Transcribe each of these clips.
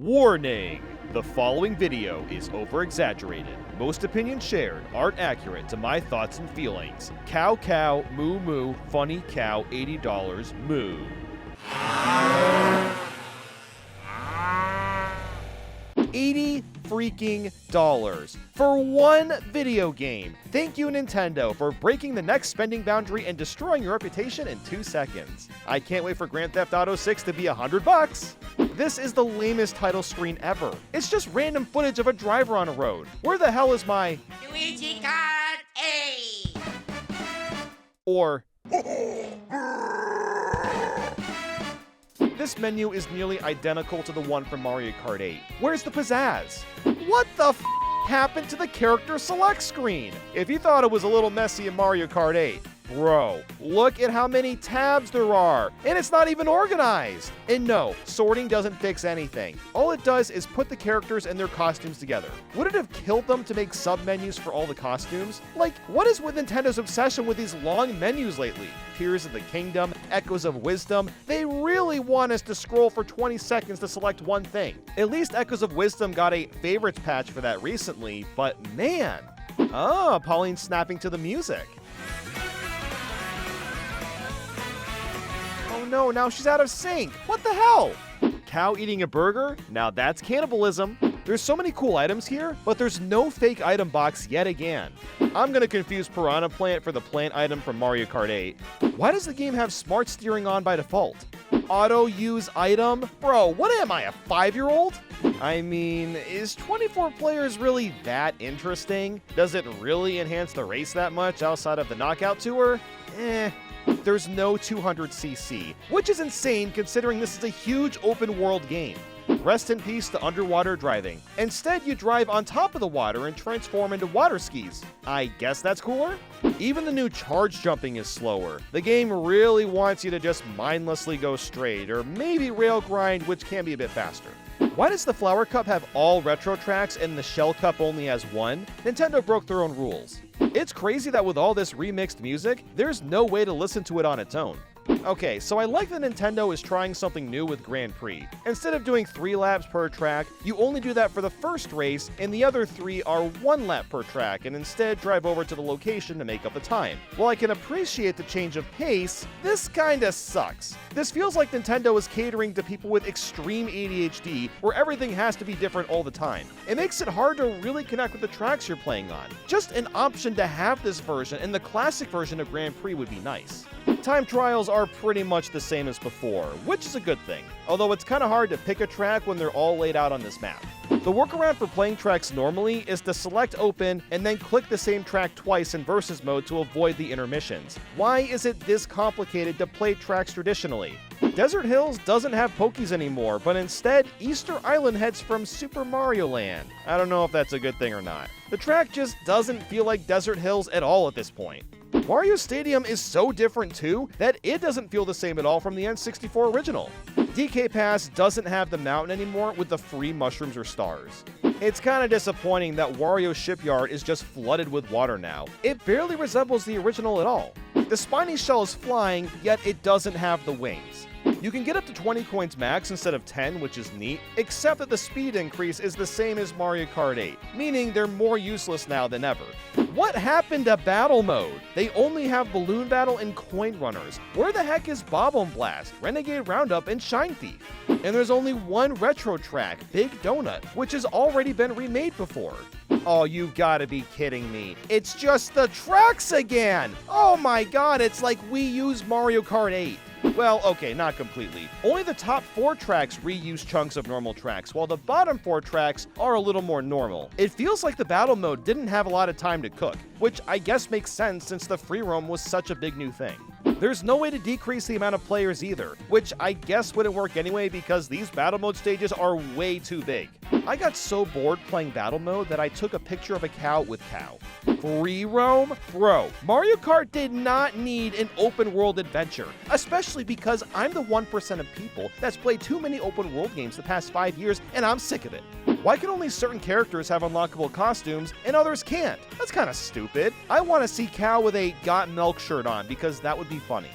Warning! The following video is over-exaggerated. Most opinions shared aren't accurate to my thoughts and feelings. Cow cow, moo moo, funny cow, $80, moo. $80 for one video game. Thank you, Nintendo, for breaking the next spending boundary and destroying your reputation in 2 seconds. I can't wait for Grand Theft Auto 6 to be $100. This is the lamest title screen ever. It's just random footage of a driver on a road. Where the hell is my Luigi Kart 8? Or this menu is nearly identical to the one from Mario Kart 8. Where's the pizzazz? What the f happened to the character select screen? If you thought it was a little messy in Mario Kart 8, bro, look at how many tabs there are, and it's not even organized. And no, sorting doesn't fix anything. All it does is put the characters and their costumes together. Would it have killed them to make sub-menus for all the costumes? Like, what is with Nintendo's obsession with these long menus lately? Tears of the Kingdom, Echoes of Wisdom. They really want us to scroll for 20 seconds to select one thing. At least Echoes of Wisdom got a favorites patch for that recently, but man. Ah, Pauline's snapping to the music. Oh no, now she's out of sync. What the hell? Cow eating a burger? Now that's cannibalism. There's so many cool items here, but there's no fake item box yet again. I'm gonna confuse Piranha Plant for the plant item from Mario Kart 8. Why does the game have smart steering on by default? Auto use item? Bro, what am I, a 5-year-old? I mean, is 24 players really that interesting? Does it really enhance the race that much outside of the knockout tour? There's no 200cc, which is insane considering this is a huge open world game. Rest in peace to underwater driving. Instead, you drive on top of the water and transform into water skis. I guess that's cooler? Even the new charge jumping is slower. The game really wants you to just mindlessly go straight, or maybe rail grind, which can be a bit faster. Why does the Flower Cup have all retro tracks and the Shell Cup only has one? Nintendo broke their own rules. It's crazy that with all this remixed music, there's no way to listen to it on its own. Okay, so I like that Nintendo is trying something new with Grand Prix. Instead of doing 3 laps per track, you only do that for the first race, and the other 3 are 1 lap per track, and instead drive over to the location to make up the time. While I can appreciate the change of pace, this kinda sucks. This feels like Nintendo is catering to people with extreme ADHD, where everything has to be different all the time. It makes it hard to really connect with the tracks you're playing on. Just an option to have this version, and the classic version of Grand Prix would be nice. Time trials are pretty much the same as before, which is a good thing, although it's kinda hard to pick a track when they're all laid out on this map. The workaround for playing tracks normally is to select open and then click the same track twice in versus mode to avoid the intermissions. Why is it this complicated to play tracks traditionally? Desert Hills doesn't have Pokies anymore, but instead, Easter Island heads from Super Mario Land. I don't know if that's a good thing or not. The track just doesn't feel like Desert Hills at all at this point. Mario Stadium is so different too that it doesn't feel the same at all from the N64 original. DK Pass doesn't have the mountain anymore with the free mushrooms or stars. It's kinda disappointing that Wario Shipyard is just flooded with water now. It barely resembles the original at all. The spiny shell is flying, yet it doesn't have the wings. You can get up to 20 coins max instead of 10, which is neat, except that the speed increase is the same as Mario Kart 8, meaning they're more useless now than ever. What happened to Battle Mode? They only have Balloon Battle and Coin Runners. Where the heck is Bob-omb Blast, Renegade Roundup, and Shine Thief? And there's only one retro track, Big Donut, which has already been remade before. Oh, you gotta be kidding me. It's just the tracks again! Oh my god, it's like we use Mario Kart 8. Well, okay, not completely. Only the top 4 tracks reuse chunks of normal tracks, while the bottom 4 tracks are a little more normal. It feels like the battle mode didn't have a lot of time to cook, which I guess makes sense since the free roam was such a big new thing. There's no way to decrease the amount of players either, which I guess wouldn't work anyway because these battle mode stages are way too big. I got so bored playing battle mode that I took a picture of a cow with cow. Free roam? Bro, Mario Kart did not need an open world adventure, especially because I'm the 1% of people that's played too many open world games the past 5 years and I'm sick of it. Why can only certain characters have unlockable costumes and others can't? That's kind of stupid. I want to see Cow with a Got Milk shirt on because that would be funny.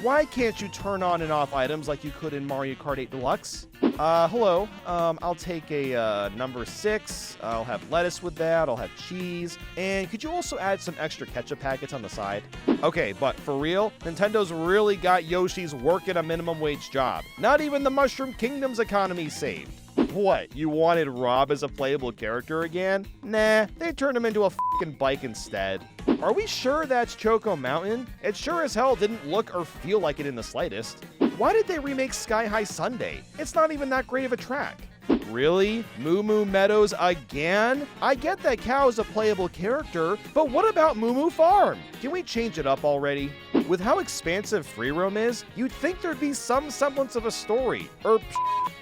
Why can't you turn on and off items like you could in Mario Kart 8 Deluxe? Hello. I'll take a number 6. I'll have lettuce with that. I'll have cheese. And could you also add some extra ketchup packets on the side? Okay, but for real, Nintendo's really got Yoshi's working a minimum wage job. Not even the Mushroom Kingdom's economy saved. What, you wanted Rob as a playable character again? Nah, they turned him into a fucking bike instead. Are we sure that's Choco Mountain? It sure as hell didn't look or feel like it in the slightest. Why did they remake Sky High Sundae? It's not even that great of a track. Really? Moo Moo Meadows again? I get that Cow is a playable character, but what about Moo Moo Farm? Can we change it up already? With how expansive free roam is, you'd think there'd be some semblance of a story, or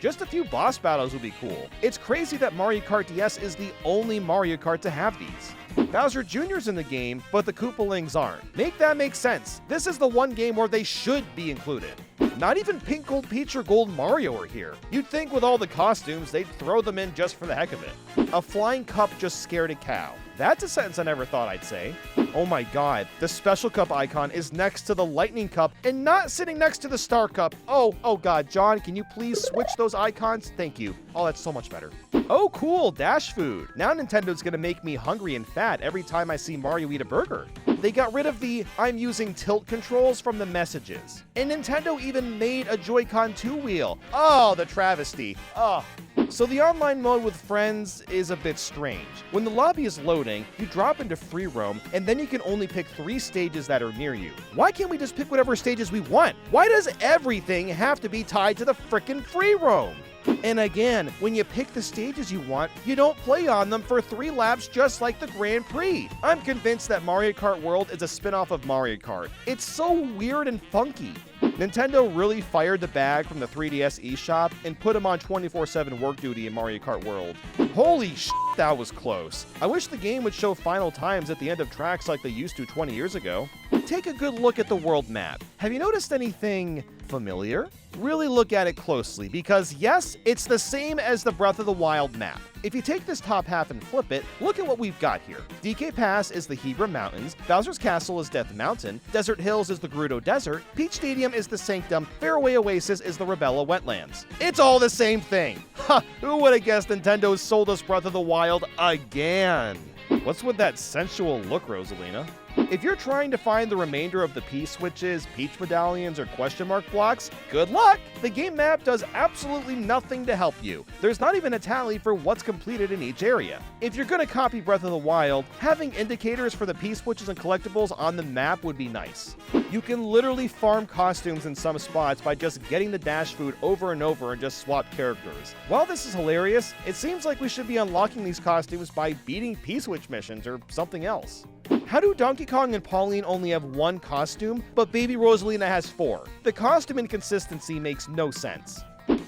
just a few boss battles would be cool. It's crazy that Mario Kart DS is the only Mario Kart to have these. Bowser Jr.'s in the game, but the Koopalings aren't. Make that make sense. This is the one game where they should be included. Not even Pink Gold Peach or Gold Mario are here. You'd think with all the costumes, they'd throw them in just for the heck of it. A flying cup just scared a cow. That's a sentence I never thought I'd say. Oh my god, the special cup icon is next to the lightning cup and not sitting next to the star cup. Oh god, John, can you please switch those icons? Thank you. Oh, that's so much better. Oh cool, Dash food. Now Nintendo's gonna make me hungry and fat every time I see Mario eat a burger. They got rid of the I'm using tilt controls from the messages. And Nintendo even made a Joy-Con 2 wheel. Oh, the travesty. Oh. So the online mode with friends is a bit strange. When the lobby is loading, you drop into free roam, and then you can only pick 3 stages that are near you. Why can't we just pick whatever stages we want? Why does everything have to be tied to the frickin' free roam? And again, when you pick the stages you want, you don't play on them for 3 laps just like the Grand Prix. I'm convinced that Mario Kart World is a spin-off of Mario Kart. It's so weird and funky. Nintendo really fired the bag from the 3DS eShop and put him on 24/7 work duty in Mario Kart World. Holy shit, that was close. I wish the game would show final times at the end of tracks like they used to 20 years ago. Take a good look at the world map. Have you noticed anything familiar? Really look at it closely because yes, it's the same as the Breath of the Wild map. If you take this top half and flip it, look at what we've got here. DK Pass is the Hebra Mountains, Bowser's Castle is Death Mountain, Desert Hills is the Gerudo Desert, Peach Stadium is the Sanctum, Fairway Oasis is the Rebella Wetlands. It's all the same thing. Ha! Who would have guessed Nintendo sold us Breath of the Wild again? What's with that sensual look, Rosalina? If you're trying to find the remainder of the P-switches, Peach medallions, or question mark blocks, good luck! The game map does absolutely nothing to help you. There's not even a tally for what's completed in each area. If you're gonna copy Breath of the Wild, having indicators for the P-switches and collectibles on the map would be nice. You can literally farm costumes in some spots by just getting the dash food over and over and just swap characters. While this is hilarious, it seems like we should be unlocking these costumes by beating P-switch missions or something else. How do Donkey Kong and Pauline only have 1 costume, but Baby Rosalina has 4? The costume inconsistency makes no sense.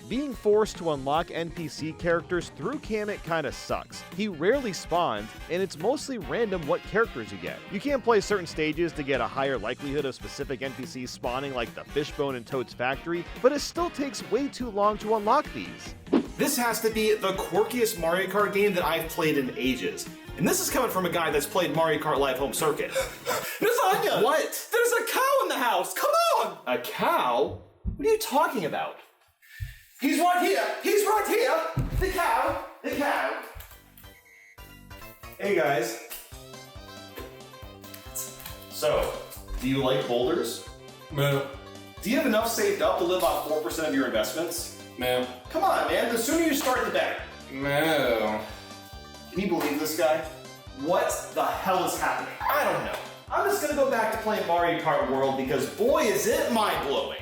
Being forced to unlock NPC characters through Kamek kinda sucks. He rarely spawns, and it's mostly random what characters you get. You can't play certain stages to get a higher likelihood of specific NPCs spawning like the Fishbone in Toad's Factory, but it still takes way too long to unlock these. This has to be the quirkiest Mario Kart game that I've played in ages. And this is coming from a guy that's played Mario Kart Live Home Circuit. Nathaniel! What? There's a cow in the house! Come on! A cow? What are you talking about? He's right here! He's right here! The cow! The cow! Hey guys. So, do you like boulders? No. Do you have enough saved up to live off 4% of your investments? No. Come on, man. The sooner you start, the better. No. Can you believe this guy? What the hell is happening? I don't know. I'm just gonna go back to playing Mario Kart World because boy is it mind-blowing.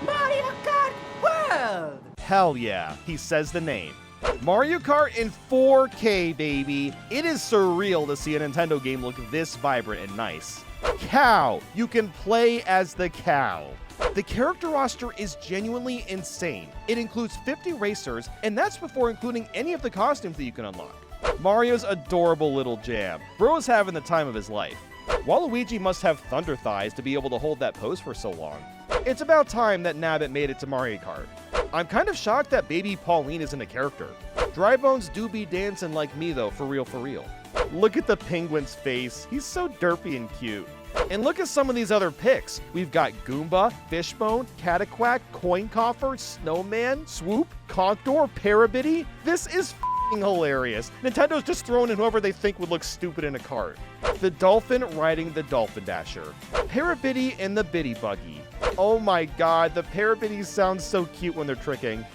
Mario Kart World! Hell yeah, he says the name. Mario Kart in 4K, baby. It is surreal to see a Nintendo game look this vibrant and nice. Cow! You can play as the cow. The character roster is genuinely insane. It includes 50 racers, and that's before including any of the costumes that you can unlock. Mario's adorable little jam. Bro's having the time of his life. Waluigi must have thunder thighs to be able to hold that pose for so long. It's about time that Nabbit made it to Mario Kart. I'm kind of shocked that baby Pauline isn't a character. Dry Bones do be dancing like me though, for real for real. Look at the penguin's face, he's so derpy and cute. And look at some of these other picks. We've got Goomba, Fishbone, Cataquack, Coin Coffer, Snowman, Swoop, Contour, Parabitty. This is f***ing hilarious. Nintendo's just throwing in whoever they think would look stupid in a cart. The Dolphin riding the Dolphin Dasher. Parabitty and the Bitty Buggy. Oh my god, the Parabitties sound so cute when they're tricking.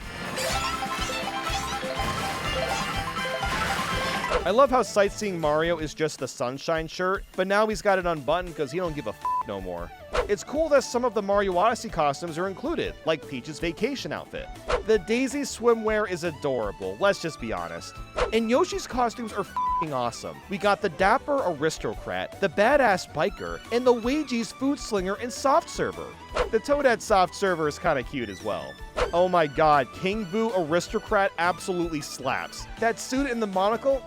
I love how Sightseeing Mario is just the sunshine shirt, but now he's got it unbuttoned because he don't give a f no more. It's cool that some of the Mario Odyssey costumes are included, like Peach's vacation outfit. The Daisy swimwear is adorable, let's just be honest. And Yoshi's costumes are f***ing awesome. We got the Dapper Aristocrat, the Badass Biker, and the Luigi's Food Slinger and Soft Server. The Toadette Soft Server is kinda cute as well. Oh my god, King Boo Aristocrat absolutely slaps. That suit and the monocle,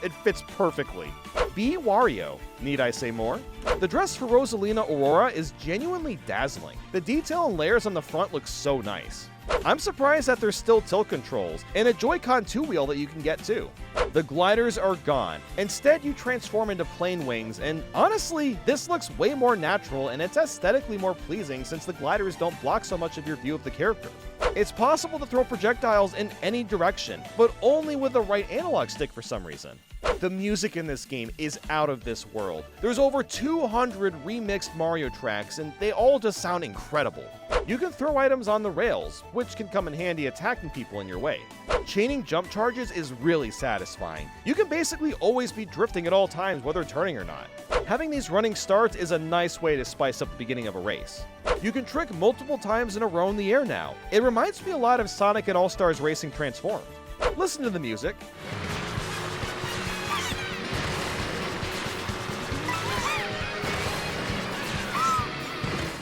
it fits perfectly. Be Wario. Need I say more? The dress for Rosalina Aurora is genuinely dazzling. The detail and layers on the front look so nice. I'm surprised that there's still tilt controls and a Joy-Con 2-wheel that you can get too. The gliders are gone. Instead, you transform into plane wings, and honestly, this looks way more natural and it's aesthetically more pleasing since the gliders don't block so much of your view of the character. It's possible to throw projectiles in any direction, but only with the right analog stick for some reason. The music in this game is out of this world. There's over 200 remixed Mario tracks, and they all just sound incredible. You can throw items on the rails, which can come in handy attacking people in your way. Chaining jump charges is really satisfying. You can basically always be drifting at all times whether turning or not. Having these running starts is a nice way to spice up the beginning of a race. You can trick multiple times in a row in the air now. It reminds me a lot of Sonic and All-Stars Racing Transformed. Listen to the music.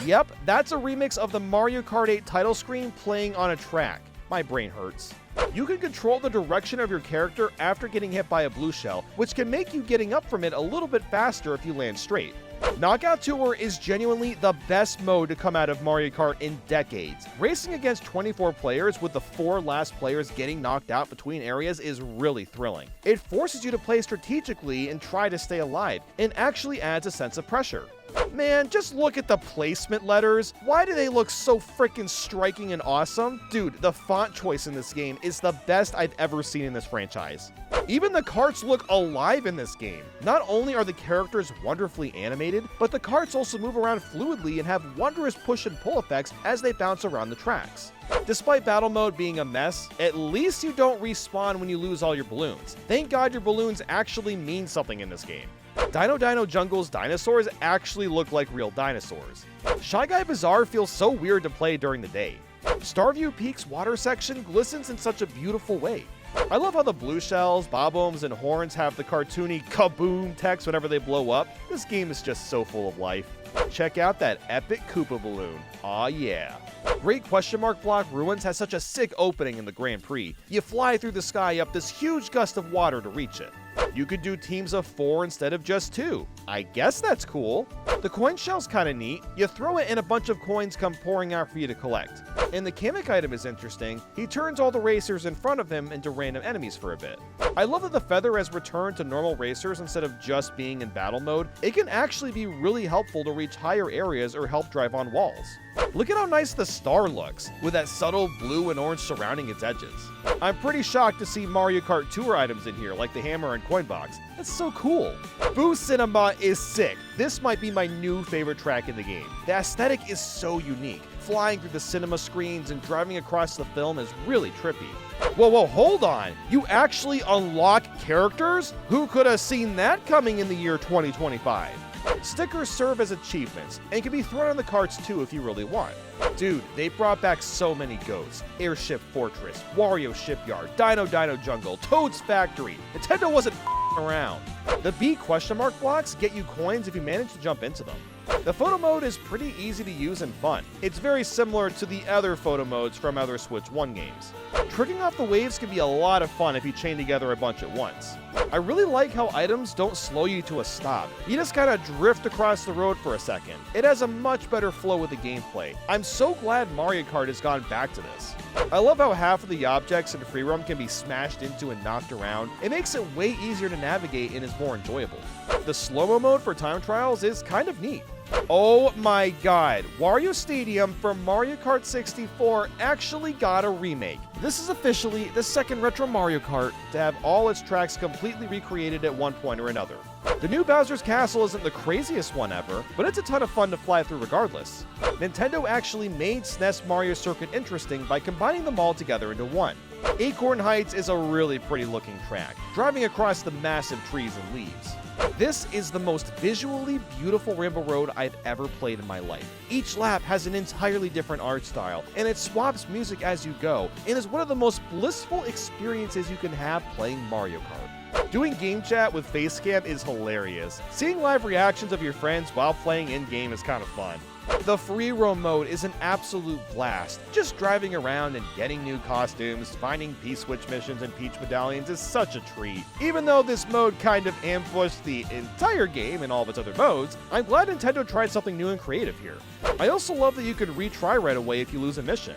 Yep, that's a remix of the Mario Kart 8 title screen playing on a track. My brain hurts. You can control the direction of your character after getting hit by a blue shell, which can make you getting up from it a little bit faster if you land straight. Knockout Tour is genuinely the best mode to come out of Mario Kart in decades. Racing against 24 players with the 4 last players getting knocked out between areas is really thrilling. It forces you to play strategically and try to stay alive, and actually adds a sense of pressure. Man, just look at the placement letters. Why do they look so freaking striking and awesome? Dude, the font choice in this game is the best I've ever seen in this franchise. Even the carts look alive in this game. Not only are the characters wonderfully animated, but the carts also move around fluidly and have wondrous push and pull effects as they bounce around the tracks. Despite battle mode being a mess, at least you don't respawn when you lose all your balloons. Thank God your balloons actually mean something in this game. Dino Jungle's dinosaurs actually look like real dinosaurs. Shy Guy Bazaar feels so weird to play during the day. Starview Peak's water section glistens in such a beautiful way. I love how the blue shells, bob-ombs, and horns have the cartoony kaboom text whenever they blow up. This game is just so full of life. Check out that epic Koopa balloon. Aw yeah. Great Question Mark Block Ruins has such a sick opening in the Grand Prix. You fly through the sky up this huge gust of water to reach it. You could do teams of 4 instead of just 2. I guess that's cool. The coin shell's kinda neat. You throw it and a bunch of coins come pouring out for you to collect. And the Kamek item is interesting. He turns all the racers in front of him into random enemies for a bit. I love that the feather has returned to normal racers instead of just being in battle mode. It can actually be really helpful to reach higher areas or help drive on walls. Look at how nice the star looks, with that subtle blue and orange surrounding its edges. I'm pretty shocked to see Mario Kart Tour items in here, like the hammer and coin box. That's so cool. Boo Cinema is sick. This might be my new favorite track in the game. The aesthetic is so unique. Flying through the cinema screens and driving across the film is really trippy. Whoa, hold on. You actually unlock characters? Who could have seen that coming in the year 2025? Stickers serve as achievements, and can be thrown on the carts too if you really want. Dude, they brought back so many ghosts. Airship Fortress, Wario Shipyard, Dino Jungle, Toad's Factory. Nintendo wasn't around. The B question mark blocks get you coins if you manage to jump into them. The photo mode is pretty easy to use and fun. It's very similar to the other photo modes from other Switch 1 games. Tricking off the waves can be a lot of fun if you chain together a bunch at once. I really like how items don't slow you to a stop. You just kinda drift across the road for a second. It has a much better flow with the gameplay. I'm so glad Mario Kart has gone back to this. I love how half of the objects in free roam can be smashed into and knocked around. It makes it way easier to navigate and is more enjoyable. The slow-mo mode for time trials is kind of neat. Oh my god, Wario Stadium from Mario Kart 64 actually got a remake. This is officially the second retro Mario Kart to have all its tracks completely recreated at one point or another. The new Bowser's Castle isn't the craziest one ever, but it's a ton of fun to fly through regardless. Nintendo actually made SNES Mario Circuit interesting by combining them all together into one. Acorn Heights is a really pretty looking track, driving across the massive trees and leaves. This is the most visually beautiful Rainbow Road I've ever played in my life. Each lap has an entirely different art style, and it swaps music as you go, and is one of the most blissful experiences you can have playing Mario Kart. Doing game chat with Facecam is hilarious. Seeing live reactions of your friends while playing in-game is kind of fun. The free roam mode is an absolute blast. Just driving around and getting new costumes, finding P-Switch missions and Peach medallions is such a treat. Even though this mode kind of ambushed the entire game and all of its other modes, I'm glad Nintendo tried something new and creative here. I also love that you can retry right away if you lose a mission.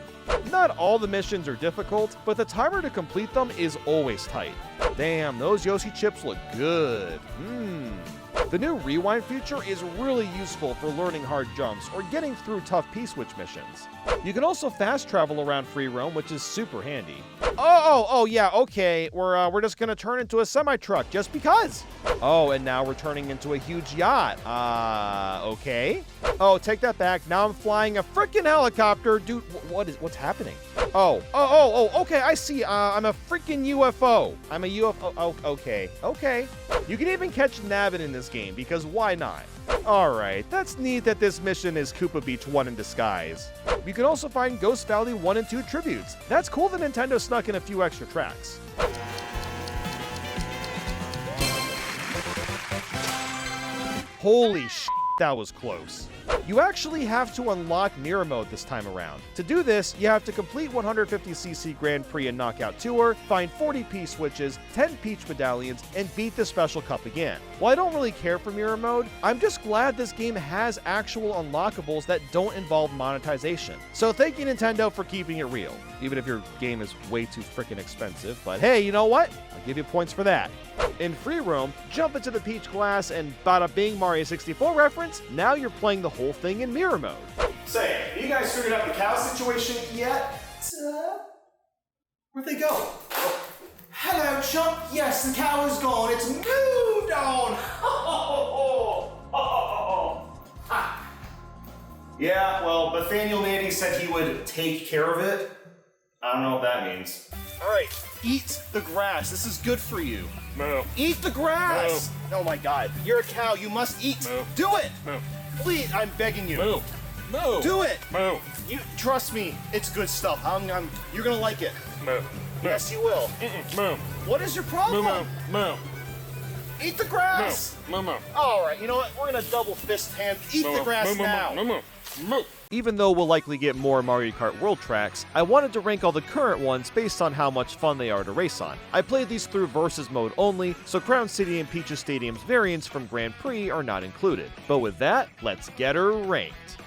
Not all the missions are difficult, but the timer to complete them is always tight. Damn, those Yoshi chips look good. The new rewind feature is really useful for learning hard jumps or getting through tough P-Switch missions. You can also fast travel around free roam, which is super handy. Oh yeah, okay, we're just gonna turn into a semi-truck just because. Oh, and now we're turning into a huge yacht. Okay. Oh, take that back. Now I'm flying a freaking helicopter. Dude, what's happening? Oh, okay, I see. I'm a freaking UFO. I'm a UFO. Oh, okay. You can even catch Nabbit in this game, because why not? Alright, that's neat that this mission is Koopa Beach 1 in disguise. You can also find Ghost Valley 1 and 2 tributes. That's cool that Nintendo snuck in a few extra tracks. Holy sh**, that was close. You actually have to unlock Mirror Mode this time around. To do this, you have to complete 150cc Grand Prix and Knockout Tour, find 40 P-Switches, 10 Peach Medallions, and beat the Special Cup again. While I don't really care for Mirror Mode, I'm just glad this game has actual unlockables that don't involve monetization. So thank you Nintendo for keeping it real, even if your game is way too freaking expensive, but hey, you know what? I'll give you points for that. In free roam, jump into the Peach glass and bada bing Mario 64 reference, now you're playing the whole thing in mirror mode. Say, have you guys figured out the cow situation yet? Where'd they go? Oh. Hello, chump. Yes, the cow is gone. It's moved on. Yeah, well, Nathaniel Mandy said he would take care of it. I don't know what that means. All right, eat the grass. This is good for you. No. Eat the grass. No. Oh my God, you're a cow. You must eat. No. Do it. No. Please, I'm begging you. No. No. Do it. No. You trust me. It's good stuff. You're gonna like it. No. Yes, you will. No. What is your problem? No. Eat the grass. No. All right. You know what? We're gonna double fist hand. Eat the grass now. No. Even though we'll likely get more Mario Kart World tracks, I wanted to rank all the current ones based on how much fun they are to race on. I played these through Versus mode only, so Crown City and Peach's Stadium's variants from Grand Prix are not included. But with that, let's get her ranked.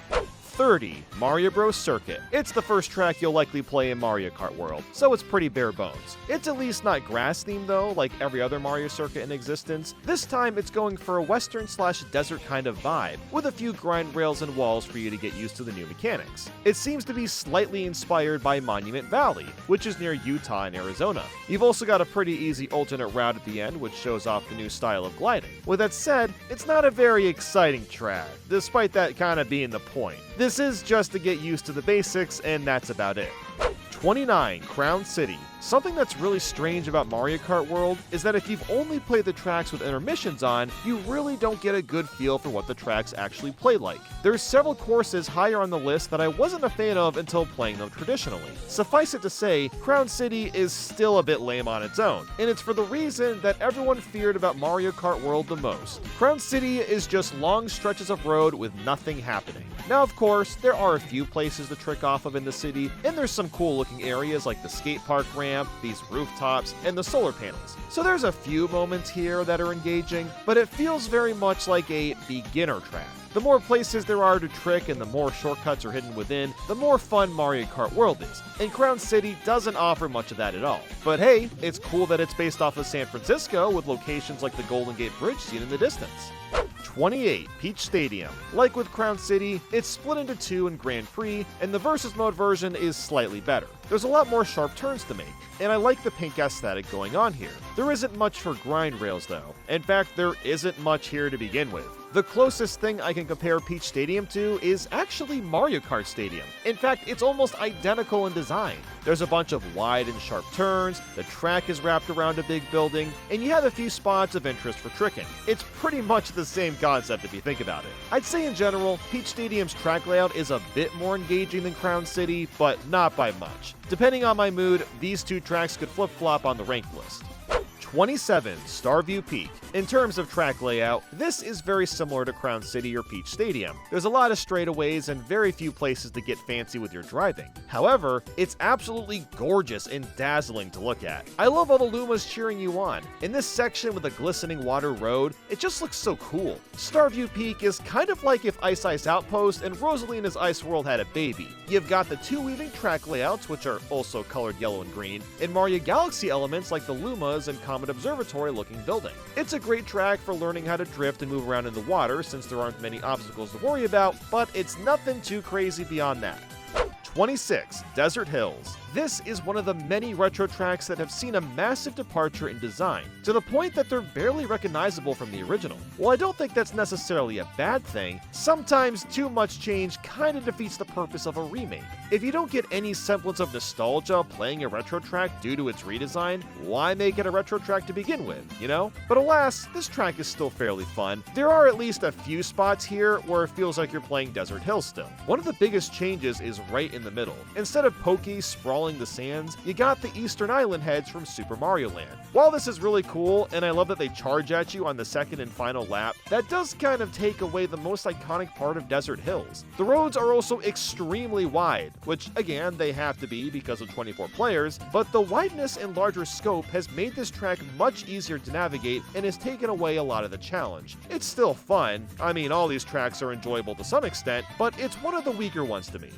30, Mario Bros. Circuit. It's the first track you'll likely play in Mario Kart World, so it's pretty bare bones. It's at least not grass themed though, like every other Mario circuit in existence. This time it's going for a western/desert kind of vibe, with a few grind rails and walls for you to get used to the new mechanics. It seems to be slightly inspired by Monument Valley, which is near Utah and Arizona. You've also got a pretty easy alternate route at the end, which shows off the new style of gliding. With that said, it's not a very exciting track, despite that kind of being the point. This is just to get used to the basics, and that's about it. 29, Crown City. Something that's really strange about Mario Kart World is that if you've only played the tracks with intermissions on, you really don't get a good feel for what the tracks actually play like. There's several courses higher on the list that I wasn't a fan of until playing them traditionally. Suffice it to say, Crown City is still a bit lame on its own, and it's for the reason that everyone feared about Mario Kart World the most. Crown City is just long stretches of road with nothing happening. Now, of course, there are a few places to trick off of in the city, and there's some cool looking areas like the skate park ramp, these rooftops, and the solar panels. So there's a few moments here that are engaging, but it feels very much like a beginner track. The more places there are to trick and the more shortcuts are hidden within, the more fun Mario Kart World is, and Crown City doesn't offer much of that at all. But hey, it's cool that it's based off of San Francisco with locations like the Golden Gate Bridge seen in the distance. 28. Peach Stadium. Like with Crown City, it's split into two in Grand Prix, and the Versus Mode version is slightly better. There's a lot more sharp turns to make, and I like the pink aesthetic going on here. There isn't much for grind rails though. In fact, there isn't much here to begin with. The closest thing I can compare Peach Stadium to is actually Mario Kart Stadium. In fact, it's almost identical in design. There's a bunch of wide and sharp turns, the track is wrapped around a big building, and you have a few spots of interest for tricking. It's pretty much the same concept if you think about it. I'd say in general, Peach Stadium's track layout is a bit more engaging than Crown City, but not by much. Depending on my mood, these two tracks could flip-flop on the ranked list. 27. Starview Peak. In terms of track layout, this is very similar to Crown City or Peach Stadium. There's a lot of straightaways and very few places to get fancy with your driving. However, it's absolutely gorgeous and dazzling to look at. I love all the Lumas cheering you on. In this section with a glistening water road, it just looks so cool. Starview Peak is kind of like if Ice Ice Outpost and Rosalina's Ice World had a baby. You've got the two weaving track layouts, which are also colored yellow and green, and Mario Galaxy elements like the Lumas and Comet Observatory looking building. It's a great track for learning how to drift and move around in the water since there aren't many obstacles to worry about, but it's nothing too crazy beyond that. 26. Desert Hills. This is one of the many retro tracks that have seen a massive departure in design, to the point that they're barely recognizable from the original. While I don't think that's necessarily a bad thing, sometimes too much change kinda defeats the purpose of a remake. If you don't get any semblance of nostalgia playing a retro track due to its redesign, why make it a retro track to begin with, you know? But alas, this track is still fairly fun. There are at least a few spots here where it feels like you're playing Desert Hills still. One of the biggest changes is right in the middle. Instead of Pokey sprawling the sands, you got the Eastern Island heads from Super Mario Land. While this is really cool, and I love that they charge at you on the second and final lap, that does kind of take away the most iconic part of Desert Hills. The roads are also extremely wide, which again, they have to be because of 24 players, but the wideness and larger scope has made this track much easier to navigate and has taken away a lot of the challenge. It's still fun. I mean, all these tracks are enjoyable to some extent, but it's one of the weaker ones to me.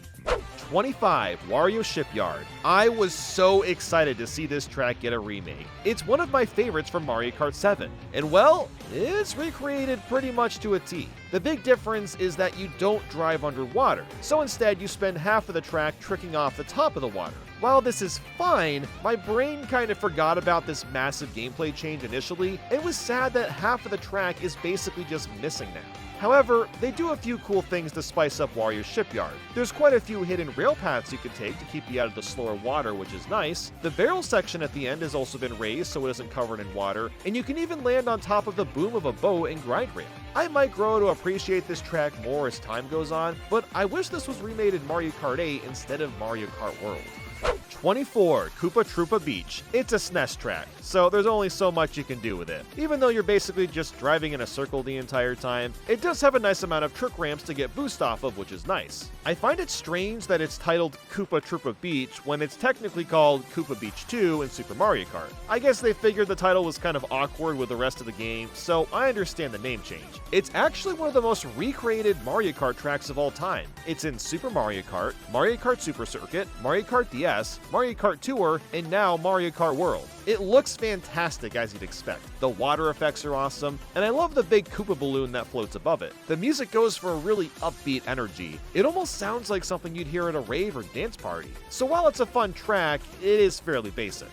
25. Wario Shipyard. I was so excited to see this track get a remake. It's one of my favorites from Mario Kart 7, and well, it's recreated pretty much to a T. The big difference is that you don't drive underwater, so instead you spend half of the track tricking off the top of the water. While this is fine, my brain kind of forgot about this massive gameplay change initially, and was sad that half of the track is basically just missing now. However, they do a few cool things to spice up Wario's Shipyard. There's quite a few hidden rail paths you can take to keep you out of the slower water, which is nice. The barrel section at the end has also been raised so it isn't covered in water, and you can even land on top of the boom of a boat and grind rail. I might grow to appreciate this track more as time goes on, but I wish this was remade in Mario Kart 8 instead of Mario Kart World. 24. Koopa Troopa Beach. It's a SNES track, so there's only so much you can do with it. Even though you're basically just driving in a circle the entire time, it does have a nice amount of trick ramps to get boost off of, which is nice. I find it strange that it's titled Koopa Troopa Beach when it's technically called Koopa Beach 2 in Super Mario Kart. I guess they figured the title was kind of awkward with the rest of the game, so I understand the name change. It's actually one of the most recreated Mario Kart tracks of all time. It's in Super Mario Kart Super Circuit, Mario Kart DS, Mario Kart Tour, and now Mario Kart World. It looks fantastic as you'd expect. The water effects are awesome, and I love the big Koopa balloon that floats above it. The music goes for a really upbeat energy. It almost sounds like something you'd hear at a rave or dance party. So while it's a fun track, it is fairly basic.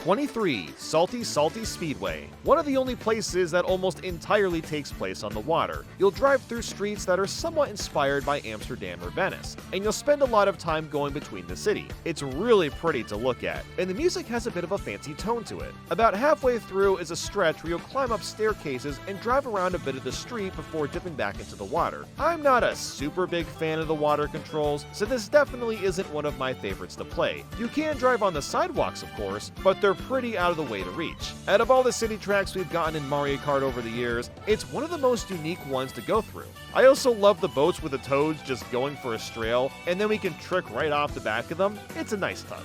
23. Salty Speedway. One of the only places that almost entirely takes place on the water. You'll drive through streets that are somewhat inspired by Amsterdam or Venice, and you'll spend a lot of time going between the city. It's really pretty to look at, and the music has a bit of a fancy tone to it. About halfway through is a stretch where you'll climb up staircases and drive around a bit of the street before dipping back into the water. I'm not a super big fan of the water controls, so this definitely isn't one of my favorites to play. You can drive on the sidewalks, of course, but they're pretty out of the way to reach. Out of all the city tracks we've gotten in Mario Kart over the years, it's one of the most unique ones to go through. I also love the boats with the toads just going for a strail, and then we can trick right off the back of them. It's a nice touch.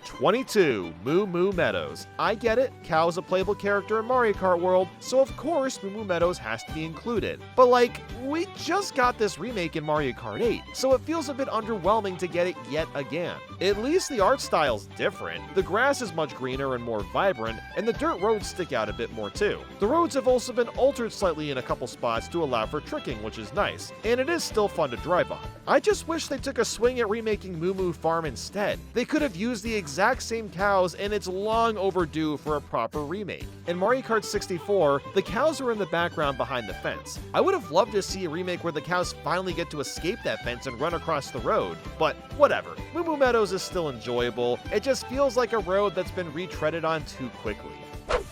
22. Moo Moo Meadows. I get it, Cow is a playable character in Mario Kart World, so of course Moo Moo Meadows has to be included. But like, we just got this remake in Mario Kart 8, so it feels a bit underwhelming to get it yet again. At least the art style's different, the grass is much greener and more vibrant, and the dirt roads stick out a bit more too. The roads have also been altered slightly in a couple spots to allow for tricking, which is nice, and it is still fun to drive on. I just wish they took a swing at remaking Moo Moo Farm instead. They could have used the exact same cows, and it's long overdue for a proper remake. In Mario Kart 64, the cows are in the background behind the fence. I would have loved to see a remake where the cows finally get to escape that fence and run across the road, but whatever. Moo Moo Meadows is still enjoyable, it just feels like a road that's been retreaded on too quickly.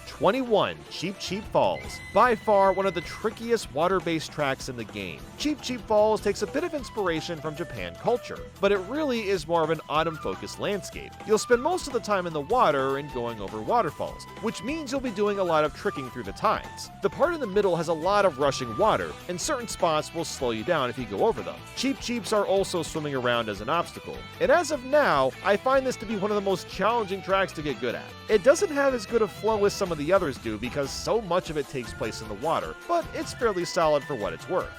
21. Cheep Cheep Falls. By far one of the trickiest water-based tracks in the game. Cheep Cheep Falls takes a bit of inspiration from Japan culture, but it really is more of an autumn-focused landscape. You'll spend most of the time in the water and going over waterfalls, which means you'll be doing a lot of tricking through the tides. The part in the middle has a lot of rushing water, and certain spots will slow you down if you go over them. Cheep Cheeps are also swimming around as an obstacle, and as of now, I find this to be one of the most challenging tracks to get good at. It doesn't have as good a flow as some of the others do because so much of it takes place in the water, but it's fairly solid for what it's worth.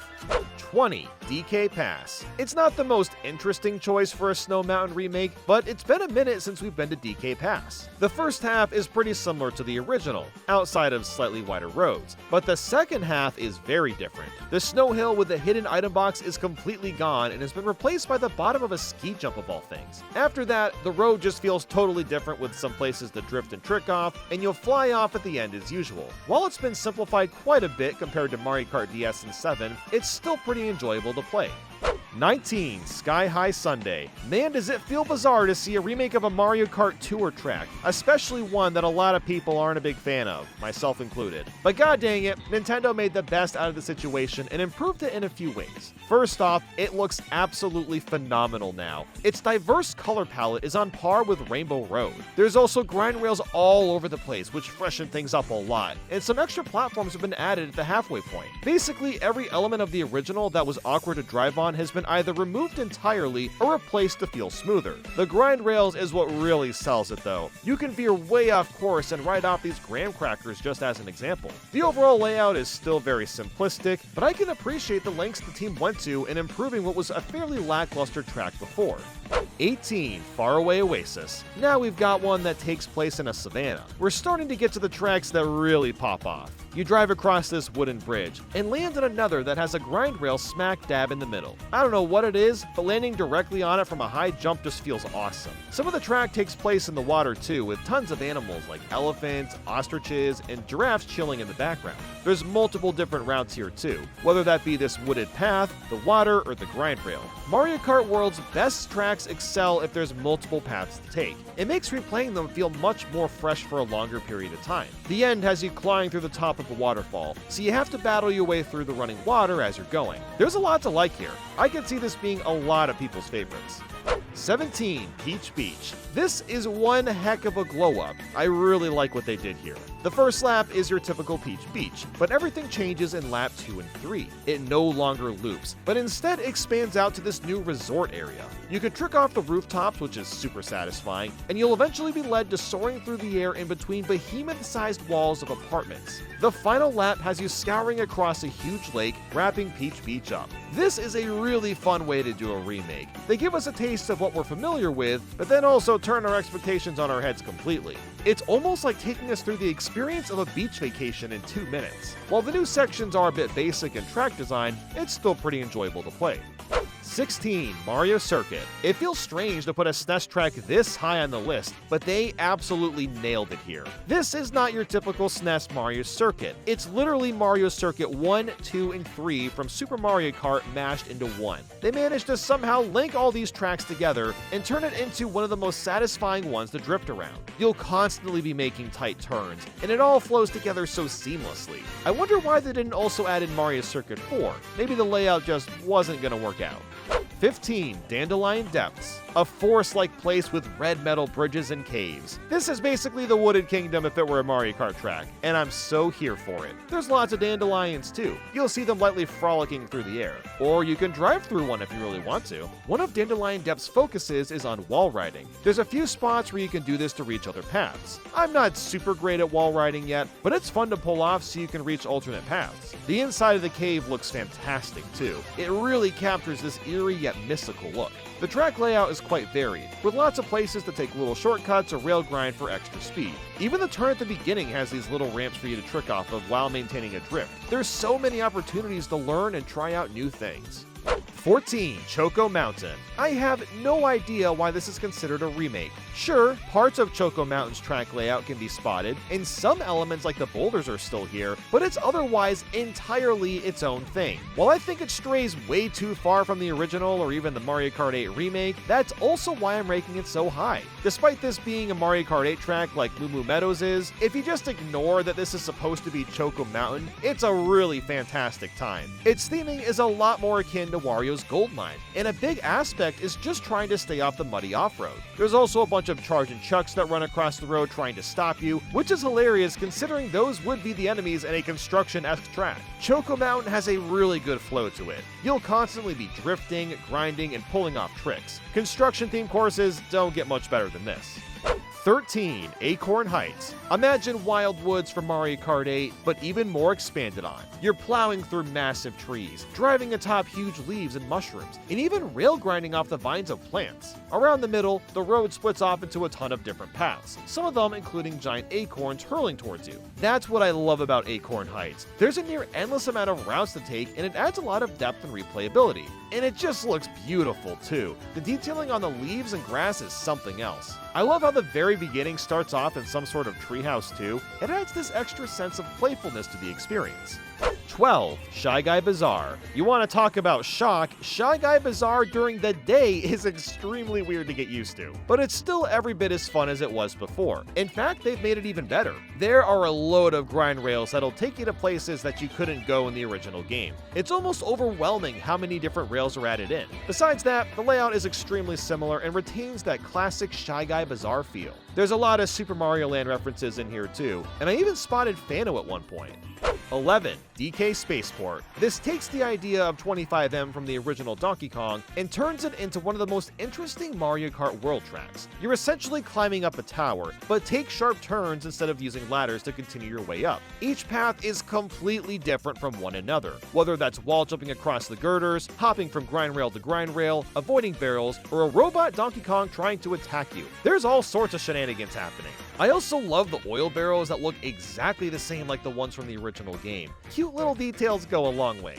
20. DK Pass. It's not the most interesting choice for a Snow Mountain remake, but it's been a minute since we've been to DK Pass. The first half is pretty similar to the original, outside of slightly wider roads, but the second half is very different. The snow hill with the hidden item box is completely gone and has been replaced by the bottom of a ski jump of all things. After that, the road just feels totally different with some places to drift and trick off, and you'll fly off at the end as usual. While it's been simplified quite a bit compared to Mario Kart DS and 7, it's still pretty enjoyable to play. 19. Sky High Sunday. Man, does it feel bizarre to see a remake of a Mario Kart Tour track, especially one that a lot of people aren't a big fan of, myself included. But god dang it, Nintendo made the best out of the situation and improved it in a few ways. First off, it looks absolutely phenomenal now. Its diverse color palette is on par with Rainbow Road. There's also grind rails all over the place, which freshen things up a lot, and some extra platforms have been added at the halfway point. Basically, every element of the original that was awkward to drive on has been either removed entirely or replaced to feel smoother. The grind rails is what really sells it though. You can veer way off course and ride off these graham crackers just as an example. The overall layout is still very simplistic, but I can appreciate the lengths the team went to in improving what was a fairly lackluster track before. 18. Faraway Oasis. Now we've got one that takes place in a savanna. We're starting to get to the tracks that really pop off. You drive across this wooden bridge and land on another that has a grind rail smack dab in the middle. I don't know what it is, but landing directly on it from a high jump just feels awesome. Some of the track takes place in the water too, with tons of animals like elephants, ostriches, and giraffes chilling in the background. There's multiple different routes here too, whether that be this wooded path, the water, or the grind rail. Mario Kart World's best tracks excel if there's multiple paths to take. It makes replaying them feel much more fresh for a longer period of time. The end has you climbing through the top of a waterfall, so you have to battle your way through the running water as you're going. There's a lot to like here. I can see this being a lot of people's favorites. 17. Peach Beach. This is one heck of a glow up. I really like what they did here. The first lap is your typical Peach Beach, but everything changes in lap 2 and 3. It no longer loops, but instead expands out to this new resort area. You can trick off the rooftops, which is super satisfying, and you'll eventually be led to soaring through the air in between behemoth-sized walls of apartments. The final lap has you scouring across a huge lake, wrapping Peach Beach up. This is a really fun way to do a remake. They give us a taste of what we're familiar with, but then also turn our expectations on our heads completely. It's almost like taking us through the experience of a beach vacation in 2 minutes. While the new sections are a bit basic in track design, it's still pretty enjoyable to play. 16. Mario Circuit. It feels strange to put a SNES track this high on the list, but they absolutely nailed it here. This is not your typical SNES Mario Circuit. It's literally Mario Circuit 1, 2, and 3 from Super Mario Kart mashed into one. They managed to somehow link all these tracks together and turn it into one of the most satisfying ones to drift around. You'll constantly be making tight turns, and it all flows together so seamlessly. I wonder why they didn't also add in Mario Circuit 4. Maybe the layout just wasn't gonna work out. 15. Dandelion Depths. A forest-like place with red metal bridges and caves. This is basically the Wooded Kingdom if it were a Mario Kart track, and I'm so here for it. There's lots of dandelions too. You'll see them lightly frolicking through the air. Or you can drive through one if you really want to. One of Dandelion Depths' focuses is on wall riding. There's a few spots where you can do this to reach other paths. I'm not super great at wall riding yet, but it's fun to pull off so you can reach alternate paths. The inside of the cave looks fantastic too. It really captures this eerie yet mystical look. The track layout is quite varied, with lots of places to take little shortcuts or rail grind for extra speed. Even the turn at the beginning has these little ramps for you to trick off of while maintaining a drift. There's so many opportunities to learn and try out new things. 14. Choco Mountain. I have no idea why this is considered a remake. Sure, parts of Choco Mountain's track layout can be spotted, and some elements like the boulders are still here, but it's otherwise entirely its own thing. While I think it strays way too far from the original or even the Mario Kart 8 remake, that's also why I'm ranking it so high. Despite this being a Mario Kart 8 track like Moo Moo Meadows is, if you just ignore that this is supposed to be Choco Mountain, it's a really fantastic time. Its theming is a lot more akin to Wario's Gold Mine, and a big aspect is just trying to stay off the muddy off-road. There's also a bunch of charging chucks that run across the road trying to stop you, which is hilarious considering those would be the enemies in a construction-esque track. Choco Mountain has a really good flow to it. You'll constantly be drifting, grinding, and pulling off tricks. Construction-themed courses don't get much better than this. 13. Acorn Heights. Imagine Wild Woods from Mario Kart 8, but even more expanded on. You're plowing through massive trees, driving atop huge leaves and mushrooms, and even rail grinding off the vines of plants. Around the middle, the road splits off into a ton of different paths, some of them including giant acorns hurling towards you. That's what I love about Acorn Heights. There's a near endless amount of routes to take, and it adds a lot of depth and replayability. And it just looks beautiful too. The detailing on the leaves and grass is something else. I love how the very beginning starts off in some sort of treehouse too. It adds this extra sense of playfulness to the experience. 12. Shy Guy Bazaar. You want to talk about shock? Shy Guy Bazaar during the day is extremely weird to get used to, but it's still every bit as fun as it was before. In fact, they've made it even better. There are a load of grind rails that'll take you to places that you couldn't go in the original game. It's almost overwhelming how many different rails are added in. Besides that, the layout is extremely similar and retains that classic Shy Guy Bazaar feel. There's a lot of Super Mario Land references in here too, and I even spotted Fano at one point. 11. DK Spaceport. This takes the idea of 25M from the original Donkey Kong and turns it into one of the most interesting Mario Kart World tracks. You're essentially climbing up a tower, but take sharp turns instead of using ladders to continue your way up. Each path is completely different from one another, whether that's wall jumping across the girders, hopping from grind rail, avoiding barrels, or a robot Donkey Kong trying to attack you. There's all sorts of shenanigans happening. I also love the oil barrels that look exactly the same like the ones from the original game. Cute little details go a long way.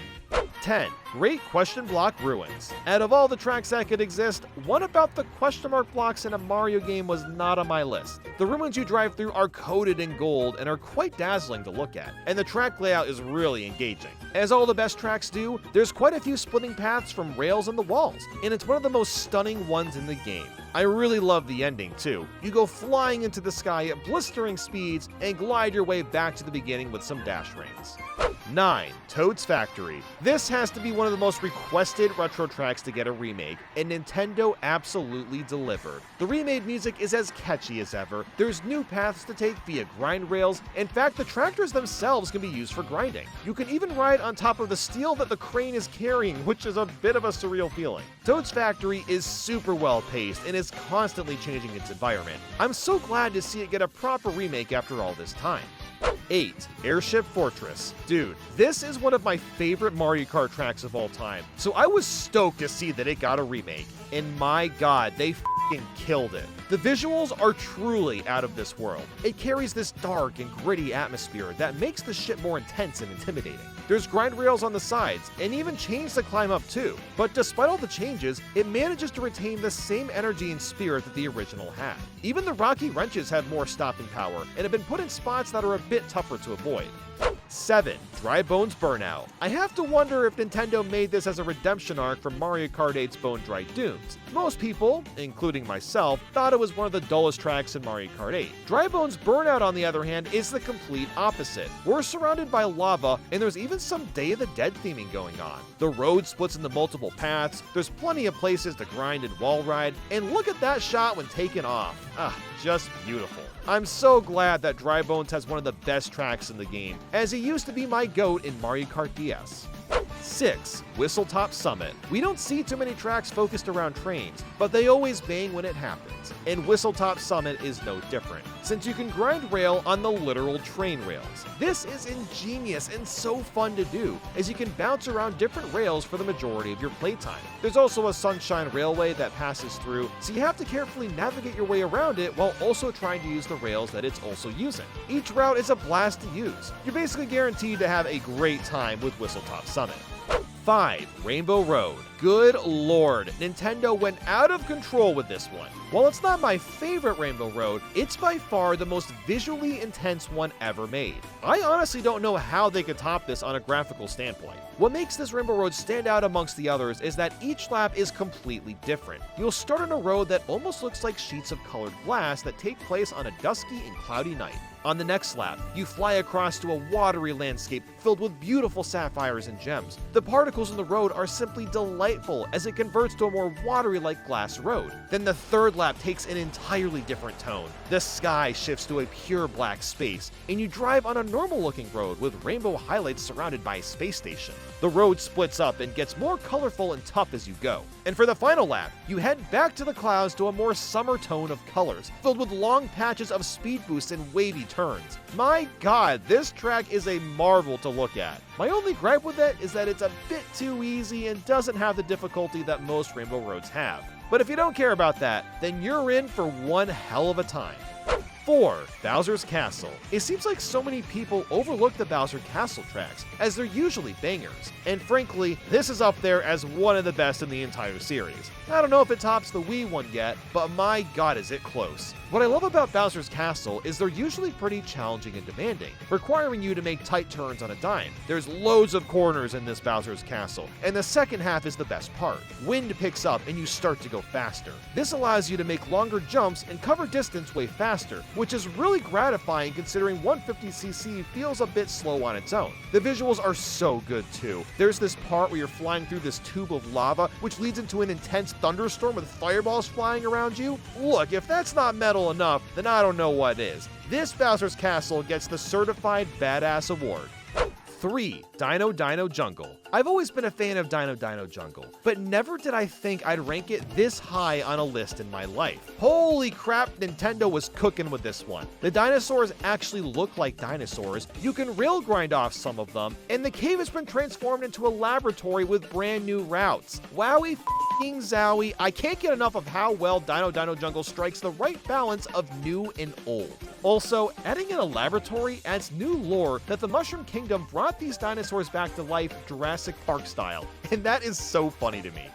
10. Great Question Block Ruins. Out of all the tracks that could exist, one about the question mark blocks in a Mario game was not on my list. The ruins you drive through are coated in gold and are quite dazzling to look at, and the track layout is really engaging. As all the best tracks do, there's quite a few splitting paths from rails and the walls, and it's one of the most stunning ones in the game. I really love the ending too. You go flying into the sky at blistering speeds and glide your way back to the beginning with some dash rings. 9. Toad's Factory. This has to be one of the most requested retro tracks to get a remake, and Nintendo absolutely delivered. The remade music is as catchy as ever, there's new paths to take via grind rails, in fact the tractors themselves can be used for grinding. You can even ride on top of the steel that the crane is carrying, which is a bit of a surreal feeling. Toad's Factory is super well paced and is constantly changing its environment. I'm so glad to see it get a proper remake after all this time. 8. Airship Fortress. Dude, this is one of my favorite Mario Kart tracks of all time, so I was stoked to see that it got a remake, and my god, they f***ing killed it. The visuals are truly out of this world. It carries this dark and gritty atmosphere that makes the shit more intense and intimidating. There's grind rails on the sides, and even chains to climb up too, but despite all the changes, it manages to retain the same energy and spirit that the original had. Even the rocky wrenches have more stopping power, and have been put in spots that are a bit tougher to avoid. 7. Dry Bones Burnout. I have to wonder if Nintendo made this as a redemption arc from Mario Kart 8's Bone Dry Dunes. Most people, including myself, thought it was one of the dullest tracks in Mario Kart 8. Dry Bones Burnout, on the other hand, is the complete opposite. We're surrounded by lava, and there's even some Day of the Dead theming going on. The road splits into multiple paths, there's plenty of places to grind and wall ride, and look at that shot when taken off. Just beautiful. I'm so glad that Dry Bones has one of the best tracks in the game, as it used to be my GOAT in Mario Kart DS. 6. Whistletop Summit. We don't see too many tracks focused around trains, but they always bang when it happens, and Whistletop Summit is no different, since you can grind rail on the literal train rails. This is ingenious and so fun to do, as you can bounce around different rails for the majority of your playtime. There's also a Sunshine Railway that passes through, so you have to carefully navigate your way around it while also trying to use the rails that it's also using. Each route is a blast to use. You're basically guaranteed to have a great time with Whistletop Summit. 5. Rainbow Road. Good lord, Nintendo went out of control with this one. While it's not my favorite Rainbow Road, it's by far the most visually intense one ever made. I honestly don't know how they could top this on a graphical standpoint. What makes this Rainbow Road stand out amongst the others is that each lap is completely different. You'll start on a road that almost looks like sheets of colored glass that take place on a dusky and cloudy night. On the next lap, you fly across to a watery landscape filled with beautiful sapphires and gems. The particles in the road are simply delightful as it converts to a more watery-like glass road. Then the third lap takes an entirely different tone. The sky shifts to a pure black space, and you drive on a normal-looking road with rainbow highlights surrounded by a space station. The road splits up and gets more colorful and tough as you go. And for the final lap, you head back to the clouds to a more summer tone of colors, filled with long patches of speed boosts and wavy turns. My god, this track is a marvel to look at. My only gripe with it is that it's a bit too easy and doesn't have the difficulty that most Rainbow Roads have. But if you don't care about that, then you're in for one hell of a time. 4. Bowser's Castle. It seems like so many people overlook the Bowser Castle tracks, as they're usually bangers, and frankly, this is up there as one of the best in the entire series. I don't know if it tops the Wii one yet, but my god is it close. What I love about Bowser's Castle is they're usually pretty challenging and demanding, requiring you to make tight turns on a dime. There's loads of corners in this Bowser's Castle, and the second half is the best part. Wind picks up and you start to go faster. This allows you to make longer jumps and cover distance way faster, which is really gratifying considering 150cc feels a bit slow on its own. The visuals are so good too. There's this part where you're flying through this tube of lava, which leads into an intense thunderstorm with fireballs flying around you. Look, if that's not metal enough, then I don't know what is. This Bowser's Castle gets the Certified Badass Award. 3. Dino Dino Jungle. I've always been a fan of Dino Dino Jungle, but never did I think I'd rank it this high on a list in my life. Holy crap, Nintendo was cooking with this one. The dinosaurs actually look like dinosaurs, you can rail grind off some of them, and the cave has been transformed into a laboratory with brand new routes. Wowie f***ing zowie, I can't get enough of how well Dino Dino Jungle strikes the right balance of new and old. Also, adding in a laboratory adds new lore that the Mushroom Kingdom brought these dinosaurs back to life Jurassic Park style, and that is so funny to me.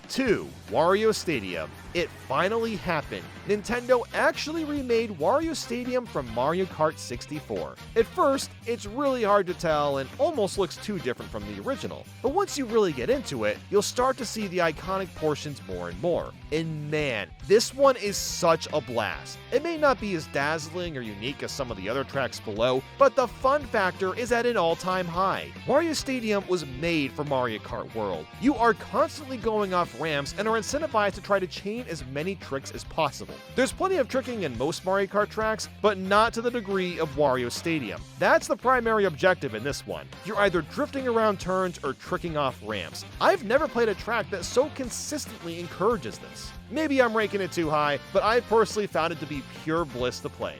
2. Wario Stadium. It finally happened. Nintendo actually remade Wario Stadium from Mario Kart 64. At first, it's really hard to tell and almost looks too different from the original, but once you really get into it, you'll start to see the iconic portions more and more. And man, this one is such a blast. It may not be as dazzling or unique as some of the other tracks below, but the fun factor is at an all-time high. Wario Stadium was made for Mario Kart World. You are constantly going off ramps and are incentivized to try to chain as many tricks as possible. There's plenty of tricking in most Mario Kart tracks, but not to the degree of Wario Stadium. That's the primary objective in this one. You're either drifting around turns or tricking off ramps. I've never played a track that so consistently encourages this. Maybe I'm ranking it too high, but I personally found it to be pure bliss to play.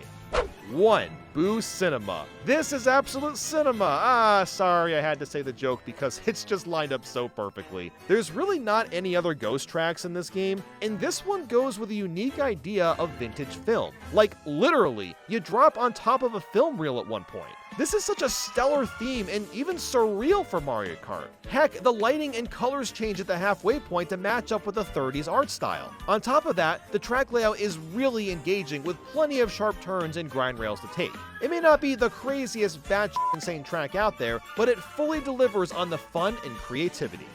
1. Boo cinema. This is absolute cinema. Sorry, I had to say the joke because it's just lined up so perfectly. There's really not any other ghost tracks in this game, and this one goes with a unique idea of vintage film. Like, literally, you drop on top of a film reel at one point. This is such a stellar theme and even surreal for Mario Kart. Heck, the lighting and colors change at the halfway point to match up with the 30s art style. On top of that, the track layout is really engaging with plenty of sharp turns and grind rails to take. It may not be the craziest batshit insane track out there, but it fully delivers on the fun and creativity.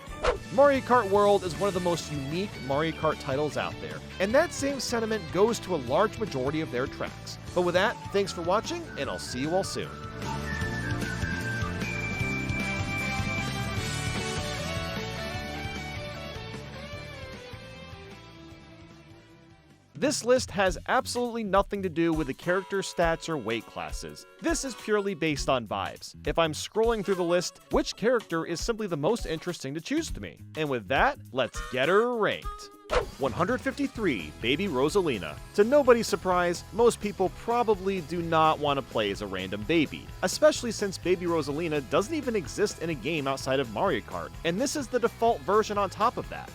Mario Kart World is one of the most unique Mario Kart titles out there, and that same sentiment goes to a large majority of their tracks. But with that, thanks for watching, and I'll see you all soon. This list has absolutely nothing to do with the character stats or weight classes. This is purely based on vibes. If I'm scrolling through the list, which character is simply the most interesting to choose to me? And with that, let's get her ranked. 153, Baby Rosalina. To nobody's surprise, most people probably do not want to play as a random baby, especially since Baby Rosalina doesn't even exist in a game outside of Mario Kart, and this is the default version on top of that.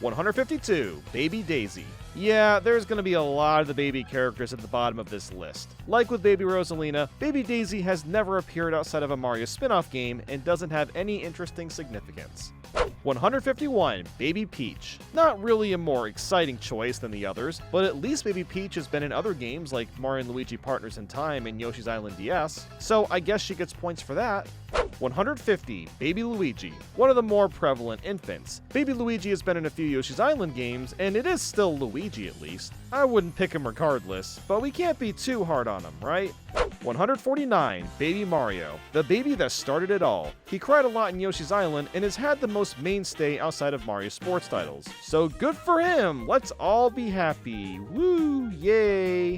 152, Baby Daisy. Yeah, there's gonna be a lot of the baby characters at the bottom of this list. Like with Baby Rosalina, Baby Daisy has never appeared outside of a Mario spin-off game and doesn't have any interesting significance. 151, Baby Peach. Not really a more exciting choice than the others, but at least Baby Peach has been in other games like Mario & Luigi Partners in Time and Yoshi's Island DS, so I guess she gets points for that. 150, Baby Luigi. One of the more prevalent infants. Baby Luigi has been in a few Yoshi's Island games, and it is still Luigi at least. I wouldn't pick him regardless, but we can't be too hard on him, right? 149, Baby Mario. The baby that started it all. He cried a lot in Yoshi's Island and has had the most mainstay outside of Mario sports titles. So good for him! Let's all be happy. Woo! Yay!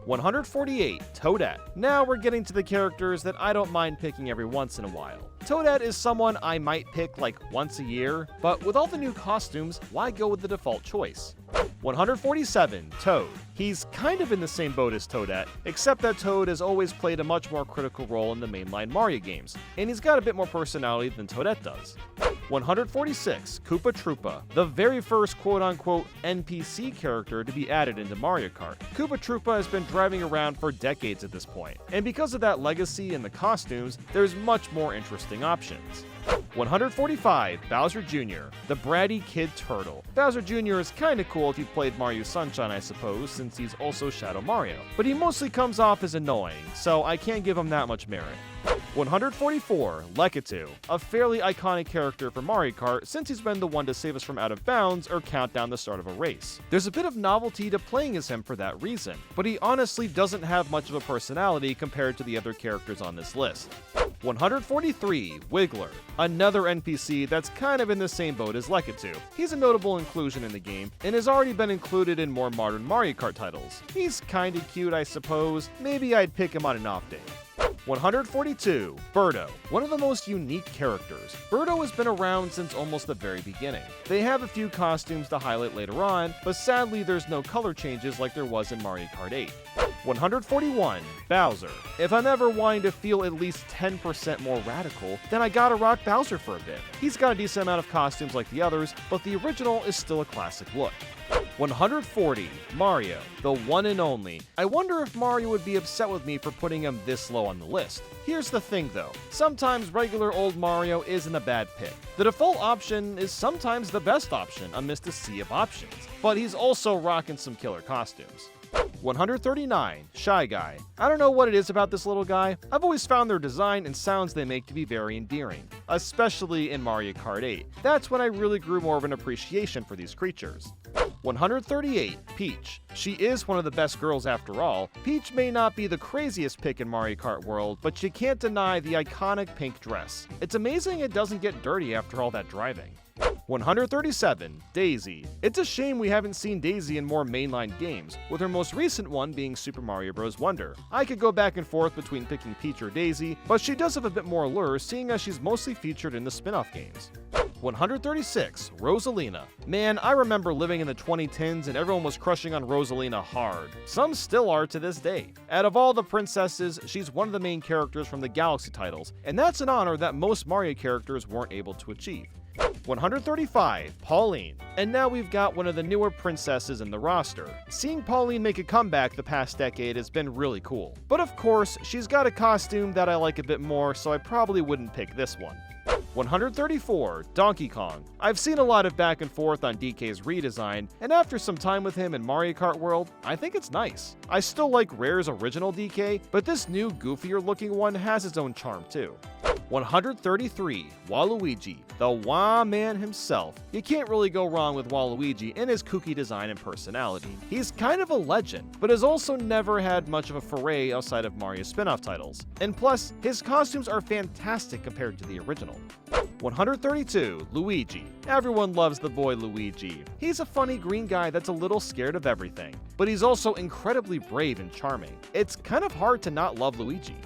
148, Toadette. Now we're getting to the characters that I don't mind picking every once in a while. Toadette is someone I might pick like once a year, but with all the new costumes, why go with the default choice? 147, Toad. He's kind of in the same boat as Toadette, except that Toad has always played a much more critical role in the mainline Mario games, and he's got a bit more personality than Toadette does. 146, Koopa Troopa, the very first quote-unquote NPC character to be added into Mario Kart. Koopa Troopa has been driving around for decades at this point, and because of that legacy and the costumes, there's much more interesting options. 145, Bowser Jr., the bratty kid turtle. Bowser Jr. is kinda cool if you played Mario Sunshine, I suppose, since he's also Shadow Mario, but he mostly comes off as annoying, so I can't give him that much merit. 144, Lakitu, a fairly iconic character for Mario Kart since he's been the one to save us from out of bounds or count down the start of a race. There's a bit of novelty to playing as him for that reason, but he honestly doesn't have much of a personality compared to the other characters on this list. 143, Wiggler, another NPC that's kind of in the same boat as Lakitu. He's a notable inclusion in the game, and has already been included in more modern Mario Kart titles. He's kinda cute, I suppose. Maybe I'd pick him on an off day. 142, Birdo, one of the most unique characters. Birdo has been around since almost the very beginning. They have a few costumes to highlight later on, but sadly there's no color changes like there was in Mario Kart 8. 141, Bowser. If I'm ever wanting to feel at least 10% more radical, then I gotta rock Bowser for a bit. He's got a decent amount of costumes like the others, but the original is still a classic look. 140, Mario, the one and only. I wonder if Mario would be upset with me for putting him this low on the list. Here's the thing though, sometimes regular old Mario isn't a bad pick. The default option is sometimes the best option amidst a sea of options, but he's also rocking some killer costumes. 139, Shy Guy. I don't know what it is about this little guy. I've always found their design and sounds they make to be very endearing, especially in Mario Kart 8. That's when I really grew more of an appreciation for these creatures. 138, Peach. She is one of the best girls after all. Peach may not be the craziest pick in Mario Kart World, but you can't deny the iconic pink dress. It's amazing it doesn't get dirty after all that driving. 137, Daisy. It's a shame we haven't seen Daisy in more mainline games, with her most recent one being Super Mario Bros. Wonder. I could go back and forth between picking Peach or Daisy, but she does have a bit more allure seeing as she's mostly featured in the spin-off games. 136, Rosalina. Man, I remember living in the 2010s and everyone was crushing on Rosalina hard. Some still are to this day. Out of all the princesses, she's one of the main characters from the Galaxy titles, and that's an honor that most Mario characters weren't able to achieve. 135, Pauline. And now we've got one of the newer princesses in the roster. Seeing Pauline make a comeback the past decade has been really cool. But of course, she's got a costume that I like a bit more, so I probably wouldn't pick this one. 134, Donkey Kong. I've seen a lot of back and forth on DK's redesign, and after some time with him in Mario Kart World, I think it's nice. I still like Rare's original DK, but this new, goofier looking one has its own charm too. 133, Waluigi, the Wah Man himself. You can't really go wrong with Waluigi in his kooky design and personality. He's kind of a legend, but has also never had much of a foray outside of Mario spin-off titles. And plus, his costumes are fantastic compared to the original. 132, Luigi. Everyone loves the boy Luigi. He's a funny green guy that's a little scared of everything, but he's also incredibly brave and charming. It's kind of hard to not love Luigi.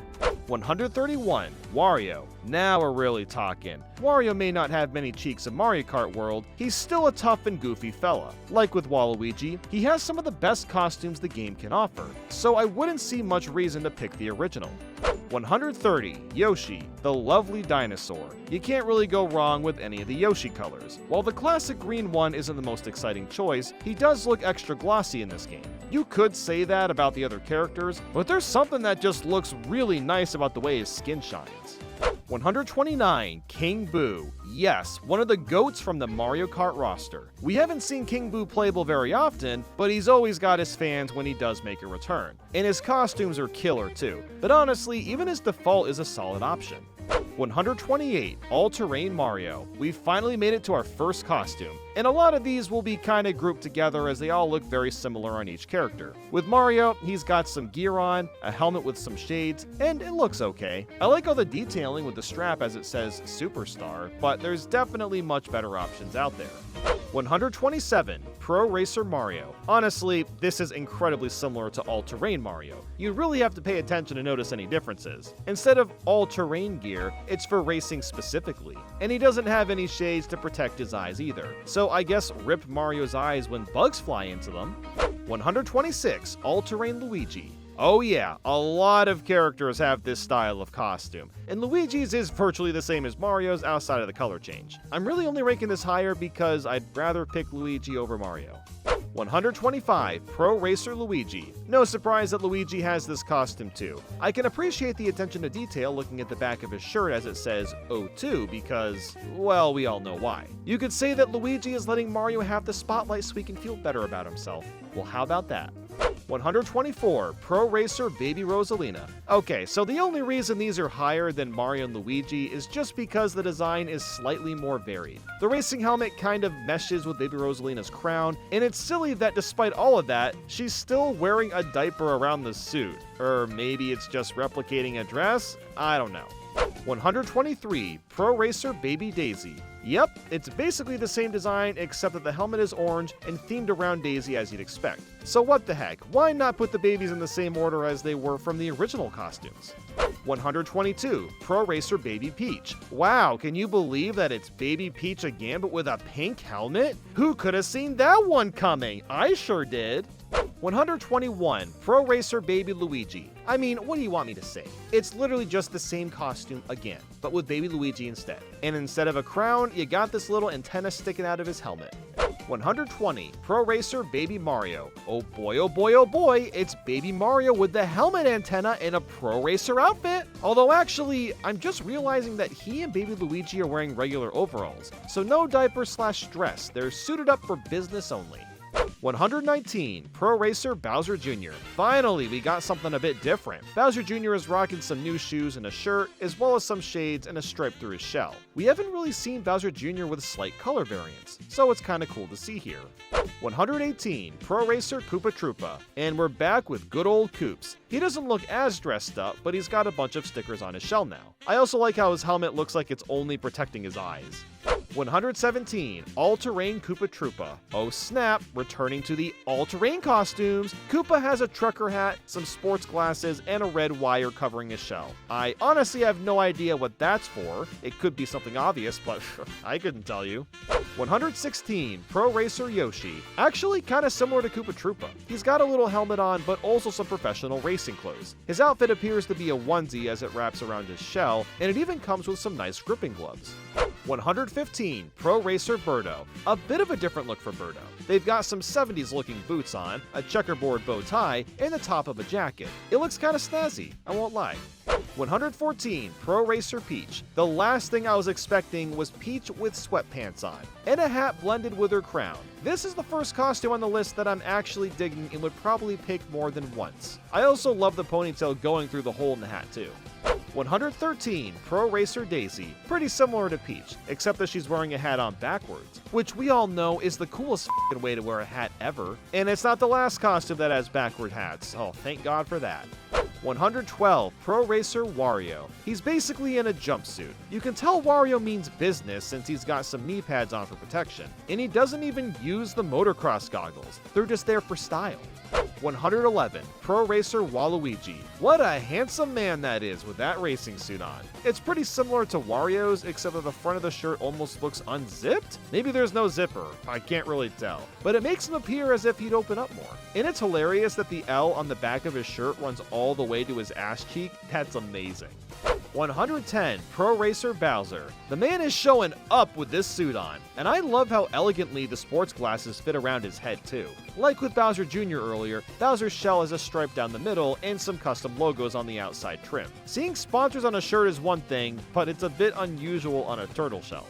131, Wario. Now we're really talking. Wario may not have many cheeks in Mario Kart World, he's still a tough and goofy fella. Like with Waluigi, he has some of the best costumes the game can offer, so I wouldn't see much reason to pick the original. 130, Yoshi, the lovely dinosaur. You can't really go wrong with any of the Yoshi colors. While the classic green one isn't the most exciting choice, he does look extra glossy in this game. You could say that about the other characters, but there's something that just looks really nice about the way his skin shines. 129, King Boo. Yes, one of the GOATs from the Mario Kart roster. We haven't seen King Boo playable very often, but he's always got his fans when he does make a return. And his costumes are killer too, but honestly, even his default is a solid option. 128, All-Terrain Mario. We finally made it to our first costume, and a lot of these will be kinda grouped together as they all look very similar on each character. With Mario, he's got some gear on, a helmet with some shades, and it looks okay. I like all the detailing with the strap as it says Superstar, but there's definitely much better options out there. 127, Pro Racer Mario. Honestly, this is incredibly similar to All-Terrain Mario. You really have to pay attention to notice any differences. Instead of all-terrain gear, it's for racing specifically. And he doesn't have any shades to protect his eyes either. So I guess rip Mario's eyes when bugs fly into them. 126, All-Terrain Luigi. Oh yeah, a lot of characters have this style of costume, and Luigi's is virtually the same as Mario's outside of the color change. I'm really only ranking this higher because I'd rather pick Luigi over Mario. 125, Pro Racer Luigi. No surprise that Luigi has this costume too. I can appreciate the attention to detail looking at the back of his shirt as it says O2 because, well, we all know why. You could say that Luigi is letting Mario have the spotlight so he can feel better about himself. Well, how about that? 124, Pro Racer Baby Rosalina. Okay, so the only reason these are higher than Mario and Luigi is just because the design is slightly more varied. The racing helmet kind of meshes with Baby Rosalina's crown, and it's silly that despite all of that, she's still wearing a diaper around the suit. Or maybe it's just replicating a dress? I don't know. 123, Pro Racer Baby Daisy. Yep, it's basically the same design except that the helmet is orange and themed around Daisy as you'd expect. So what the heck, why not put the babies in the same order as they were from the original costumes? 122, Pro Racer Baby Peach. Wow, can you believe that it's Baby Peach again but with a pink helmet? Who could have seen that one coming? I sure did. 121, Pro Racer Baby Luigi. I mean, what do you want me to say? It's literally just the same costume again, but with Baby Luigi instead. And instead of a crown, you got this little antenna sticking out of his helmet. 120, Pro Racer Baby Mario. Oh boy, oh boy, oh boy, it's Baby Mario with the helmet antenna in a Pro Racer outfit. Although actually, I'm just realizing that he and Baby Luigi are wearing regular overalls, so no diaper/dress, they're suited up for business only. 119, Pro Racer Bowser Jr. Finally, we got something a bit different. Bowser Jr. is rocking some new shoes and a shirt, as well as some shades and a stripe through his shell. We haven't really seen Bowser Jr. with slight color variants, so it's kinda cool to see here. 118, Pro Racer Koopa Troopa. And we're back with good old Koops. He doesn't look as dressed up, but he's got a bunch of stickers on his shell now. I also like how his helmet looks like it's only protecting his eyes. 117, All-Terrain Koopa Troopa. Oh snap, returning to the all-terrain costumes, Koopa has a trucker hat, some sports glasses, and a red wire covering his shell. I honestly have no idea what that's for. It could be something obvious, but I couldn't tell you. 116, Pro Racer Yoshi. Actually kinda similar to Koopa Troopa. He's got a little helmet on, but also some professional racing clothes. His outfit appears to be a onesie as it wraps around his shell, and it even comes with some nice gripping gloves. 115, Pro Racer Birdo. A bit of a different look for Birdo. They've got some 70s looking boots on, a checkerboard bow tie, and the top of a jacket. It looks kinda snazzy, I won't lie. 114, Pro Racer Peach. The last thing I was expecting was Peach with sweatpants on, and a hat blended with her crown. This is the first costume on the list that I'm actually digging and would probably pick more than once. I also love the ponytail going through the hole in the hat too. 113, Pro Racer Daisy. Pretty similar to Peach, except that she's wearing a hat on backwards, which we all know is the coolest f***ing way to wear a hat ever. And it's not the last costume that has backward hats. Oh, thank God for that. 112, Pro Racer Wario. He's basically in a jumpsuit. You can tell Wario means business since he's got some knee pads on for protection. And he doesn't even use the motocross goggles. They're just there for style. 111, Pro Racer Waluigi. What a handsome man that is with that racing suit on. It's pretty similar to Wario's, except that the front of the shirt almost looks unzipped? Maybe there's no zipper, I can't really tell. But it makes him appear as if he'd open up more. And it's hilarious that the L on the back of his shirt runs all the way to his ass cheek. That's amazing. 110, Pro Racer Bowser. The man is showing up with this suit on, and I love how elegantly the sports glasses fit around his head too. Like with Bowser Jr. earlier, Bowser's shell has a stripe down the middle and some custom logos on the outside trim. Seeing sponsors on a shirt is one thing, but it's a bit unusual on a turtle shell.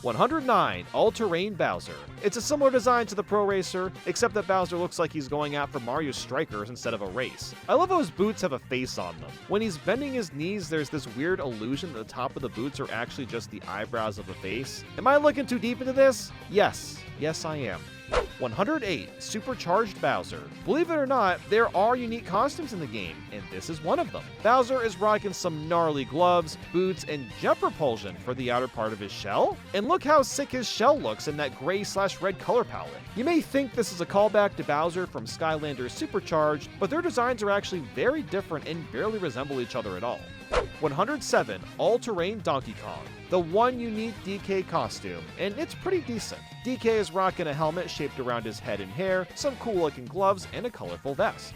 109, All-Terrain Bowser. It's a similar design to the Pro Racer, except that Bowser looks like he's going out for Mario Strikers instead of a race. I love how his boots have a face on them. When he's bending his knees, there's this weird illusion that the top of the boots are actually just the eyebrows of a face. Am I looking too deep into this? Yes, I am. 108, Supercharged Bowser. Believe it or not, there are unique costumes in the game, and this is one of them. Bowser is rocking some gnarly gloves, boots, and jet propulsion for the outer part of his shell. And look how sick his shell looks in that gray/red color palette. You may think this is a callback to Bowser from Skylanders Supercharged, but their designs are actually very different and barely resemble each other at all. 107, All-Terrain Donkey Kong. The one unique DK costume, and it's pretty decent. DK is rocking a helmet shaped around his head and hair, some cool looking gloves, and a colorful vest.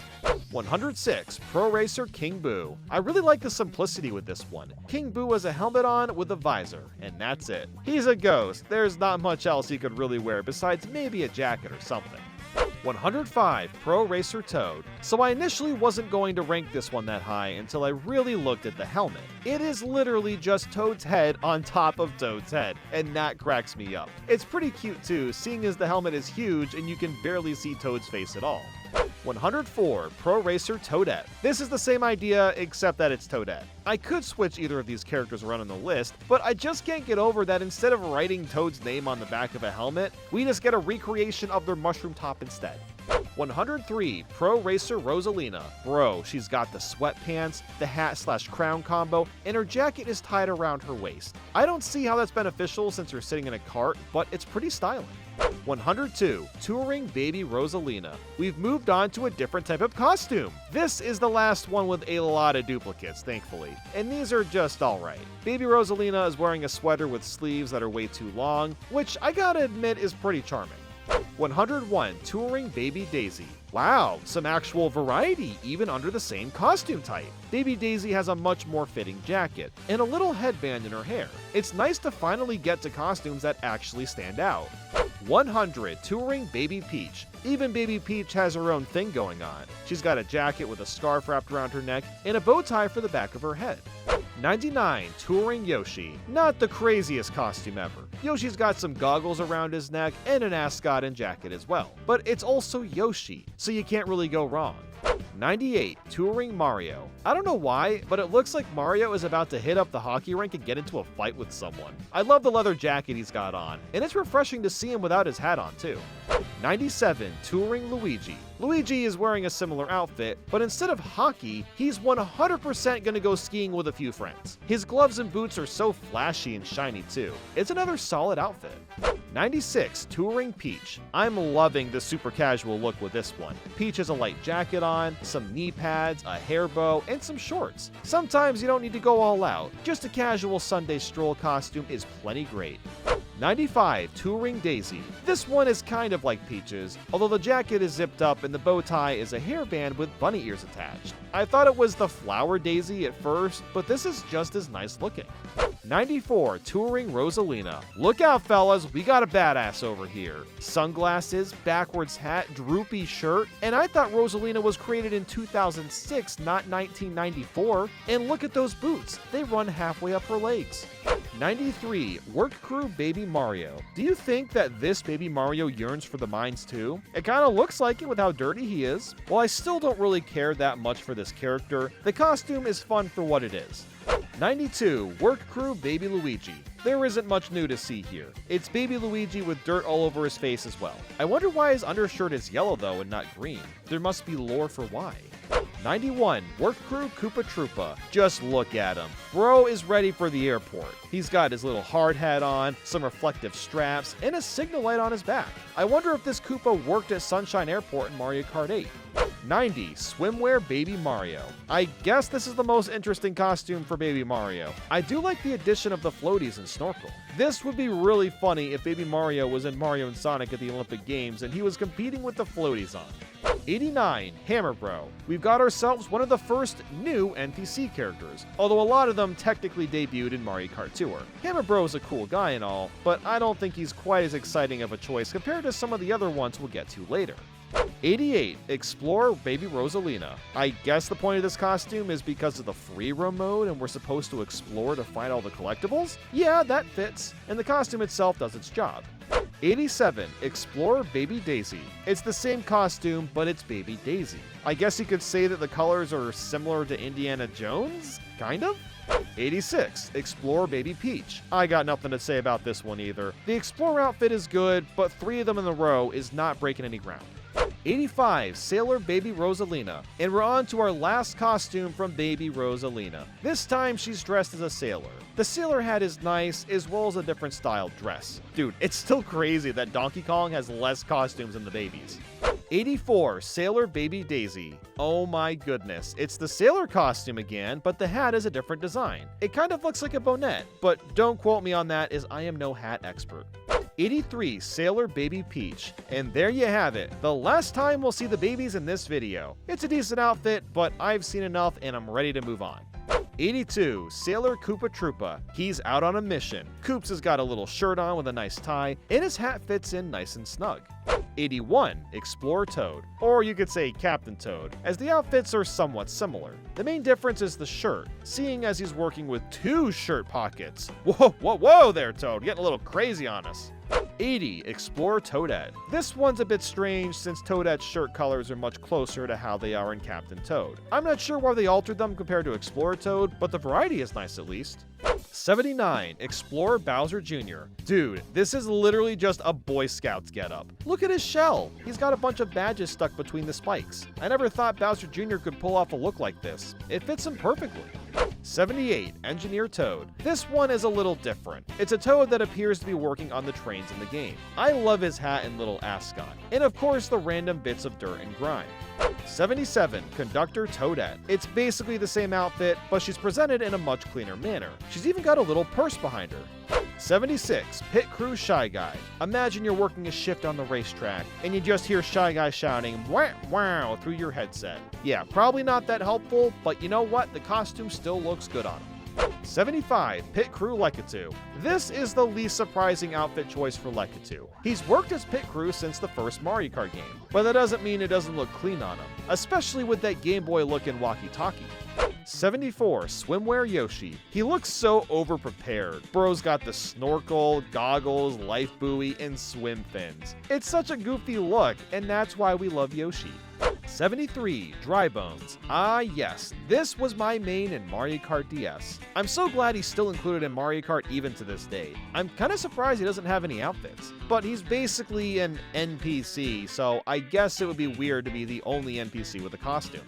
106, Pro Racer King Boo. I really like the simplicity with this one. King Boo has a helmet on with a visor, and that's it. He's a ghost. There's not much else he could really wear besides maybe a jacket or something. 105, Pro Racer Toad. So I initially wasn't going to rank this one that high until I really looked at the helmet. It is literally just Toad's head on top of Toad's head, and that cracks me up. It's pretty cute too, seeing as the helmet is huge and you can barely see Toad's face at all. 104, Pro Racer Toadette. This is the same idea, except that it's Toadette. I could switch either of these characters around on the list, but I just can't get over that instead of writing Toad's name on the back of a helmet, we just get a recreation of their mushroom top instead. 103, Pro Racer Rosalina. Bro, she's got the sweatpants, the hat/crown combo, and her jacket is tied around her waist. I don't see how that's beneficial since you're sitting in a cart, but it's pretty stylish. 102, Touring Baby Rosalina. We've moved on to a different type of costume. This is the last one with a lot of duplicates, thankfully, and these are just alright. Baby Rosalina is wearing a sweater with sleeves that are way too long, which I gotta admit is pretty charming. 101, Touring Baby Daisy. Wow, some actual variety even under the same costume type. Baby Daisy has a much more fitting jacket and a little headband in her hair. It's nice to finally get to costumes that actually stand out. 100, Touring Baby Peach. Even Baby Peach has her own thing going on. She's got a jacket with a scarf wrapped around her neck and a bow tie for the back of her head. 99, Touring Yoshi. Not the craziest costume ever. Yoshi's got some goggles around his neck and an ascot and jacket as well. But it's also Yoshi, so you can't really go wrong. 98, Touring Mario. I don't know why, but it looks like Mario is about to hit up the hockey rink and get into a fight with someone. I love the leather jacket he's got on, and it's refreshing to see him without his hat on too. 97, Touring Luigi. Luigi is wearing a similar outfit, but instead of hockey, he's 100% gonna go skiing with a few friends. His gloves and boots are so flashy and shiny too. It's another solid outfit. 96, Touring Peach. I'm loving the super casual look with this one. Peach has a light jacket on, some knee pads, a hair bow, and some shorts. Sometimes you don't need to go all out. Just a casual Sunday stroll costume is plenty great. 95, Touring Daisy. This one is kind of like Peach's, although the jacket is zipped up and the bow tie is a hairband with bunny ears attached. I thought it was the flower Daisy at first, but this is just as nice looking. 94, Touring Rosalina. Look out, fellas, we got a badass over here. Sunglasses, backwards hat, droopy shirt, and I thought Rosalina was created in 2006, not 1994. And look at those boots, they run halfway up her legs. 93, Work Crew Baby Mario. Do you think that this Baby Mario yearns for the mines too? It kinda looks like it with how dirty he is. While I still don't really care that much for this character, the costume is fun for what it is. 92, Work Crew Baby Luigi. There isn't much new to see here. It's Baby Luigi with dirt all over his face as well. I wonder why his undershirt is yellow though and not green. There must be lore for why. 91, Work Crew Koopa Troopa. Just look at him. Bro is ready for the airport. He's got his little hard hat on, some reflective straps, and a signal light on his back. I wonder if this Koopa worked at Sunshine Airport in Mario Kart 8. 90, Swimwear Baby Mario. I guess this is the most interesting costume for Baby Mario. I do like the addition of the floaties and snorkel. This would be really funny if Baby Mario was in Mario and Sonic at the Olympic Games and he was competing with the floaties on. 89, Hammer Bro. We've got ourselves one of the first new NPC characters, although a lot of them technically debuted in Mario Kart Tour. Hammer Bro is a cool guy and all, but I don't think he's quite as exciting of a choice compared to some of the other ones we'll get to later. 88, Explore Baby Rosalina. I guess the point of this costume is because of the free roam mode and we're supposed to explore to find all the collectibles? Yeah, that fits, and the costume itself does its job. 87, Explore Baby Daisy. It's the same costume, but it's Baby Daisy. I guess you could say that the colors are similar to Indiana Jones? Kind of? 86, Explore Baby Peach. I got nothing to say about this one either. The Explore outfit is good, but 3 of them in a row is not breaking any ground. 85, Sailor Baby Rosalina. And we're on to our last costume from Baby Rosalina. This time she's dressed as a sailor. The sailor hat is nice, as well as a different style dress. Dude, it's still crazy that Donkey Kong has less costumes than the babies. 84, Sailor Baby Daisy. Oh my goodness, it's the sailor costume again, but the hat is a different design. It kind of looks like a bonnet, but don't quote me on that as I am no hat expert. 83, Sailor Baby Peach. And there you have it, the last time we'll see the babies in this video. It's a decent outfit, but I've seen enough and I'm ready to move on. 82, Sailor Koopa Troopa. He's out on a mission. Koops has got a little shirt on with a nice tie, and his hat fits in nice and snug. 81, Explore Toad, or you could say Captain Toad, as the outfits are somewhat similar. The main difference is the shirt, seeing as he's working with 2 shirt pockets. Whoa there, Toad, getting a little crazy on us. 80, Explore Toadette. This one's a bit strange since Toadette's shirt colors are much closer to how they are in Captain Toad. I'm not sure why they altered them compared to Explore Toad, but the variety is nice at least. 79, Explore Bowser Jr. Dude, this is literally just a Boy Scouts getup. Look at his shell. He's got a bunch of badges stuck between the spikes. I never thought Bowser Jr. could pull off a look like this. It fits him perfectly. 78, Engineer Toad. This one is a little different. It's a Toad that appears to be working on the trains in the game. I love his hat and little ascot, and of course the random bits of dirt and grime. 77, Conductor Toadette. It's basically the same outfit, but she's presented in a much cleaner manner. She's even got a little purse behind her. 76, Pit Crew Shy Guy. Imagine you're working a shift on the racetrack, and you just hear Shy Guy shouting, "Wow, wow," through your headset. Yeah, probably not that helpful, but you know what? The costume still looks good on him. 75, Pit Crew Lekatu. This is the least surprising outfit choice for Lekatu. He's worked as Pit Crew since the first Mario Kart game, but that doesn't mean it doesn't look clean on him, especially with that Game Boy looking walkie-talkie. 74, Swimwear Yoshi. He looks so over-prepared. Bro's got the snorkel, goggles, life buoy, and swim fins. It's such a goofy look, and that's why we love Yoshi. 73, Dry Bones. Ah yes, this was my main in Mario Kart DS. I'm so glad he's still included in Mario Kart even to this day. I'm kinda surprised he doesn't have any outfits, but he's basically an NPC, so I guess it would be weird to be the only NPC with a costume.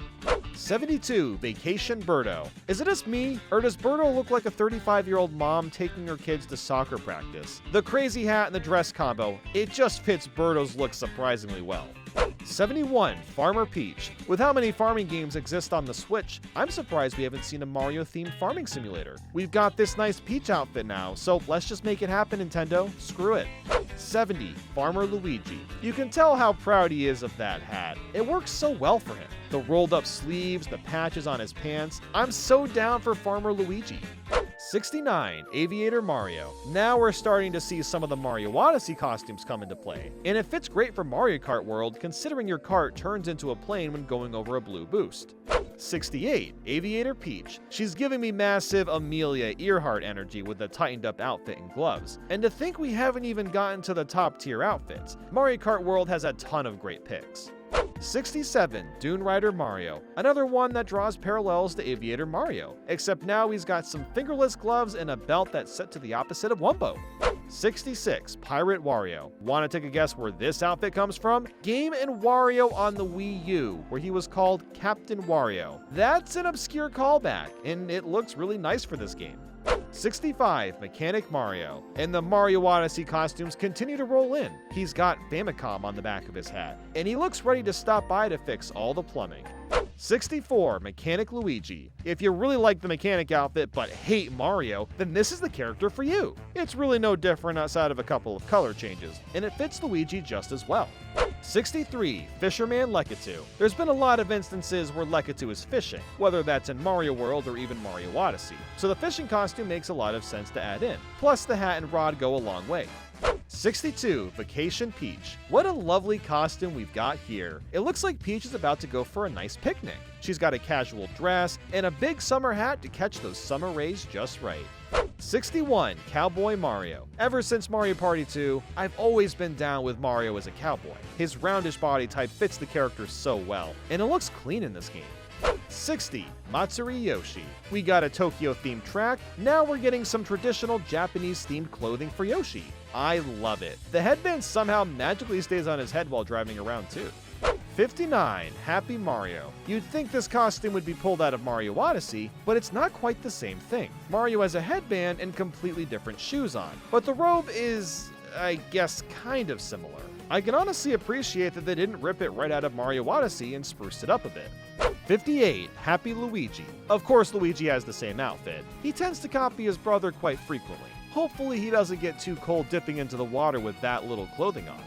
72, Vacation Birdo. Is it just me, or does Birdo look like a 35-year-old mom taking her kids to soccer practice? The crazy hat and the dress combo, it just fits Birdo's look surprisingly well. 71, Farmer Peach. With how many farming games exist on the Switch, I'm surprised we haven't seen a Mario-themed farming simulator. We've got this nice Peach outfit now, so let's just make it happen, Nintendo. Screw it. 70, Farmer Luigi. You can tell how proud he is of that hat. It works so well for him. The rolled up sleeves, the patches on his pants. I'm so down for Farmer Luigi. 69, Aviator Mario. Now we're starting to see some of the Mario Odyssey costumes come into play, and it fits great for Mario Kart World considering your kart turns into a plane when going over a blue boost. 68, Aviator Peach. She's giving me massive Amelia Earhart energy with the tightened up outfit and gloves. And to think we haven't even gotten to the top tier outfits, Mario Kart World has a ton of great picks. 67, Dune Rider Mario. Another one that draws parallels to Aviator Mario, except now he's got some fingerless gloves and a belt that's set to the opposite of Wumbo. 66, Pirate Wario. Want to take a guess where this outfit comes from? Game & Wario on the Wii U, where he was called Captain Wario. That's an obscure callback, and it looks really nice for this game. 65, Mechanic Mario. And the Mario Odyssey costumes continue to roll in. He's got Famicom on the back of his hat, and he looks ready to stop by to fix all the plumbing. 64, Mechanic Luigi. If you really like the Mechanic outfit but hate Mario, then this is the character for you. It's really no different outside of a couple of color changes, and it fits Luigi just as well. 63, Fisherman Lekatu. There's been a lot of instances where Lekatu is fishing, whether that's in Mario World or even Mario Odyssey, so the fishing costume makes a lot of sense to add in. Plus the hat and rod go a long way. 62, Vacation Peach. What a lovely costume we've got here. It looks like Peach is about to go for a nice picnic. She's got a casual dress and a big summer hat to catch those summer rays just right. 61, Cowboy Mario. Ever since Mario Party 2, I've always been down with Mario as a cowboy. His roundish body type fits the character so well, and it looks clean in this game. 60, Matsuri Yoshi. We got a Tokyo-themed track, now we're getting some traditional Japanese-themed clothing for Yoshi. I love it. The headband somehow magically stays on his head while driving around too. 59, Happy Mario. You'd think this costume would be pulled out of Mario Odyssey, but it's not quite the same thing. Mario has a headband and completely different shoes on, but the robe is, I guess, kind of similar. I can honestly appreciate that they didn't rip it right out of Mario Odyssey and spruced it up a bit. 58, Happy Luigi. Of course Luigi has the same outfit. He tends to copy his brother quite frequently. Hopefully he doesn't get too cold dipping into the water with that little clothing on.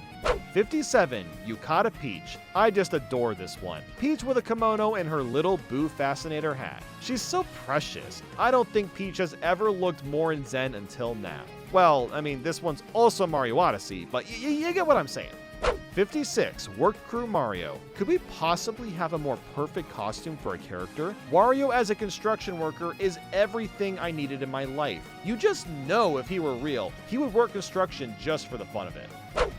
57, Yukata Peach. I just adore this one. Peach with a kimono and her little Boo Fascinator hat. She's so precious. I don't think Peach has ever looked more in Zen until now. Well, I mean, this one's also Mario Odyssey, but you get what I'm saying. 56, Work Crew Mario. Could we possibly have a more perfect costume for a character? Wario as a construction worker is everything I needed in my life. You just know if he were real, he would work construction just for the fun of it.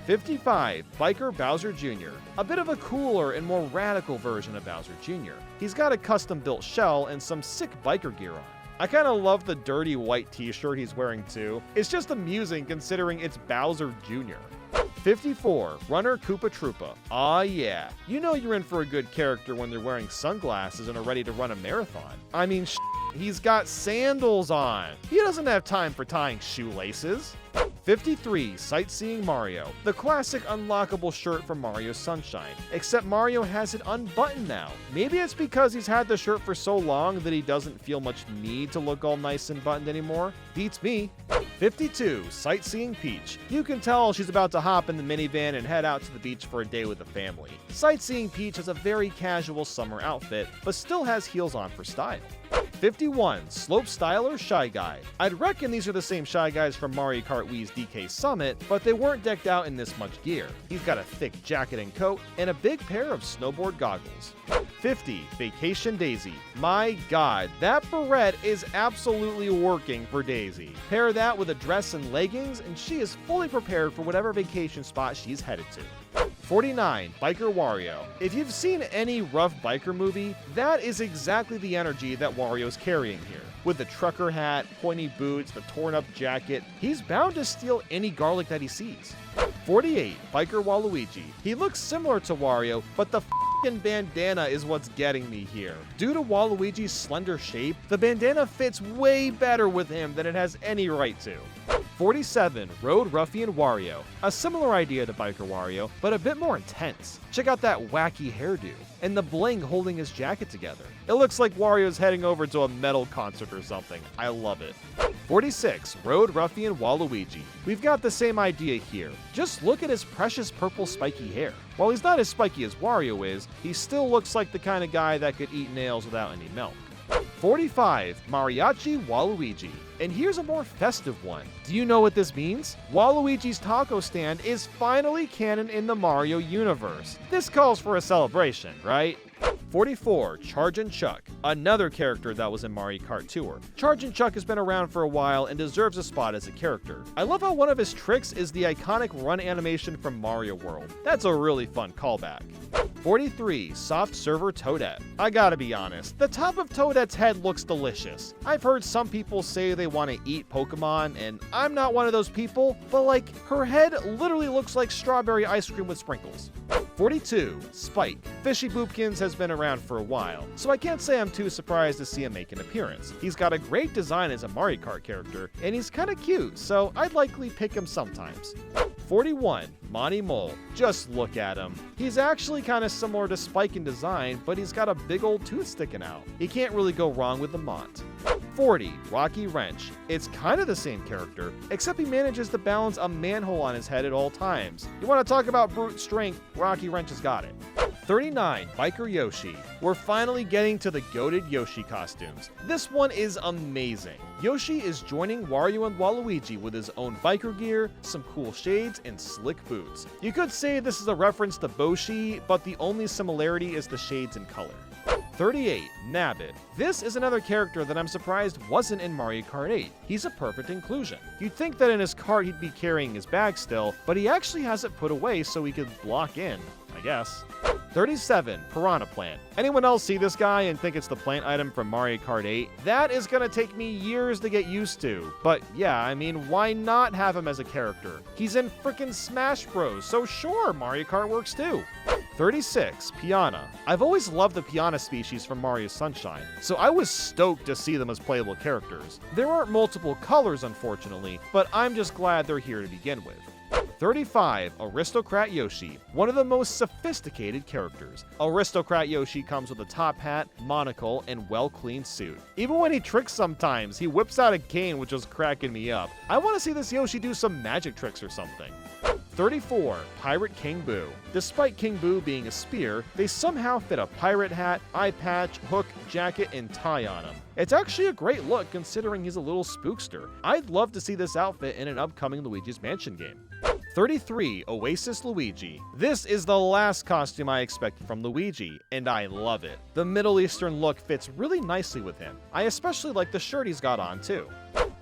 55, Biker Bowser Jr. A bit of a cooler and more radical version of Bowser Jr. He's got a custom-built shell and some sick biker gear on. I kinda love the dirty white t-shirt he's wearing too. It's just amusing considering it's Bowser Jr. 54, Runner Koopa Troopa. Aw yeah, you know you're in for a good character when they're wearing sunglasses and are ready to run a marathon. I mean, he's got sandals on. He doesn't have time for tying shoelaces. 53, Sightseeing Mario. The classic unlockable shirt from Mario Sunshine, except Mario has it unbuttoned now. Maybe it's because he's had the shirt for so long that he doesn't feel much need to look all nice and buttoned anymore. Beats me. 52, Sightseeing Peach. You can tell she's about to hop in the minivan and head out to the beach for a day with the family. Sightseeing Peach has a very casual summer outfit, but still has heels on for style. 51, Slopestyler Shy Guy. I'd reckon these are the same Shy Guys from Mario Kart Wii's DK Summit, but they weren't decked out in this much gear. He's got a thick jacket and coat, and a big pair of snowboard goggles. 50, Vacation Daisy. My god, that beret is absolutely working for Daisy. Pair that with a dress and leggings, and she is fully prepared for whatever vacation spot she's headed to. 49, Biker Wario. If you've seen any rough biker movie, that is exactly the energy that Wario's carrying here. With the trucker hat, pointy boots, the torn up jacket, he's bound to steal any garlic that he sees. 48, Biker Waluigi. He looks similar to Wario, but the f***ing bandana is what's getting me here. Due to Waluigi's slender shape, the bandana fits way better with him than it has any right to. 47, Road Ruffian Wario. A similar idea to Biker Wario, but a bit more intense. Check out that wacky hairdo, and the bling holding his jacket together. It looks like Wario's heading over to a metal concert or something. I love it. 46, Road Ruffian Waluigi. We've got the same idea here. Just look at his precious purple spiky hair. While he's not as spiky as Wario is, he still looks like the kind of guy that could eat nails without any milk. 45, Mariachi Waluigi. And here's a more festive one. Do you know what this means? Waluigi's taco stand is finally canon in the Mario universe. This calls for a celebration, right? 44, Chargin' Chuck, another character that was in Mario Kart Tour. Chargin' Chuck has been around for a while and deserves a spot as a character. I love how one of his tricks is the iconic run animation from Mario World. That's a really fun callback. 43, Soft Server Toadette. I gotta be honest, the top of Toadette's head looks delicious. I've heard some people say they want to eat Pokemon, and I'm not one of those people, but like, her head literally looks like strawberry ice cream with sprinkles. 42, Spike. Fishy Boopkins has been around for a while, so I can't say I'm too surprised to see him make an appearance. He's got a great design as a Mario Kart character, and he's kinda cute, so I'd likely pick him sometimes. 41, Monty Mole. Just look at him. He's actually kind of similar to Spike in design, but he's got a big old tooth sticking out. You can't really go wrong with the Mont. 40, Rocky Wrench. It's kind of the same character, except he manages to balance a manhole on his head at all times. You want to talk about brute strength, Rocky Wrench has got it. 39, Biker Yoshi. We're finally getting to the goated Yoshi costumes. This one is amazing. Yoshi is joining Wario and Waluigi with his own biker gear, some cool shades, and slick boots. You could say this is a reference to Boshi, but the only similarity is the shades and color. 38, Nabbit. This is another character that I'm surprised wasn't in Mario Kart 8. He's a perfect inclusion. You'd think that in his cart he'd be carrying his bag still, but he actually has it put away so he could block in, I guess. 37, Piranha Plant. Anyone else see this guy and think it's the plant item from Mario Kart 8? That is gonna take me years to get used to. But yeah, I mean, why not have him as a character? He's in frickin' Smash Bros, so sure, Mario Kart works too. 36, Piana. I've always loved the Piana species from Mario Sunshine, so I was stoked to see them as playable characters. There aren't multiple colors, unfortunately, but I'm just glad they're here to begin with. 35, Aristocrat Yoshi, one of the most sophisticated characters. Aristocrat Yoshi comes with a top hat, monocle, and well-cleaned suit. Even when he tricks sometimes, he whips out a cane, which was cracking me up. I want to see this Yoshi do some magic tricks or something. 34, Pirate King Boo. Despite King Boo being a spear, they somehow fit a pirate hat, eye patch, hook, jacket, and tie on him. It's actually a great look considering he's a little spookster. I'd love to see this outfit in an upcoming Luigi's Mansion game. 33, Oasis Luigi. This is the last costume I expected from Luigi, and I love it. The Middle Eastern look fits really nicely with him. I especially like the shirt he's got on too.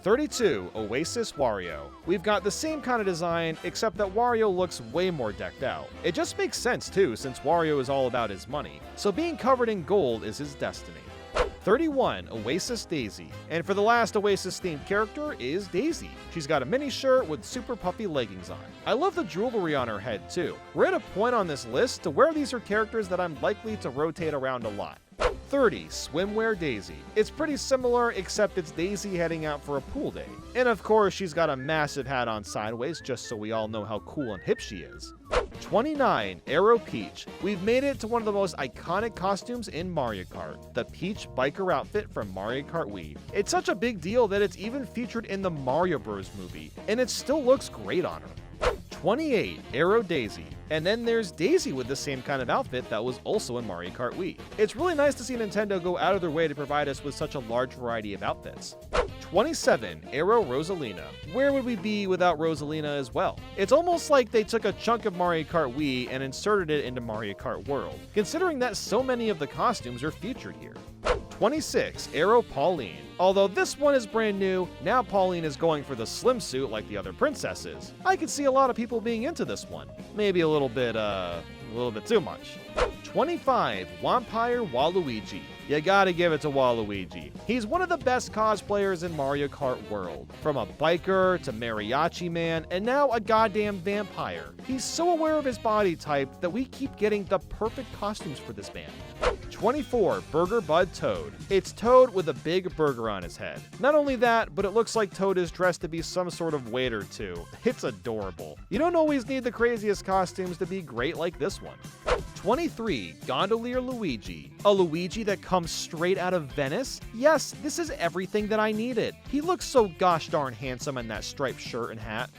32, Oasis Wario. We've got the same kind of design, except that Wario looks way more decked out. It just makes sense too, since Wario is all about his money, so being covered in gold is his destiny. 31, Oasis Daisy. And for the last Oasis-themed character is Daisy. She's got a mini shirt with super puffy leggings on. I love the jewelry on her head too. We're at a point on this list to where these are characters that I'm likely to rotate around a lot. 30, Swimwear Daisy. It's pretty similar, except it's Daisy heading out for a pool day. And of course, she's got a massive hat on sideways, just so we all know how cool and hip she is. 29, Aero Peach. We've made it to one of the most iconic costumes in Mario Kart, the Peach biker outfit from Mario Kart Wii. It's such a big deal that it's even featured in the Mario Bros. Movie, and it still looks great on her. 28, Aero Daisy. And then there's Daisy with the same kind of outfit that was also in Mario Kart Wii. It's really nice to see Nintendo go out of their way to provide us with such a large variety of outfits. 27, Arrow Rosalina. Where would we be without Rosalina as well? It's almost like they took a chunk of Mario Kart Wii and inserted it into Mario Kart World, considering that so many of the costumes are featured here. 26, Arrow Pauline. Although this one is brand new, now Pauline is going for the slim suit like the other princesses. I could see a lot of people being into this one. Maybe a little bit too much. 25, Vampire Waluigi. You gotta give it to Waluigi. He's one of the best cosplayers in Mario Kart World. From a biker to mariachi man, and now a goddamn vampire. He's so aware of his body type that we keep getting the perfect costumes for this man. 24, Burger Bud Toad. It's Toad with a big burger on his head. Not only that, but it looks like Toad is dressed to be some sort of waiter too. It's adorable. You don't always need the craziest costumes to be great like this one. 23, Gondolier Luigi. A Luigi that comes straight out of Venice? Yes, this is everything that I needed. He looks so gosh darn handsome in that striped shirt and hat.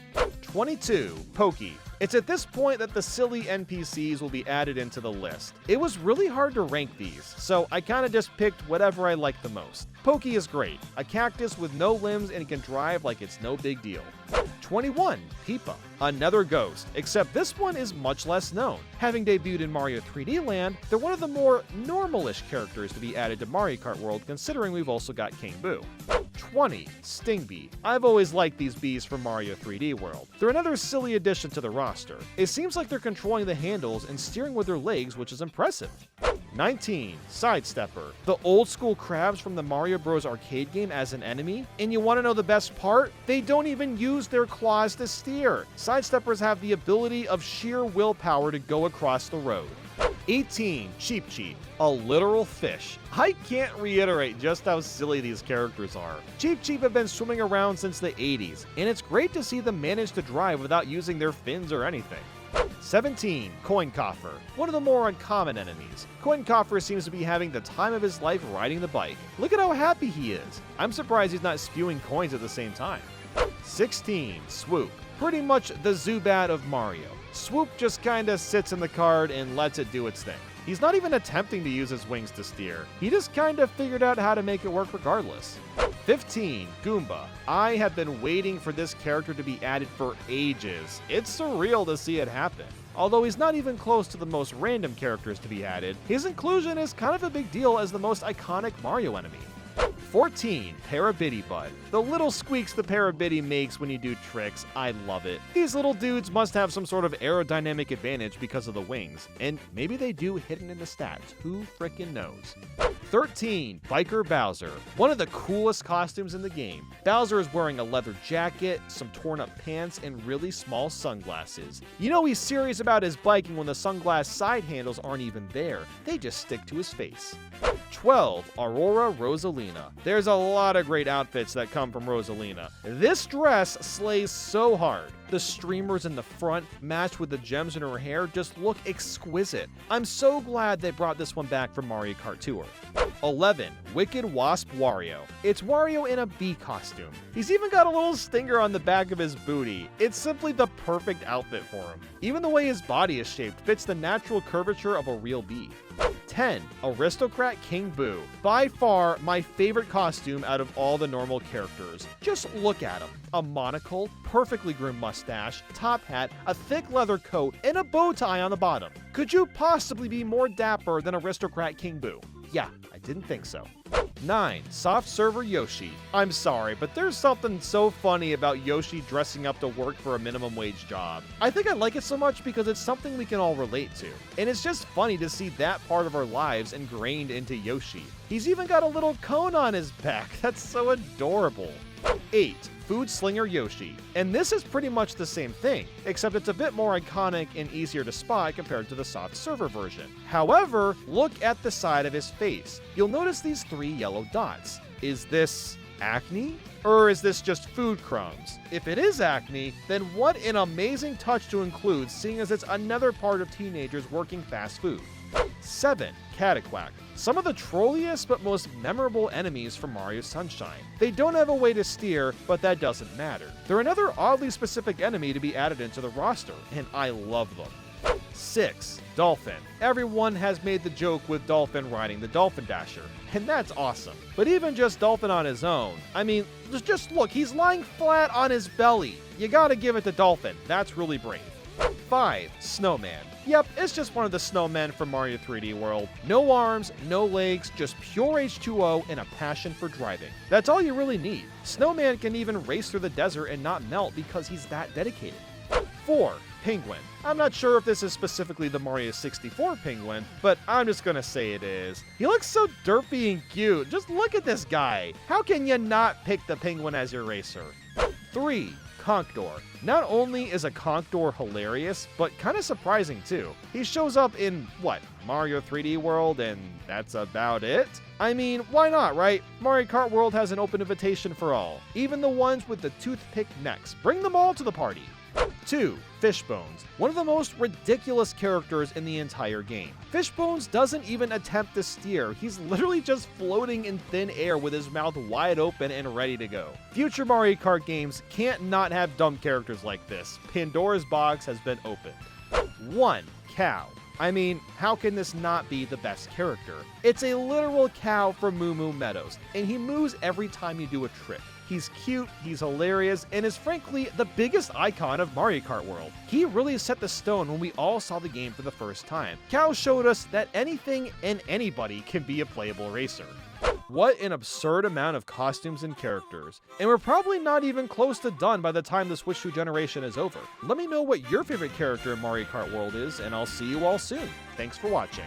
22, Pokey. It's at this point that the silly NPCs will be added into the list. It was really hard to rank these, so I kinda just picked whatever I liked the most. Pokey is great, a cactus with no limbs and can drive like it's no big deal. 21, Peepa. Another ghost, except this one is much less known. Having debuted in Mario 3D Land, they're one of the more normal-ish characters to be added to Mario Kart World, considering we've also got King Boo. 20, Stingbee. I've always liked these bees from Mario 3D World. They're another silly addition to the roster. It seems like they're controlling the handles and steering with their legs, which is impressive. 19, Sidestepper. The old school crabs from the Mario Bros. Arcade game as an enemy. And you want to know the best part? They don't even use their claws to steer. Sidesteppers have the ability of sheer willpower to go across the road. 18, Cheep Cheep. A literal fish. I can't reiterate just how silly these characters are. Cheep Cheep have been swimming around since the 80s, and it's great to see them manage to drive without using their fins or anything. 17, Coin Coffer. One of the more uncommon enemies. Coin Coffer seems to be having the time of his life riding the bike. Look at how happy he is. I'm surprised he's not spewing coins at the same time. 16, Swoop. Pretty much the Zubat of Mario. Swoop just kinda sits in the card and lets it do its thing. He's not even attempting to use his wings to steer. He just kinda figured out how to make it work regardless. 15, Goomba. I have been waiting for this character to be added for ages. It's surreal to see it happen. Although he's not even close to the most random characters to be added, his inclusion is kind of a big deal as the most iconic Mario enemy. 14, Parabitty Bud. The little squeaks the Parabitty makes when you do tricks, I love it. These little dudes must have some sort of aerodynamic advantage because of the wings, and maybe they do hidden in the stats, who frickin' knows. 13, Biker Bowser. One of the coolest costumes in the game. Bowser is wearing a leather jacket, some torn up pants, and really small sunglasses. You know he's serious about his biking when the sunglass side handles aren't even there, they just stick to his face. 12, Aurora Rosalina. There's a lot of great outfits that come from Rosalina. This dress slays so hard. The streamers in the front, matched with the gems in her hair, just look exquisite. I'm so glad they brought this one back from Mario Kart Tour. 11, Wicked Wasp Wario. It's Wario in a bee costume. He's even got a little stinger on the back of his booty. It's simply the perfect outfit for him. Even the way his body is shaped fits the natural curvature of a real bee. 10, Aristocrat King Boo. By far my favorite costume out of all the normal characters. Just look at him. A monocle, perfectly groomed mustache, top hat, a thick leather coat, and a bow tie on the bottom. Could you possibly be more dapper than Aristocrat King Boo? Yeah, I didn't think so. 9, Soft Server Yoshi. I'm sorry, but there's something so funny about Yoshi dressing up to work for a minimum wage job. I think I like it so much because it's something we can all relate to. And it's just funny to see that part of our lives ingrained into Yoshi. He's even got a little cone on his back. That's so adorable. 8, Food Slinger Yoshi. And this is pretty much the same thing, except it's a bit more iconic and easier to spot compared to the soft server version. However, look at the side of his face. You'll notice these 3 yellow dots. Is this acne? Or is this just food crumbs? If it is acne, then what an amazing touch to include, seeing as it's another part of teenagers working fast food. 7, Cataquack. Some of the trolliest but most memorable enemies from Mario Sunshine. They don't have a way to steer, but that doesn't matter. They're another oddly specific enemy to be added into the roster, and I love them. 6. Dolphin. Everyone has made the joke with Dolphin riding the Dolphin Dasher, and that's awesome. But even just Dolphin on his own, I mean, just look, he's lying flat on his belly. You gotta give it to Dolphin, that's really brave. 5. Snowman. Yep, it's just one of the snowmen from Mario 3D World. No arms, no legs, just pure H2O and a passion for driving. That's all you really need. Snowman can even race through the desert and not melt because he's that dedicated. 4. Penguin. I'm not sure if this is specifically the Mario 64 penguin, but I'm just gonna say it is. He looks so derpy and cute. Just look at this guy. How can you not pick the penguin as your racer? 3. Conch-Door. Not only is a Conch-Door hilarious, but kind of surprising too. He shows up in, what, Mario 3D World, and that's about it? I mean, why not, right? Mario Kart World has an open invitation for all, even the ones with the toothpick necks. Bring them all to the party. 2. Fishbones. One of the most ridiculous characters in the entire game. Fishbones doesn't even attempt to steer. He's literally just floating in thin air with his mouth wide open and ready to go. Future Mario Kart games can't not have dumb characters like this. Pandora's box has been opened. 1. Cow. I mean, how can this not be the best character? It's a literal cow from Moo Moo Meadows, and he moos every time you do a trick. He's cute, he's hilarious, and is frankly the biggest icon of Mario Kart World. He really set the stone when we all saw the game for the first time. Cow showed us that anything and anybody can be a playable racer. What an absurd amount of costumes and characters. And we're probably not even close to done by the time the Switch 2 generation is over. Let me know what your favorite character in Mario Kart World is, and I'll see you all soon. Thanks for watching.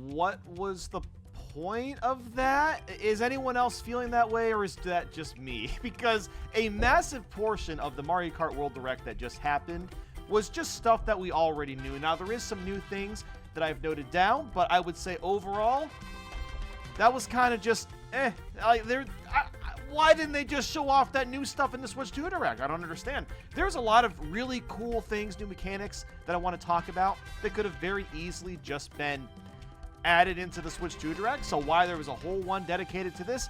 What was the point of that? Is anyone else feeling that way, or is that just me? Because a massive portion of the Mario Kart World Direct that just happened was just stuff that we already knew. Now, there is some new things that I've noted down, but I would say overall, that was kind of just, why didn't they just show off that new stuff in the Switch 2 Direct? I don't understand. There's a lot of really cool things, new mechanics that I want to talk about that could have very easily just been added into the Switch 2 Direct, so why there was a whole one dedicated to this,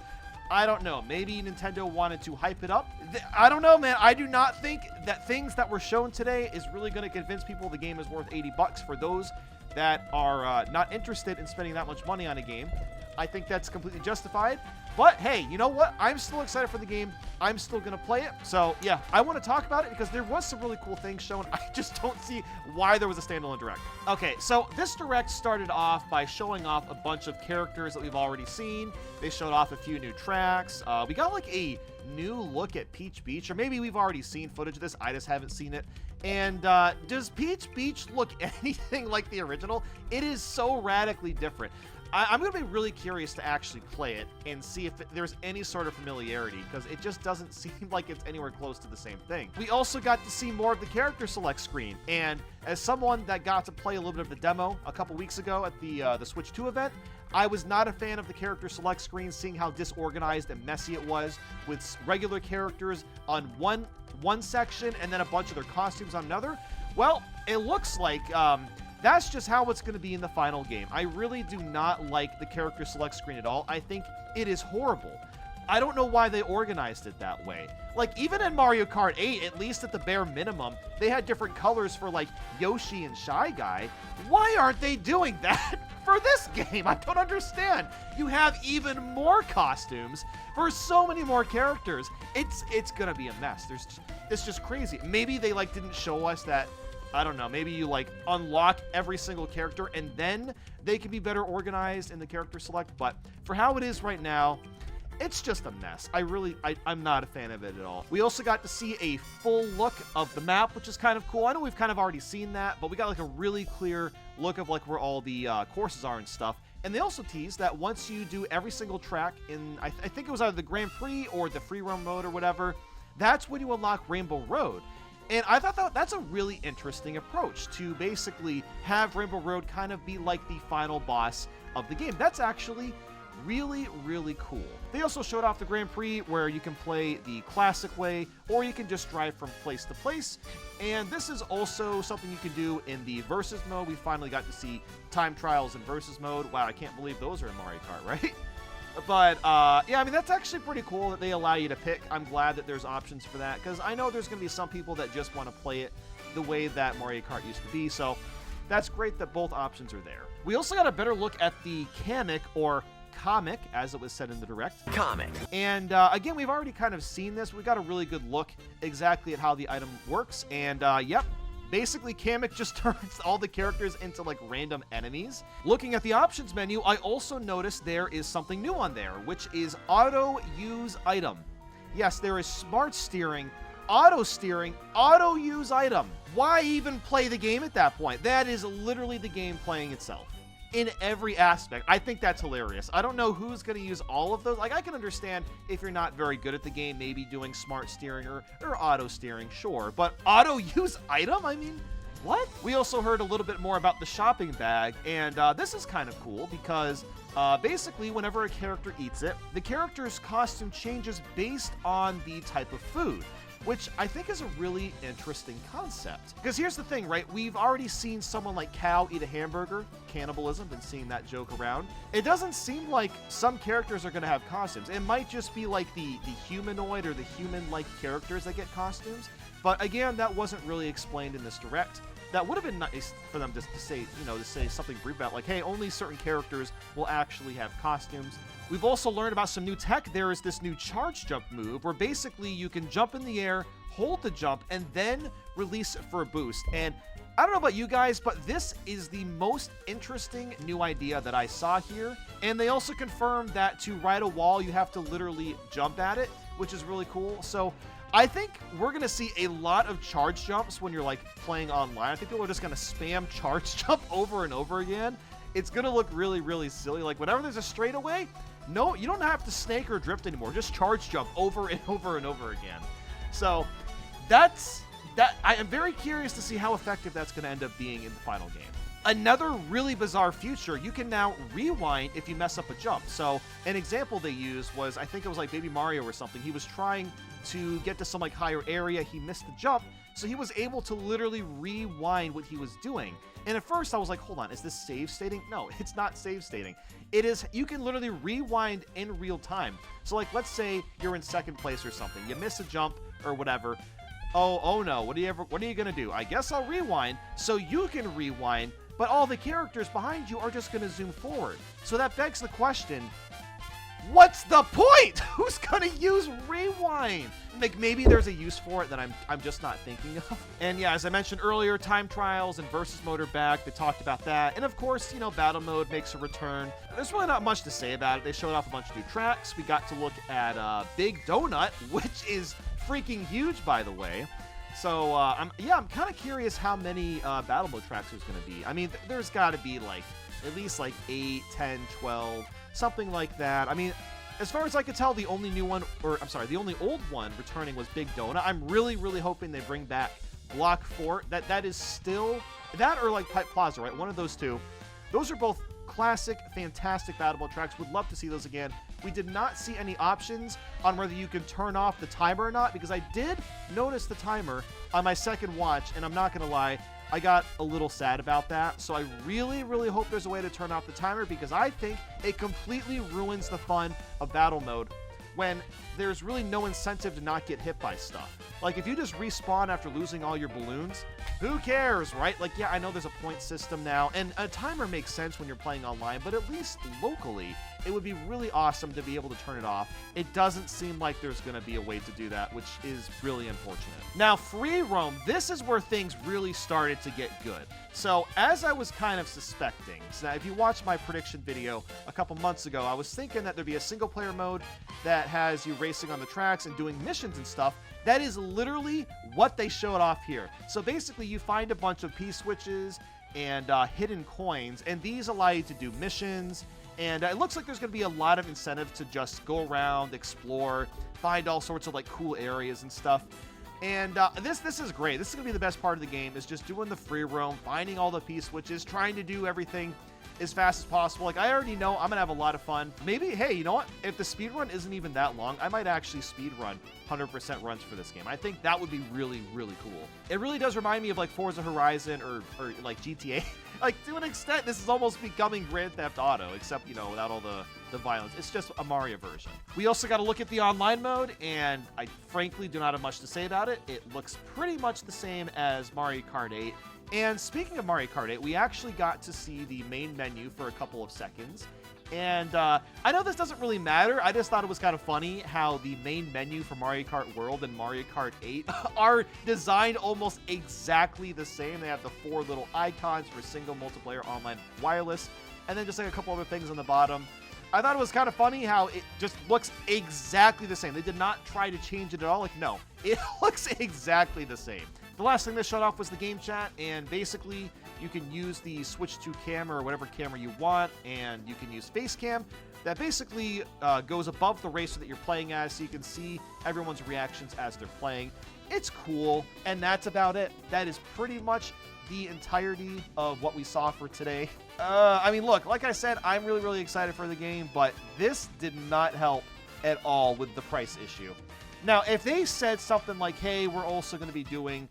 I don't know. Maybe Nintendo wanted to hype it up. I don't know, man. I do not think that things that were shown today is really going to convince people the game is worth $80 for those that are not interested in spending that much money on a game. I think that's completely justified. But hey, you know what? I'm still excited for the game. I'm still going to play it. So yeah, I want to talk about it because there was some really cool things shown. I just don't see why there was a standalone Direct. Okay, so this Direct started off by showing off a bunch of characters that we've already seen. They showed off a few new tracks. We got like a new look at Peach Beach, or maybe we've already seen footage of this. I just haven't seen it. And does Peach Beach look anything like the original? It is so radically different. I'm going to be really curious to actually play it and see if there's any sort of familiarity, because it just doesn't seem like it's anywhere close to the same thing. We also got to see more of the character select screen, and as someone that got to play a little bit of the demo a couple weeks ago at the Switch 2 event, I was not a fan of the character select screen, seeing how disorganized and messy it was, with regular characters on one section and then a bunch of their costumes on another. Well, it looks like that's just how it's going to be in the final game. I really do not like the character select screen at all. I think it is horrible. I don't know why they organized it that way. Like, even in Mario Kart 8, at least at the bare minimum, they had different colors for, like, Yoshi and Shy Guy. Why aren't they doing that for this game? I don't understand. You have even more costumes for so many more characters. It's gonna be a mess. It's just crazy. Maybe they, like, didn't show us that. I don't know, maybe you like unlock every single character and then they can be better organized in the character select, but for how it is right now, it's just a mess. I'm not a fan of it at all. We also got to see a full look of the map, which is kind of cool. I know we've kind of already seen that, but we got like a really clear look of like where all the courses are and stuff. And they also teased that once you do every single track in, I think it was either the Grand Prix or the free roam mode or whatever, that's when you unlock Rainbow Road. And I thought that's a really interesting approach, to basically have Rainbow Road kind of be like the final boss of the game. That's actually Really, really cool. They also showed off the Grand Prix where you can play the classic way, or you can just drive from place to place. And this is also something you can do in the versus mode. We finally got to see time trials in versus mode. Wow, I can't believe those are in Mario Kart, right? But, yeah, I mean, that's actually pretty cool that they allow you to pick. I'm glad that there's options for that, because I know there's going to be some people that just want to play it the way that Mario Kart used to be, so that's great that both options are there. We also got a better look at the Kamek, or comic, as it was said in the direct. Comic. And again, we've already kind of seen this. We got a really good look exactly at how the item works. And yep, basically Kamek just turns all the characters into like random enemies. Looking at the options menu, I also noticed there is something new on there, which is auto use item. Yes, there is smart steering, auto steering, auto use item. Why even play the game at that point? That is literally the game playing itself in every aspect. I think that's hilarious. I don't know who's going to use all of those. Like, I can understand if you're not very good at the game, maybe doing smart steering or auto steering, sure. But auto use item? I mean, what? We also heard a little bit more about the shopping bag, and this is kind of cool because basically whenever a character eats it, the character's costume changes based on the type of food, which I think is a really interesting concept. Because here's the thing, right? We've already seen someone like Cow eat a hamburger, cannibalism, been seeing that joke around. It doesn't seem like some characters are gonna have costumes. It might just be like the humanoid or the human-like characters that get costumes. But again, that wasn't really explained in this direct. That would have been nice for them to say, to say something brief about, like, hey, only certain characters will actually have costumes. We've also learned about some new tech. There is this new charge jump move where basically you can jump in the air, hold the jump, and then release it for a boost. And I don't know about you guys, but this is the most interesting new idea that I saw here. And they also confirmed that to ride a wall, you have to literally jump at it, which is really cool. So I think we're going to see a lot of charge jumps when you're like playing online. I think people are just going to spam charge jump over and over again. It's going to look really, really silly. Like whenever there's a straightaway, no, you don't have to snake or drift anymore. Just charge jump over and over and over again. So I am very curious to see how effective that's going to end up being in the final game. Another really bizarre feature, you can now rewind if you mess up a jump. So an example they used was, I think it was like Baby Mario or something. He was trying to get to some like higher area. He missed the jump. So he was able to literally rewind what he was doing. And at first I was like, hold on, is this save stating? No, it's not save stating. It is, you can literally rewind in real time. So like, let's say you're in second place or something. You miss a jump or whatever. Oh no, what are you gonna do? I guess I'll rewind so you can rewind, but all the characters behind you are just gonna zoom forward. So that begs the question, what's the point? Who's gonna use rewind? Like maybe there's a use for it that I'm just not thinking of. And yeah, as I mentioned earlier, time trials and versus mode are back. They talked about that. And of course, battle mode makes a return. There's really not much to say about it. They showed off a bunch of new tracks. We got to look at Big Donut, which is freaking huge, by the way. So I'm kind of curious how many battle mode tracks there's going to be. I mean, there's got to be like at least like 8, 10, 12, something like that. I mean, as far as I could tell, the only new one, or I'm sorry, the only old one returning was Big Donut. I'm really, really hoping they bring back Block Fort. That is still, that or like Pipe Plaza, right? One of those two. Those are both classic, fantastic battle mode tracks. Would love to see those again. We did not see any options on whether you can turn off the timer or not, because I did notice the timer on my second watch, and I'm not going to lie, I got a little sad about that. So I really, really hope there's a way to turn off the timer, because I think it completely ruins the fun of battle mode when there's really no incentive to not get hit by stuff. Like if you just respawn after losing all your balloons, who cares, right? Like, yeah, I know there's a point system now, and a timer makes sense when you're playing online, but at least locally, it would be really awesome to be able to turn it off. It doesn't seem like there's going to be a way to do that, which is really unfortunate. Now, free roam, this is where things really started to get good. So, as I was kind of suspecting, so if you watched my prediction video a couple months ago, I was thinking that there'd be a single-player mode that has you racing on the tracks and doing missions and stuff. That is literally what they showed off here. So basically, you find a bunch of P-switches and hidden coins, and these allow you to do missions. And it looks like there's going to be a lot of incentive to just go around, explore, find all sorts of like cool areas and stuff. And this is great. This is going to be the best part of the game, is just doing the free roam, finding all the P-switches, trying to do everything as fast as possible. Like, I already know I'm gonna have a lot of fun. Maybe, hey, you know what? If the speed run isn't even that long, I might actually speed run 100% runs for this game. I think that would be really, really cool. It really does remind me of like Forza Horizon or like GTA. Like, to an extent, this is almost becoming Grand Theft Auto, except, you know, without all the violence. It's just a Mario version. We also got to look at the online mode, and I frankly do not have much to say about it. It looks pretty much the same as Mario Kart 8. And speaking of Mario Kart 8, we actually got to see the main menu for a couple of seconds. And I know this doesn't really matter. I just thought it was kind of funny how the main menu for Mario Kart World and Mario Kart 8 are designed almost exactly the same. They have the 4 little icons for single, multiplayer, online, wireless, and then just like a couple other things on the bottom. I thought it was kind of funny how it just looks exactly the same. They did not try to change it at all. Like, no, it looks exactly the same. The last thing that showed off was the game chat, and basically you can use the switch to camera or whatever camera you want, and you can use face cam. That basically goes above the racer that you're playing as, so you can see everyone's reactions as they're playing. It's cool, and that's about it. That is pretty much the entirety of what we saw for today. I mean, look, like I said, I'm really, really excited for the game, but this did not help at all with the price issue. Now, if they said something like, hey, we're also going to be doing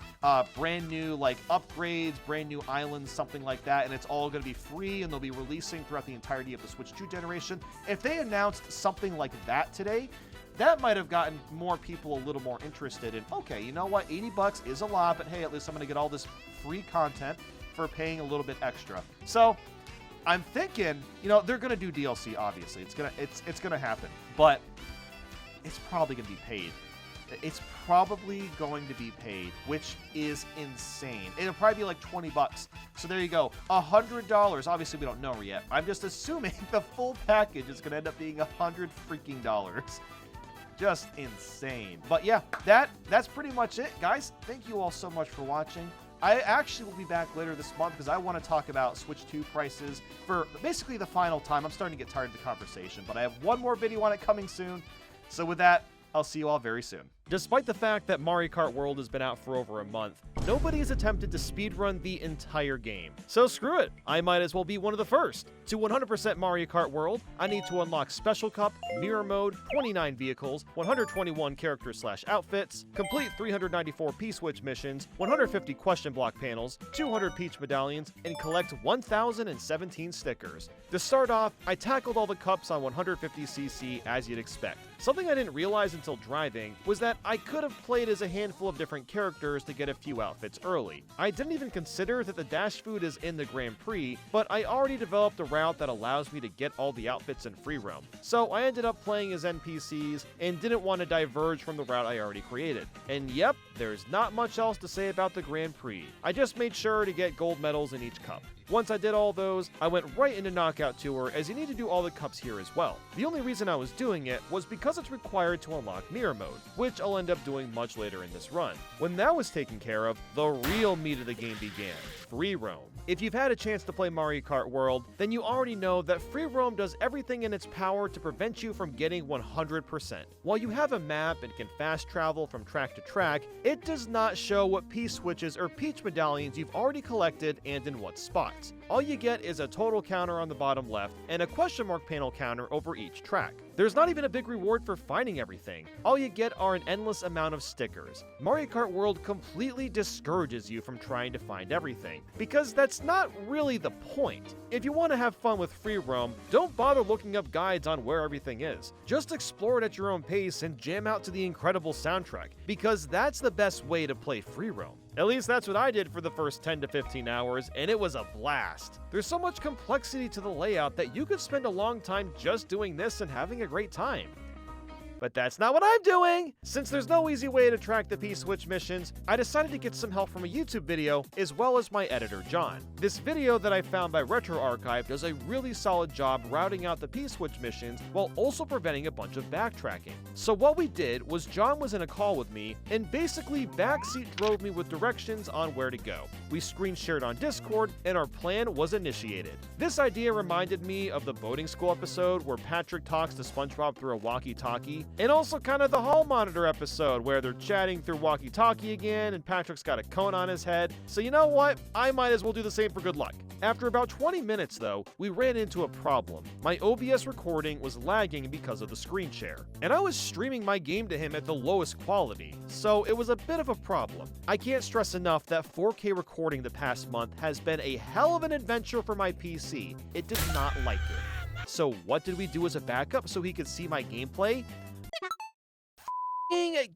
brand new like upgrades, brand new islands, something like that, and it's all going to be free and they'll be releasing throughout the entirety of the Switch 2 generation, if they announced something like that today, that might have gotten more people a little more interested in, okay, you know what, $80 is a lot, but hey, at least I'm going to get all this free content for paying a little bit extra. So I'm thinking, you know, they're going to do DLC, obviously. It's going to happen, but it's probably going to be paid. It's probably going to be paid, which is insane. It'll probably be like $20. So there you go. $100. Obviously, we don't know yet. I'm just assuming the full package is going to end up being $100 freaking dollars. Just insane. But yeah, that's pretty much it, guys. Thank you all so much for watching. I actually will be back later this month because I want to talk about Switch 2 prices for basically the final time. I'm starting to get tired of the conversation, but I have one more video on it coming soon. So with that, I'll see you all very soon. Despite the fact that Mario Kart World has been out for over a month, nobody has attempted to speedrun the entire game. So screw it, I might as well be one of the first. To 100% Mario Kart World, I need to unlock Special Cup, Mirror Mode, 29 vehicles, 121 characters/outfits, complete 394 P-Switch missions, 150 question block panels, 200 Peach medallions, and collect 1,017 stickers. To start off, I tackled all the cups on 150cc as you'd expect. Something I didn't realize until driving was that I could have played as a handful of different characters to get a few outfits early. I didn't even consider that the dash food is in the Grand Prix, but I already developed a route that allows me to get all the outfits in free roam. So I ended up playing as NPCs and didn't want to diverge from the route I already created. And yep, there's not much else to say about the Grand Prix. I just made sure to get gold medals in each cup. Once I did all those, I went right into Knockout Tour, as you need to do all the cups here as well. The only reason I was doing it was because it's required to unlock Mirror Mode, which I'll end up doing much later in this run. When that was taken care of, the real meat of the game began: free roam. If you've had a chance to play Mario Kart World, then you already know that free roam does everything in its power to prevent you from getting 100%. While you have a map and can fast travel from track to track, it does not show what P-switches or Peach medallions you've already collected and in what spots. All you get is a total counter on the bottom left and a question mark panel counter over each track. There's not even a big reward for finding everything. All you get are an endless amount of stickers. Mario Kart World completely discourages you from trying to find everything, because that's not really the point. If you want to have fun with free roam, don't bother looking up guides on where everything is. Just explore it at your own pace and jam out to the incredible soundtrack, because that's the best way to play free roam. At least that's what I did for the first 10 to 15 hours, and it was a blast. There's so much complexity to the layout that you could spend a long time just doing this and having a great time. But that's not what I'm doing! Since there's no easy way to track the P-switch missions, I decided to get some help from a YouTube video, as well as my editor, John. This video that I found by RetroArchive does a really solid job routing out the P-switch missions while also preventing a bunch of backtracking. So what we did was John was in a call with me, and basically backseat drove me with directions on where to go. We screen shared on Discord, and our plan was initiated. This idea reminded me of the boating school episode where Patrick talks to SpongeBob through a walkie-talkie, funny. And also kind of the hall monitor episode where they're chatting through walkie-talkie again and Patrick's got a cone on his head. So you know what? I might as well do the same for good luck. After about 20 minutes though, we ran into a problem. My OBS recording was lagging because of the screen share, and I was streaming my game to him at the lowest quality, so it was a bit of a problem. I can't stress enough that 4K recording the past month has been a hell of an adventure for my PC. It did not like it. So what did we do as a backup so he could see my gameplay?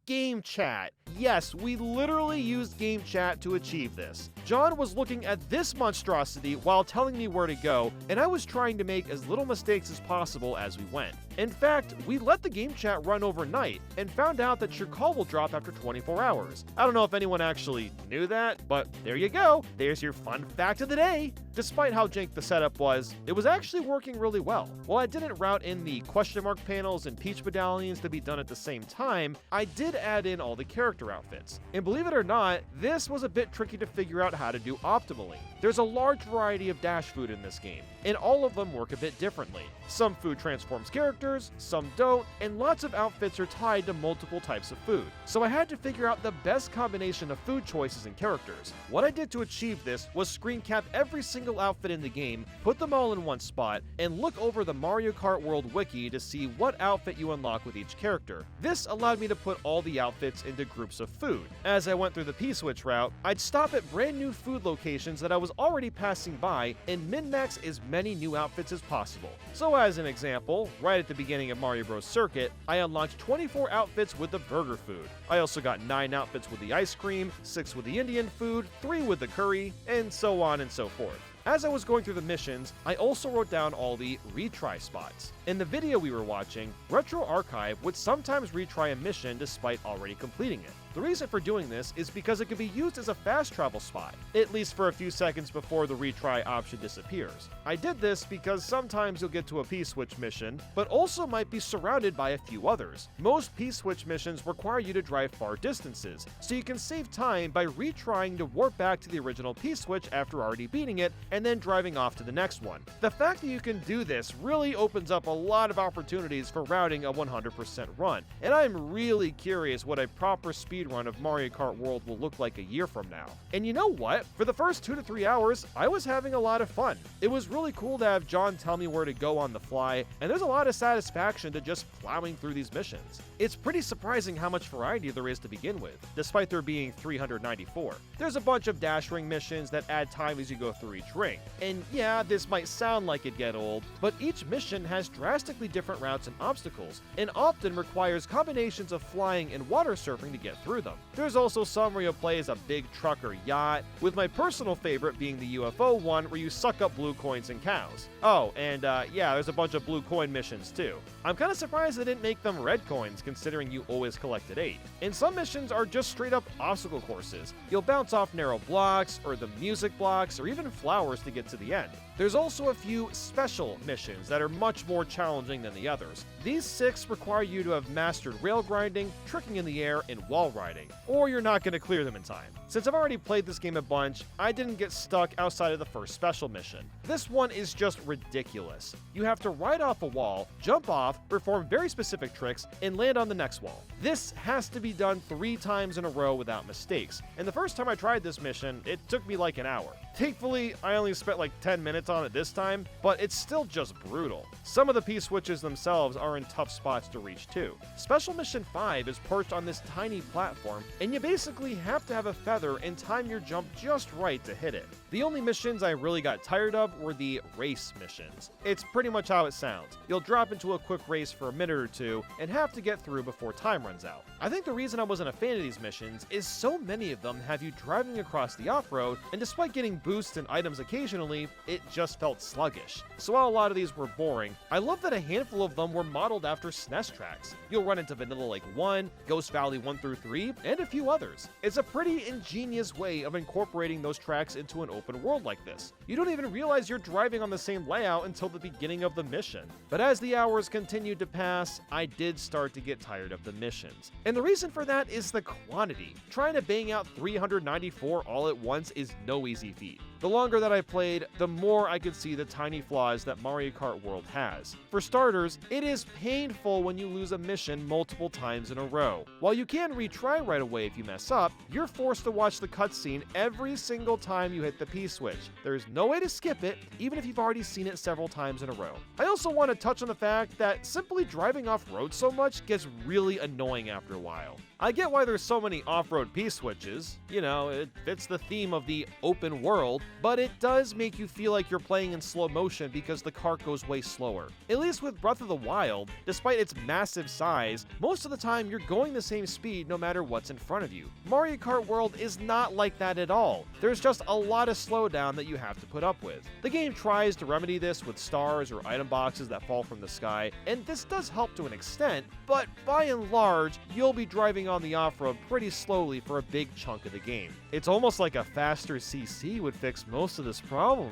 Game chat. Yes, we literally used game chat to achieve this. John was looking at this monstrosity while telling me where to go, and I was trying to make as little mistakes as possible as we went. In fact, we let the game chat run overnight and found out that your call will drop after 24 hours. I don't know if anyone actually knew that, but there you go. There's your fun fact of the day. Despite how jank the setup was, it was actually working really well. While I didn't route in the question mark panels and peach medallions to be done at the same time, I did add in all the character outfits. And believe it or not, this was a bit tricky to figure out how to do optimally. There's a large variety of dash food in this game, and all of them work a bit differently. Some food transforms characters, some don't, and lots of outfits are tied to multiple types of food. So I had to figure out the best combination of food choices and characters. What I did to achieve this was screen cap every single outfit in the game, put them all in one spot, and look over the Mario Kart World wiki to see what outfit you unlock with each character. This allowed me to put all the outfits into groups of food. As I went through the P-Switch route, I'd stop at brand new food locations that I was already passing by and min-max as many new outfits as possible. So as an example, right at the beginning of Mario Bros. Circuit, I unlocked 24 outfits with the burger food. I also got 9 outfits with the ice cream, 6 with the Indian food, 3 with the curry, and so on and so forth. As I was going through the missions, I also wrote down all the retry spots. In the video we were watching, Retro Archive would sometimes retry a mission despite already completing it. The reason for doing this is because it can be used as a fast travel spot, at least for a few seconds before the retry option disappears. I did this because sometimes you'll get to a P-Switch mission, but also might be surrounded by a few others. Most P-Switch missions require you to drive far distances, so you can save time by retrying to warp back to the original P-Switch after already beating it, and then driving off to the next one. The fact that you can do this really opens up a lot of opportunities for routing a 100% run, and I'm really curious what a proper speedrun of Mario Kart World will look like a year from now. And you know what? For the first 2 to 3 hours, I was having a lot of fun. It was really cool to have John tell me where to go on the fly, and there's a lot of satisfaction to just plowing through these missions. It's pretty surprising how much variety there is to begin with, despite there being 394. There's a bunch of dash ring missions that add time as you go through each ring. And yeah, this might sound like it'd get old, but each mission has drastically different routes and obstacles, and often requires combinations of flying and water surfing to get through them. There's also some where you'll play as a big truck or yacht, with my personal favorite being the UFO one where you suck up blue coins and cows. Oh, and yeah, there's a bunch of blue coin missions too. I'm kinda surprised they didn't make them red coins considering you always collected 8. And some missions are just straight up obstacle courses. You'll bounce off narrow blocks, or the music blocks, or even flowers to get to the end. There's also a few special missions that are much more challenging than the others. These 6 require you to have mastered rail grinding, tricking in the air, and wall riding, or you're not going to clear them in time. Since I've already played this game a bunch, I didn't get stuck outside of the first special mission. This one is just ridiculous. You have to ride off a wall, jump off, perform very specific tricks, and land on the next wall. This has to be done 3 times in a row without mistakes, and the first time I tried this mission, it took me like an hour. Thankfully, I only spent like 10 minutes on it this time, but it's still just brutal. Some of the P-switches themselves are in tough spots to reach too. Special Mission 5 is perched on this tiny platform, and you basically have to have a feather and time your jump just right to hit it. The only missions I really got tired of were the race missions. It's pretty much how it sounds. You'll drop into a quick race for a minute or two and have to get through before time runs out. I think the reason I wasn't a fan of these missions is so many of them have you driving across the off-road, and despite getting boosts and items occasionally, it just felt sluggish. So while a lot of these were boring, I love that a handful of them were modeled after SNES tracks. You'll run into Vanilla Lake 1, Ghost Valley 1 through 3, and a few others. It's a pretty ingenious way of incorporating those tracks into an open world like this. You don't even realize because you're driving on the same layout until the beginning of the mission. But as the hours continued to pass, I did start to get tired of the missions. And the reason for that is the quantity. Trying to bang out 394 all at once is no easy feat. The longer that I played, the more I could see the tiny flaws that Mario Kart World has. For starters, it is painful when you lose a mission multiple times in a row. While you can retry right away if you mess up, you're forced to watch the cutscene every single time you hit the P-switch. There's no way to skip it, even if you've already seen it several times in a row. I also want to touch on the fact that simply driving off-road so much gets really annoying after a while. I get why there's so many off-road P-switches, you know, it fits the theme of the open world, but it does make you feel like you're playing in slow motion because the cart goes way slower. At least with Breath of the Wild, despite its massive size, most of the time you're going the same speed no matter what's in front of you. Mario Kart World is not like that at all. There's just a lot of slowdown that you have to put up with. The game tries to remedy this with stars or item boxes that fall from the sky, and this does help to an extent, but by and large, you'll be driving on the off-road pretty slowly for a big chunk of the game. It's almost like a faster CC would fix most of this problem.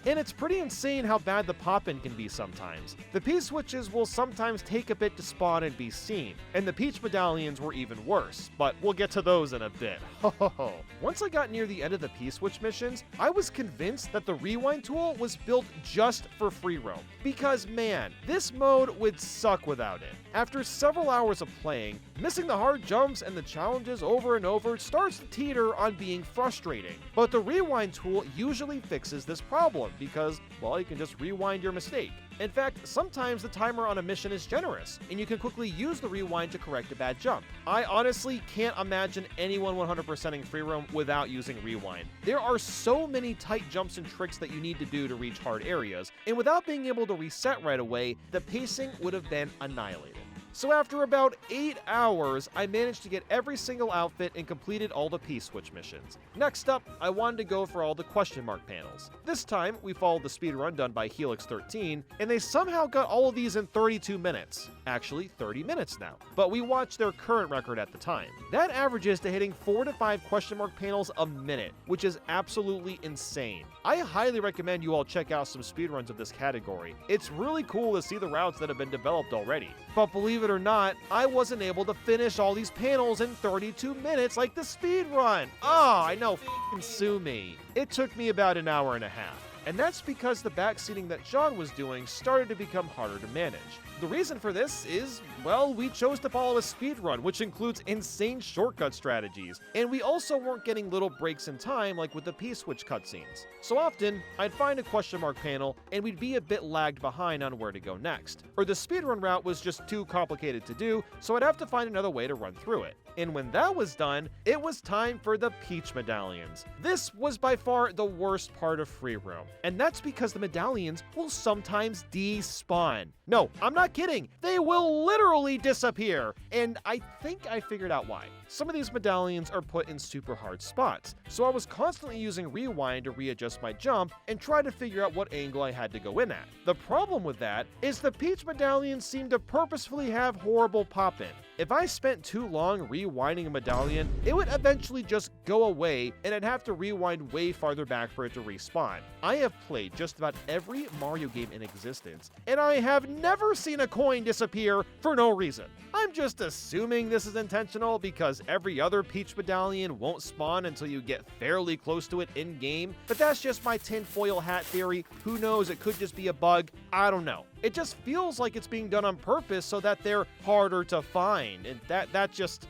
And it's pretty insane how bad the pop-in can be sometimes. The P-switches will sometimes take a bit to spawn and be seen, and the Peach medallions were even worse, but we'll get to those in a bit. Once I got near the end of the P-switch missions, I was convinced that the rewind tool was built just for free roam, because man, this mode would suck without it. After several hours of playing, missing the hard jumps and the challenges over and over starts to teeter on being frustrating. But the rewind tool usually fixes this problem because, well, you can just rewind your mistake. In fact, sometimes the timer on a mission is generous, and you can quickly use the rewind to correct a bad jump. I honestly can't imagine anyone 100%ing free roam without using rewind. There are so many tight jumps and tricks that you need to do to reach hard areas, and without being able to reset right away, the pacing would have been annihilated. So after about 8 hours, I managed to get every single outfit and completed all the P-switch missions. Next up, I wanted to go for all the question mark panels. This time, we followed the speedrun done by Helix13, and they somehow got all of these in 32 minutes. Actually, 30 minutes now. But we watched their current record at the time. That averages to hitting 4 to 5 question mark panels a minute, which is absolutely insane. I highly recommend you all check out some speedruns of this category. It's really cool to see the routes that have been developed already. But believe it or not, I wasn't able to finish all these panels in 32 minutes like the speedrun. Oh, I know, f***ing sue me. It took me about an hour and a half. And that's because the backseating that John was doing started to become harder to manage. The reason for this is, well, we chose to follow a speedrun, which includes insane shortcut strategies, and we also weren't getting little breaks in time like with the P-switch cutscenes. So often, I'd find a question mark panel, and we'd be a bit lagged behind on where to go next. Or the speedrun route was just too complicated to do, so I'd have to find another way to run through it. And when that was done, it was time for the Peach medallions. This was by far the worst part of free roam, and that's because the medallions will sometimes despawn. No, I'm not kidding. They will literally disappear, and I think I figured out why. Some of these medallions are put in super hard spots, so I was constantly using rewind to readjust my jump and try to figure out what angle I had to go in at. The problem with that is the Peach medallions seem to purposefully have horrible pop-in. If I spent too long rewinding a medallion, it would eventually just go away and I'd have to rewind way farther back for it to respawn. I have played just about every Mario game in existence, and I have never seen a coin disappear for no reason. I'm just assuming this is intentional because every other Peach medallion won't spawn until you get fairly close to it in-game, but that's just my tinfoil hat theory. Who knows, it could just be a bug. I don't know. It just feels like it's being done on purpose so that they're harder to find, and that just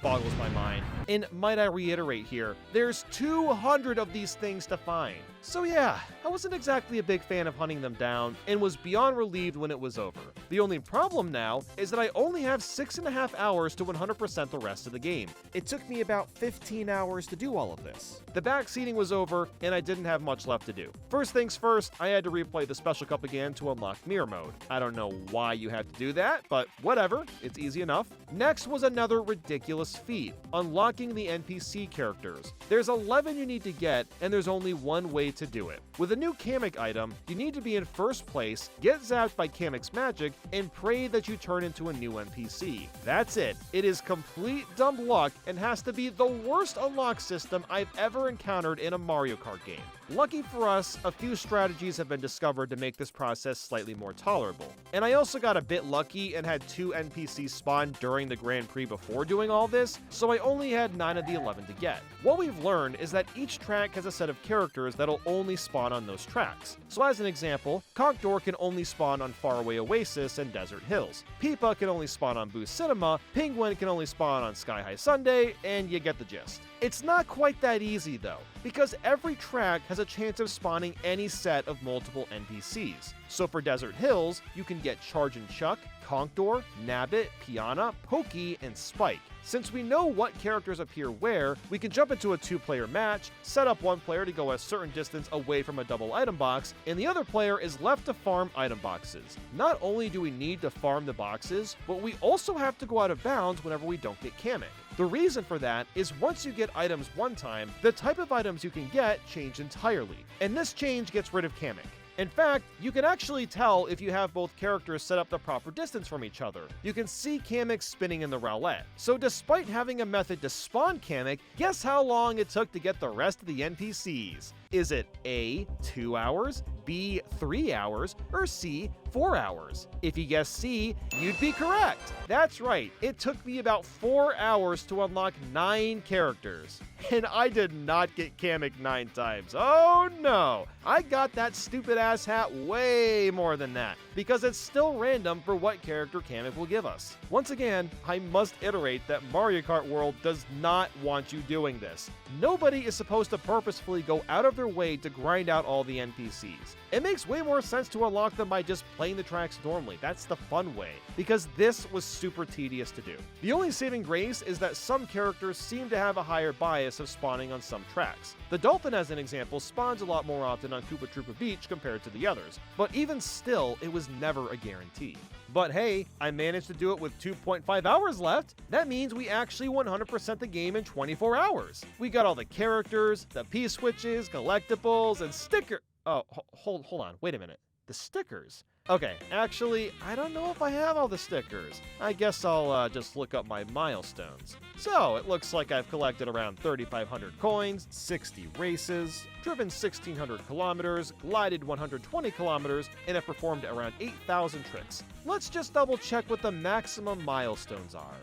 boggles my mind. And might I reiterate here, there's 200 of these things to find. So yeah, I wasn't exactly a big fan of hunting them down, and was beyond relieved when it was over. The only problem now is that I only have 6.5 hours to 100% the rest of the game. It took me about 15 hours to do all of this. The backseating was over, and I didn't have much left to do. First things first, I had to replay the Special Cup again to unlock Mirror Mode. I don't know why you have to do that, but whatever, it's easy enough. Next was another ridiculous feat, unlocking the NPC characters. There's 11 you need to get, and there's only one way to do it. With a new Kamek item, you need to be in first place, get zapped by Kamek's magic, and pray that you turn into a new NPC. That's it. It is complete dumb luck and has to be the worst unlock system I've ever encountered in a Mario Kart game. Lucky for us, a few strategies have been discovered to make this process slightly more tolerable. And I also got a bit lucky and had 2 NPCs spawn during the Grand Prix before doing all this, so I only had 9 of the 11 to get. What we've learned is that each track has a set of characters that'll only spawn on those tracks. So as an example, Conqueror can only spawn on Faraway Oasis and Desert Hills. Peepa can only spawn on Boo Cinema, Penguin can only spawn on Sky High Sunday, and you get the gist. It's not quite that easy though, because every track has a chance of spawning any set of multiple NPCs. So for Desert Hills, you can get Charge and Chuck, Conqueror, Nabbit, Piana, Pokey, and Spike. Since we know what characters appear where, we can jump into a 2-player match, set up one player to go a certain distance away from a double item box, and the other player is left to farm item boxes. Not only do we need to farm the boxes, but we also have to go out of bounds whenever we don't get Kamek. The reason for that is once you get items one time, the type of items you can get change entirely, and this change gets rid of Kamek. In fact, you can actually tell if you have both characters set up the proper distance from each other. You can see Kamek spinning in the roulette. So despite having a method to spawn Kamek, guess how long it took to get the rest of the NPCs? Is it A, 2 hours, B, 3 hours, or C, 4 hours? If you guessed C, you'd be correct. That's right, it took me about 4 hours to unlock 9 characters. And I did not get Kamek 9 times. Oh no! I got that stupid ass hat way more than that, because it's still random for what character Kamek will give us. Once again, I must iterate that Mario Kart World does not want you doing this. Nobody is supposed to purposefully go out of their way to grind out all the NPCs. It makes way more sense to unlock them by just playing the tracks normally. That's the fun way, because this was super tedious to do. The only saving grace is that some characters seem to have a higher bias of spawning on some tracks. The Dolphin, as an example, spawns a lot more often on Koopa Troopa Beach compared to the others, but even still, it was never a guarantee. But hey, I managed to do it with 2.5 hours left. That means we actually 100% the game in 24 hours. We got all the characters, the P-switches, collectibles, and stickers. Oh, hold on, wait a minute. The stickers? Okay, actually, I don't know if I have all the stickers. I guess I'll just look up my milestones. So, it looks like I've collected around 3,500 coins, 60 races, driven 1,600 kilometers, glided 120 kilometers, and have performed around 8,000 tricks. Let's just double check what the maximum milestones are.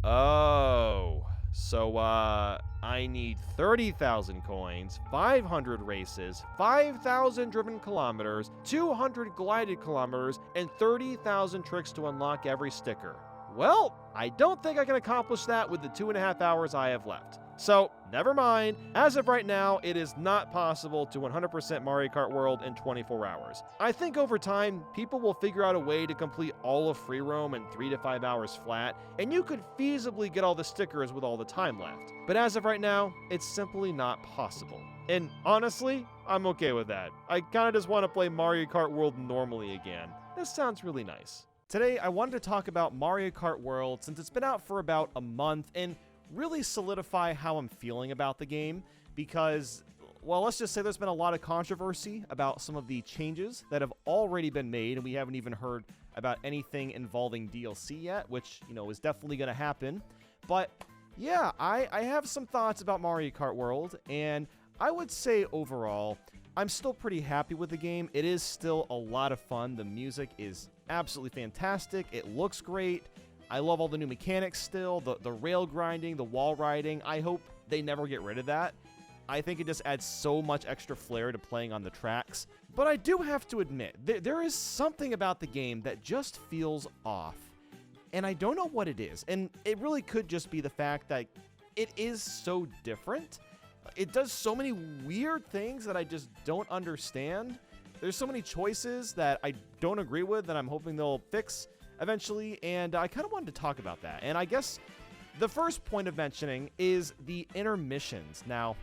Oh, so I need 30,000 coins, 500 races, 5,000 driven kilometers, 200 glided kilometers, and 30,000 tricks to unlock every sticker. Well, I don't think I can accomplish that with the 2.5 hours I have left. So, never mind. As of right now, it is not possible to 100% Mario Kart World in 24 hours. I think over time, people will figure out a way to complete all of Free Roam in 3 to 5 hours flat, and you could feasibly get all the stickers with all the time left. But as of right now, it's simply not possible. And honestly, I'm okay with that. I kinda just want to play Mario Kart World normally again. This sounds really nice. Today, I wanted to talk about Mario Kart World since it's been out for about a month and really solidify how I'm feeling about the game, because, well, let's just say there's been a lot of controversy about some of the changes that have already been made, and we haven't even heard about anything involving DLC yet, which, you know, is definitely going to happen. But yeah, I have some thoughts about Mario Kart World, and I would say overall, I'm still pretty happy with the game. It is still a lot of fun. The music is absolutely fantastic. It looks great. I love all the new mechanics still, the rail grinding, the wall riding. I hope they never get rid of that. I think it just adds so much extra flair to playing on the tracks. But I do have to admit, there is something about the game that just feels off. And I don't know what it is. And it really could just be the fact that it is so different. It does so many weird things that I just don't understand. There's so many choices that I don't agree with that I'm hoping they'll fix eventually, and I kind of wanted to talk about that. And I guess the first point of mentioning is the intermissions. Now,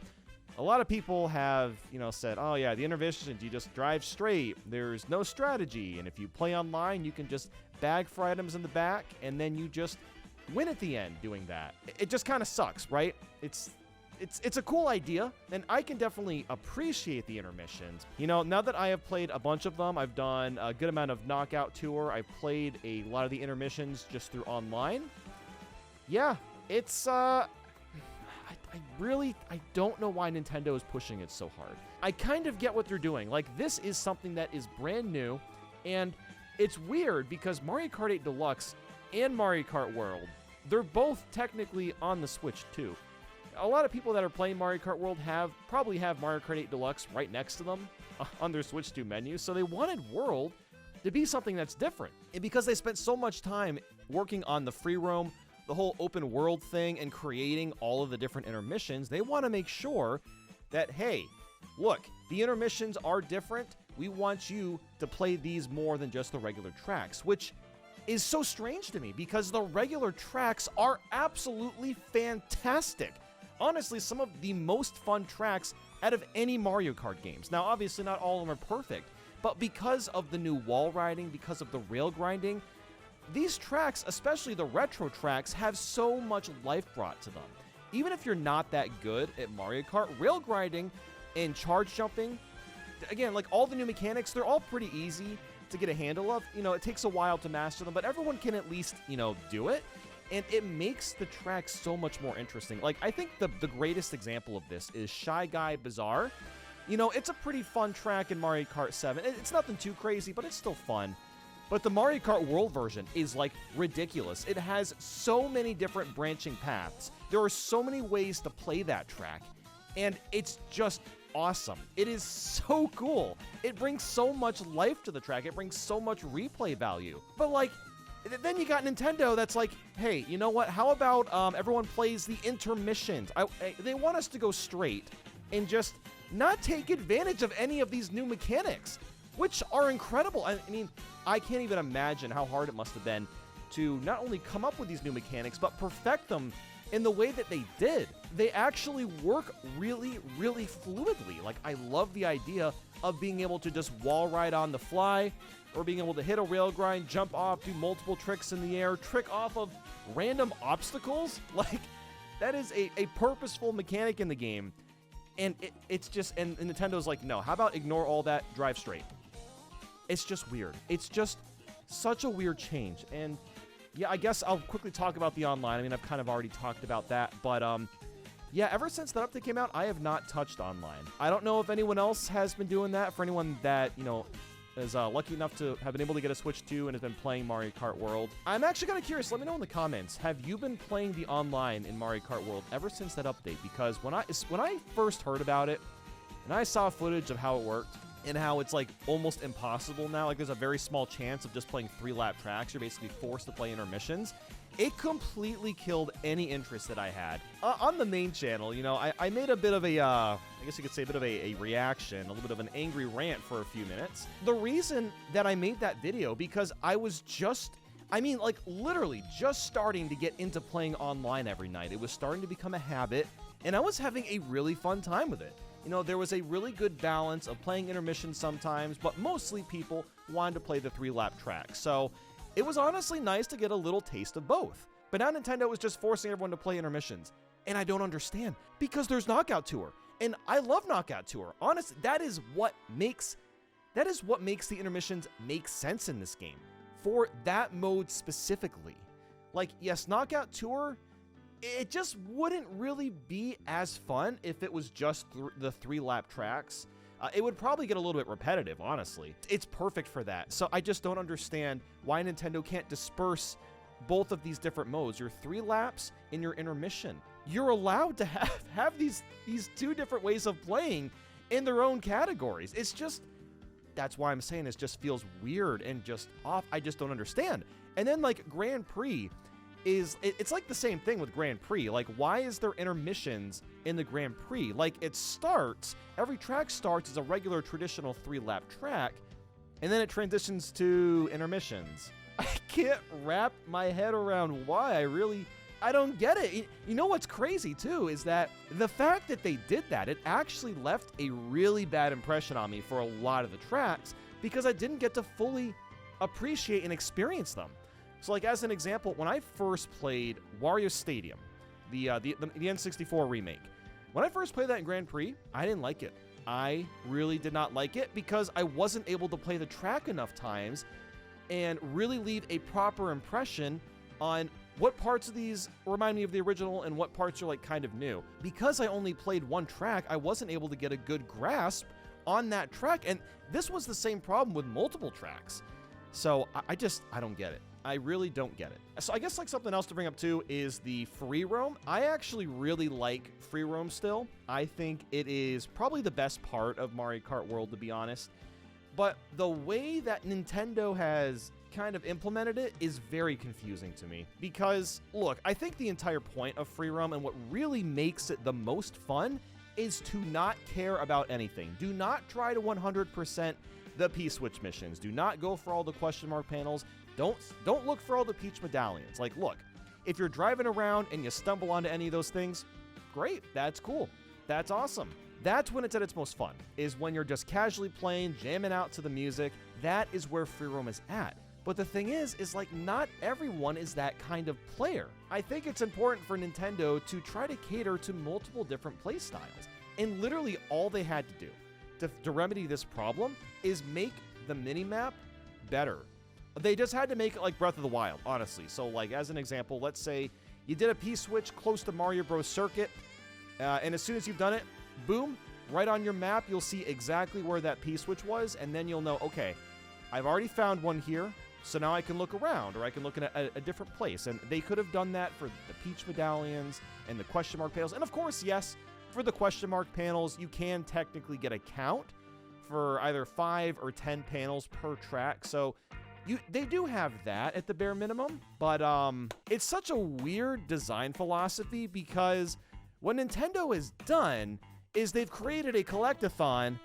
A lot of people have, said, oh yeah, the intermissions, you just drive straight. There's no strategy. And if you play online, you can just bag for items in the back, and then you just win at the end doing that. It just kind of sucks, right? It's a cool idea, and I can definitely appreciate the intermissions. Now that I have played a bunch of them, I've done a good amount of Knockout Tour. I've played a lot of the intermissions just through online. Yeah, it's, I don't know why Nintendo is pushing it so hard. I kind of get what they're doing. Like, this is something that is brand new, and it's weird because Mario Kart 8 Deluxe and Mario Kart World, they're both technically on the Switch too. A lot of people that are playing Mario Kart World probably have Mario Kart 8 Deluxe right next to them on their Switch 2 menu, so they wanted World to be something that's different. And because they spent so much time working on the free roam, the whole open world thing, and creating all of the different intermissions, they want to make sure that, hey, look, the intermissions are different. We want you to play these more than just the regular tracks, which is so strange to me because the regular tracks are absolutely fantastic. Honestly, some of the most fun tracks out of any Mario Kart games. Now, obviously, not all of them are perfect, but because of the new wall riding, because of the rail grinding, these tracks, especially the retro tracks, have so much life brought to them. Even if you're not that good at Mario Kart, rail grinding and charge jumping, again, like all the new mechanics, they're all pretty easy to get a handle of. It takes a while to master them, but everyone can at least, do it. And it makes the track so much more interesting. Like, I think the greatest example of this is Shy Guy Bazaar. It's a pretty fun track in Mario Kart 7. It's nothing too crazy, but it's still fun. But the Mario Kart World version is, like, ridiculous. It has so many different branching paths. There are so many ways to play that track, and it's just awesome. It is so cool. It brings so much life to the track. It brings so much replay value. But, like, then you got Nintendo that's like, hey, you know what? How about everyone plays the intermissions? They want us to go straight and just not take advantage of any of these new mechanics, which are incredible. I mean, I can't even imagine how hard it must have been to not only come up with these new mechanics, but perfect them in the way that they did. They actually work really, really fluidly. Like, I love the idea of being able to just wall ride on the fly, or being able to hit a rail grind, jump off, do multiple tricks in the air, trick off of random obstacles. Like, that is a purposeful mechanic in the game. And it's just, and Nintendo's like, no, how about ignore all that, drive straight? It's just weird. It's just such a weird change. And yeah, I guess I'll quickly talk about the online. I mean, I've kind of already talked about that, but yeah, ever since that update came out, I have not touched online. I don't know if anyone else has been doing that. For anyone that, is lucky enough to have been able to get a Switch 2 and has been playing Mario Kart World. I'm actually kind of curious. Let me know in the comments. Have you been playing the online in Mario Kart World ever since that update? Because when I first heard about it, and I saw footage of how it worked, and how it's like almost impossible now, like there's a very small chance of just playing 3-lap tracks. You're basically forced to play intermissions. It completely killed any interest that I had. On the main channel, I made a bit of a, I guess you could say a bit of a reaction, a little bit of an angry rant for a few minutes. The reason that I made that video, because I was literally just starting to get into playing online every night. It was starting to become a habit, and I was having a really fun time with it. There was a really good balance of playing intermission sometimes, but mostly people wanted to play the 3-lap track. So it was honestly nice to get a little taste of both. But now Nintendo is just forcing everyone to play intermissions. And I don't understand, because there's Knockout Tour. And I love Knockout Tour. Honestly, that is what makes the intermissions make sense in this game. For that mode specifically. Like, yes, Knockout Tour, it just wouldn't really be as fun if it was just the 3-lap tracks. It would probably get a little bit repetitive, honestly. It's perfect for that. So I just don't understand why Nintendo can't disperse both of these different modes, your 3 laps and your intermission. You're allowed to have these 2 different ways of playing in their own categories. It's just, that's why I'm saying it just feels weird and just off. I just don't understand. And then like Grand Prix, it's like the same thing with Grand Prix. Like, why is there intermissions in the Grand Prix? Like, every track starts as a regular traditional 3-lap track, and then it transitions to intermissions. I can't wrap my head around why. I really I don't get it. You know what's crazy too is that the fact that they did that, it actually left a really bad impression on me for a lot of the tracks because I didn't get to fully appreciate and experience them. So like as an example, when I first played Wario Stadium, the N64 remake, when I first played that in Grand Prix, I didn't like it. I really did not like it because I wasn't able to play the track enough times and really leave a proper impression on what parts of these remind me of the original and what parts are like kind of new. Because I only played one track, I wasn't able to get a good grasp on that track, and this was the same problem with multiple tracks. So I don't get it. I really don't get it. So I guess like something else to bring up too is the free roam. I actually really like free roam still. I think it is probably the best part of Mario Kart World, to be honest. But the way that Nintendo has kind of implemented it is very confusing to me because, look, I think the entire point of free roam and what really makes it the most fun is to not care about anything. Do not try to 100% the P-Switch missions. Do not go for all the question mark panels. Don't look for all the Peach medallions. Like, look, if you're driving around and you stumble onto any of those things, great, that's cool. That's awesome. That's when it's at its most fun, is when you're just casually playing, jamming out to the music. That is where free roam is at. But the thing is like not everyone is that kind of player. I think it's important for Nintendo to try to cater to multiple different play styles. And literally all they had to do to remedy this problem is make the minimap better. They just had to make it like Breath of the Wild, honestly. So like as an example, let's say you did a P-switch close to Mario Bros. Circuit, and as soon as you've done it, boom, right on your map, you'll see exactly where that P-switch was, and then you'll know, okay, I've already found one here, so now I can look around, or I can look in a different place. And they could have done that for the Peach medallions and the question mark panels. And of course, yes, for the question mark panels, you can technically get a count for either 5 or 10 panels per track. So they do have that at the bare minimum, but it's such a weird design philosophy because what Nintendo has done is they've created a collectathon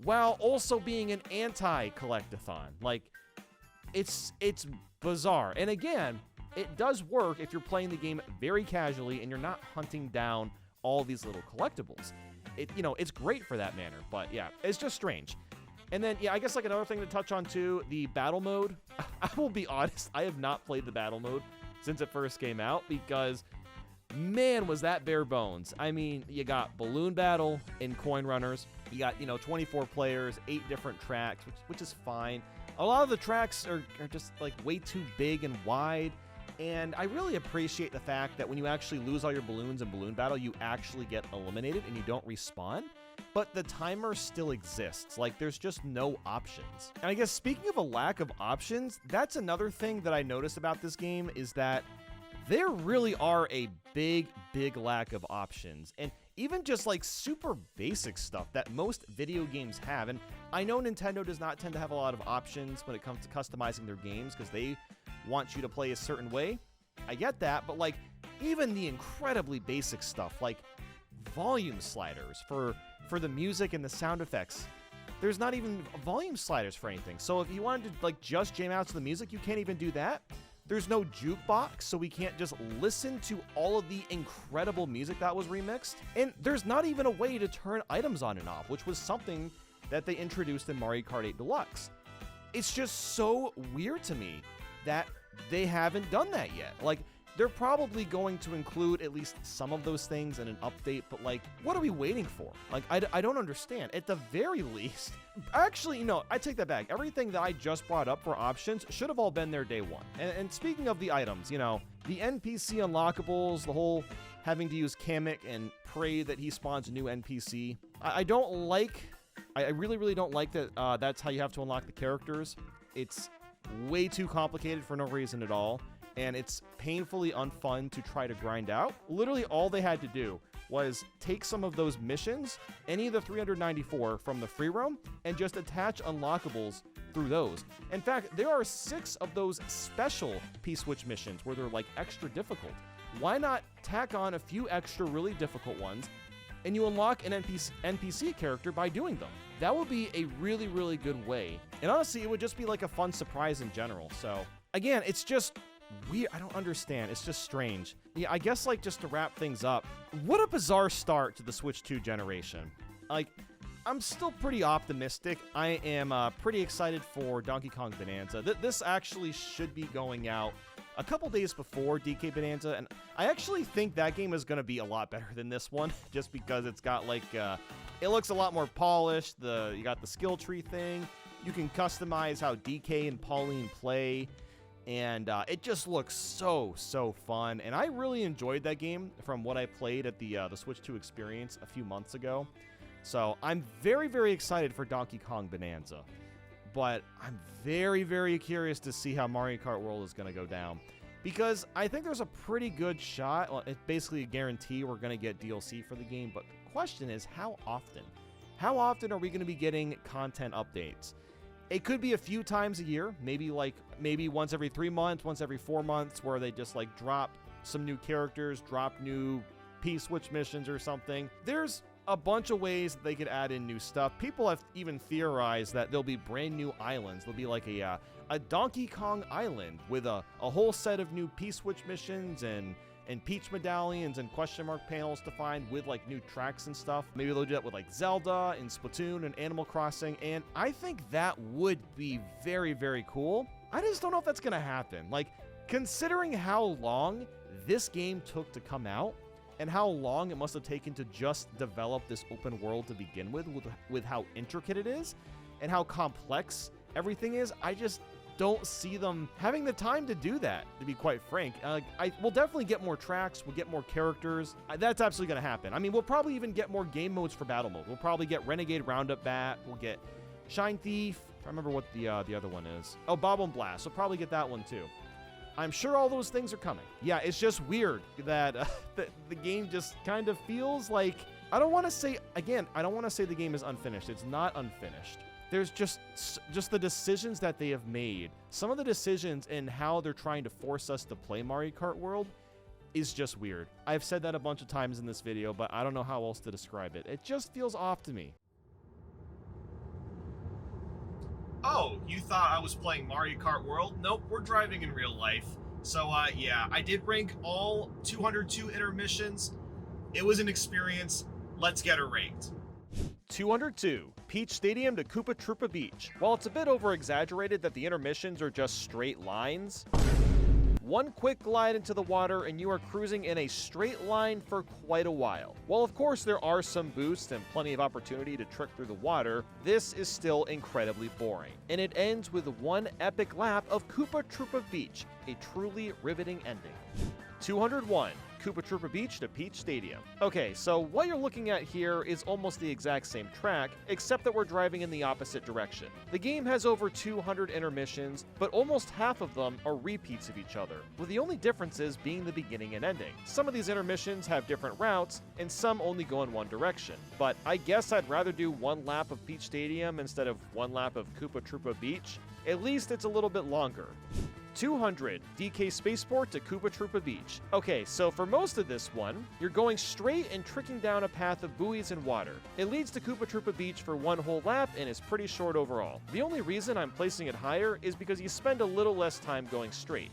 while also being an anti-collectathon. Like, it's bizarre. And again, it does work if you're playing the game very casually and you're not hunting down all these little collectibles. It's great for that manner, but yeah, it's just strange. And then, yeah, I guess like another thing to touch on too, the battle mode. I will be honest, I have not played the battle mode since it first came out because, man, was that bare bones. I mean, you got balloon battle and coin runners. You got, 24 players, 8 different tracks, which is fine. A lot of the tracks are just like way too big and wide. And I really appreciate the fact that when you actually lose all your balloons in balloon battle, you actually get eliminated and you don't respawn. But the timer still exists. Like, there's just no options. And I guess speaking of a lack of options, that's another thing that I noticed about this game is that there really are a big lack of options. And even just like super basic stuff that most video games have. And I know Nintendo does not tend to have a lot of options when it comes to customizing their games because they want you to play a certain way. I get that, but like even the incredibly basic stuff like volume sliders for the music and the sound effects. There's not even volume sliders for anything. So if you wanted to like just jam out to the music, you can't even do that. There's no jukebox, so we can't just listen to all of the incredible music that was remixed. And there's not even a way to turn items on and off, which was something that they introduced in Mario Kart 8 Deluxe. It's just so weird to me that they haven't done that yet. Like, they're probably going to include at least some of those things in an update, but like, what are we waiting for? Like, I don't understand. At the very least, actually, I take that back. Everything that I just brought up for options should have all been there day one. And speaking of the items, the NPC unlockables, the whole having to use Kamek and pray that he spawns a new NPC. I really don't like that that's how you have to unlock the characters. It's way too complicated for no reason at all. And it's painfully unfun to try to grind out. Literally all they had to do was take some of those missions, any of the 394 from the free roam, and just attach unlockables through those. In fact, there are 6 of those special P-switch missions where they're like extra difficult. Why not tack on a few extra really difficult ones, and you unlock an NPC character by doing them? That would be a really good way. And honestly, it would just be like a fun surprise in general. So again, it's just weird. I don't understand. It's just strange. Yeah, I guess, like, just to wrap things up, what a bizarre start to the Switch 2 generation. Like, I'm still pretty optimistic. I am pretty excited for Donkey Kong Bonanza. This actually should be going out a couple days before DK Bonanza, and I actually think that game is going to be a lot better than this one, just because it's got, like, it looks a lot more polished. You got the skill tree thing. You can customize how DK and Pauline play, and it just looks so fun. And I really enjoyed that game from what I played at the Switch 2 experience a few months ago. So I'm very excited for Donkey Kong Bonanza. But I'm very curious to see how Mario Kart World is going to go down. Because I think there's a pretty good shot, well, it's basically a guarantee we're going to get DLC for the game. But the question is, how often? How often are we going to be getting content updates? It could be a few times a year, maybe once every 3 months, once every 4 months, where they just like drop some new characters, drop new P-Switch missions or something. There's a bunch of ways that they could add in new stuff. People have even theorized that there'll be brand new islands. There'll be like a Donkey Kong island with a whole set of new P-Switch missions and Peach medallions and question mark panels to find with like new tracks and stuff. Maybe they'll do that with like Zelda and Splatoon and Animal Crossing, and I think that would be very cool. I just don't know if that's gonna happen. Like, considering how long this game took to come out and how long it must have taken to just develop this open world to begin with how intricate it is and how complex everything is, I just don't see them having the time to do that, to be quite frank. We'll definitely get more tracks, we'll get more characters. That's absolutely going to happen. I mean, we'll probably even get more game modes for battle mode. We'll probably get Renegade Roundup Bat, we'll get Shine Thief. I remember what the other one is. Oh, Bob and Blast. We'll probably get that one too. I'm sure all those things are coming. Yeah, it's just weird that the game just kind of feels like, I don't want to say the game is unfinished. It's not unfinished. There's just the decisions that they have made. Some of the decisions in how they're trying to force us to play Mario Kart World is just weird. I've said that a bunch of times in this video, but I don't know how else to describe it. It just feels off to me. Oh, you thought I was playing Mario Kart World? Nope, we're driving in real life. So, yeah, I did rank all 202 intermissions. It was an experience. Let's get her ranked. 202, Peach Stadium to Koopa Troopa Beach. While it's a bit over-exaggerated that the intermissions are just straight lines, one quick glide into the water and you are cruising in a straight line for quite a while. While of course there are some boosts and plenty of opportunity to trick through the water, this is still incredibly boring. And it ends with one epic lap of Koopa Troopa Beach, a truly riveting ending. 201, Koopa Troopa Beach to Peach Stadium. Okay, so what you're looking at here is almost the exact same track, except that we're driving in the opposite direction. The game has over 200 intermissions, but almost half of them are repeats of each other, with the only differences being the beginning and ending. Some of these intermissions have different routes, and some only go in one direction. But I guess I'd rather do one lap of Peach Stadium instead of one lap of Koopa Troopa Beach. At least it's a little bit longer. 200, DK Spaceport to Koopa Troopa Beach. Okay, so for most of this one, you're going straight and tricking down a path of buoys and water. It leads to Koopa Troopa Beach for one whole lap and is pretty short overall. The only reason I'm placing it higher is because you spend a little less time going straight.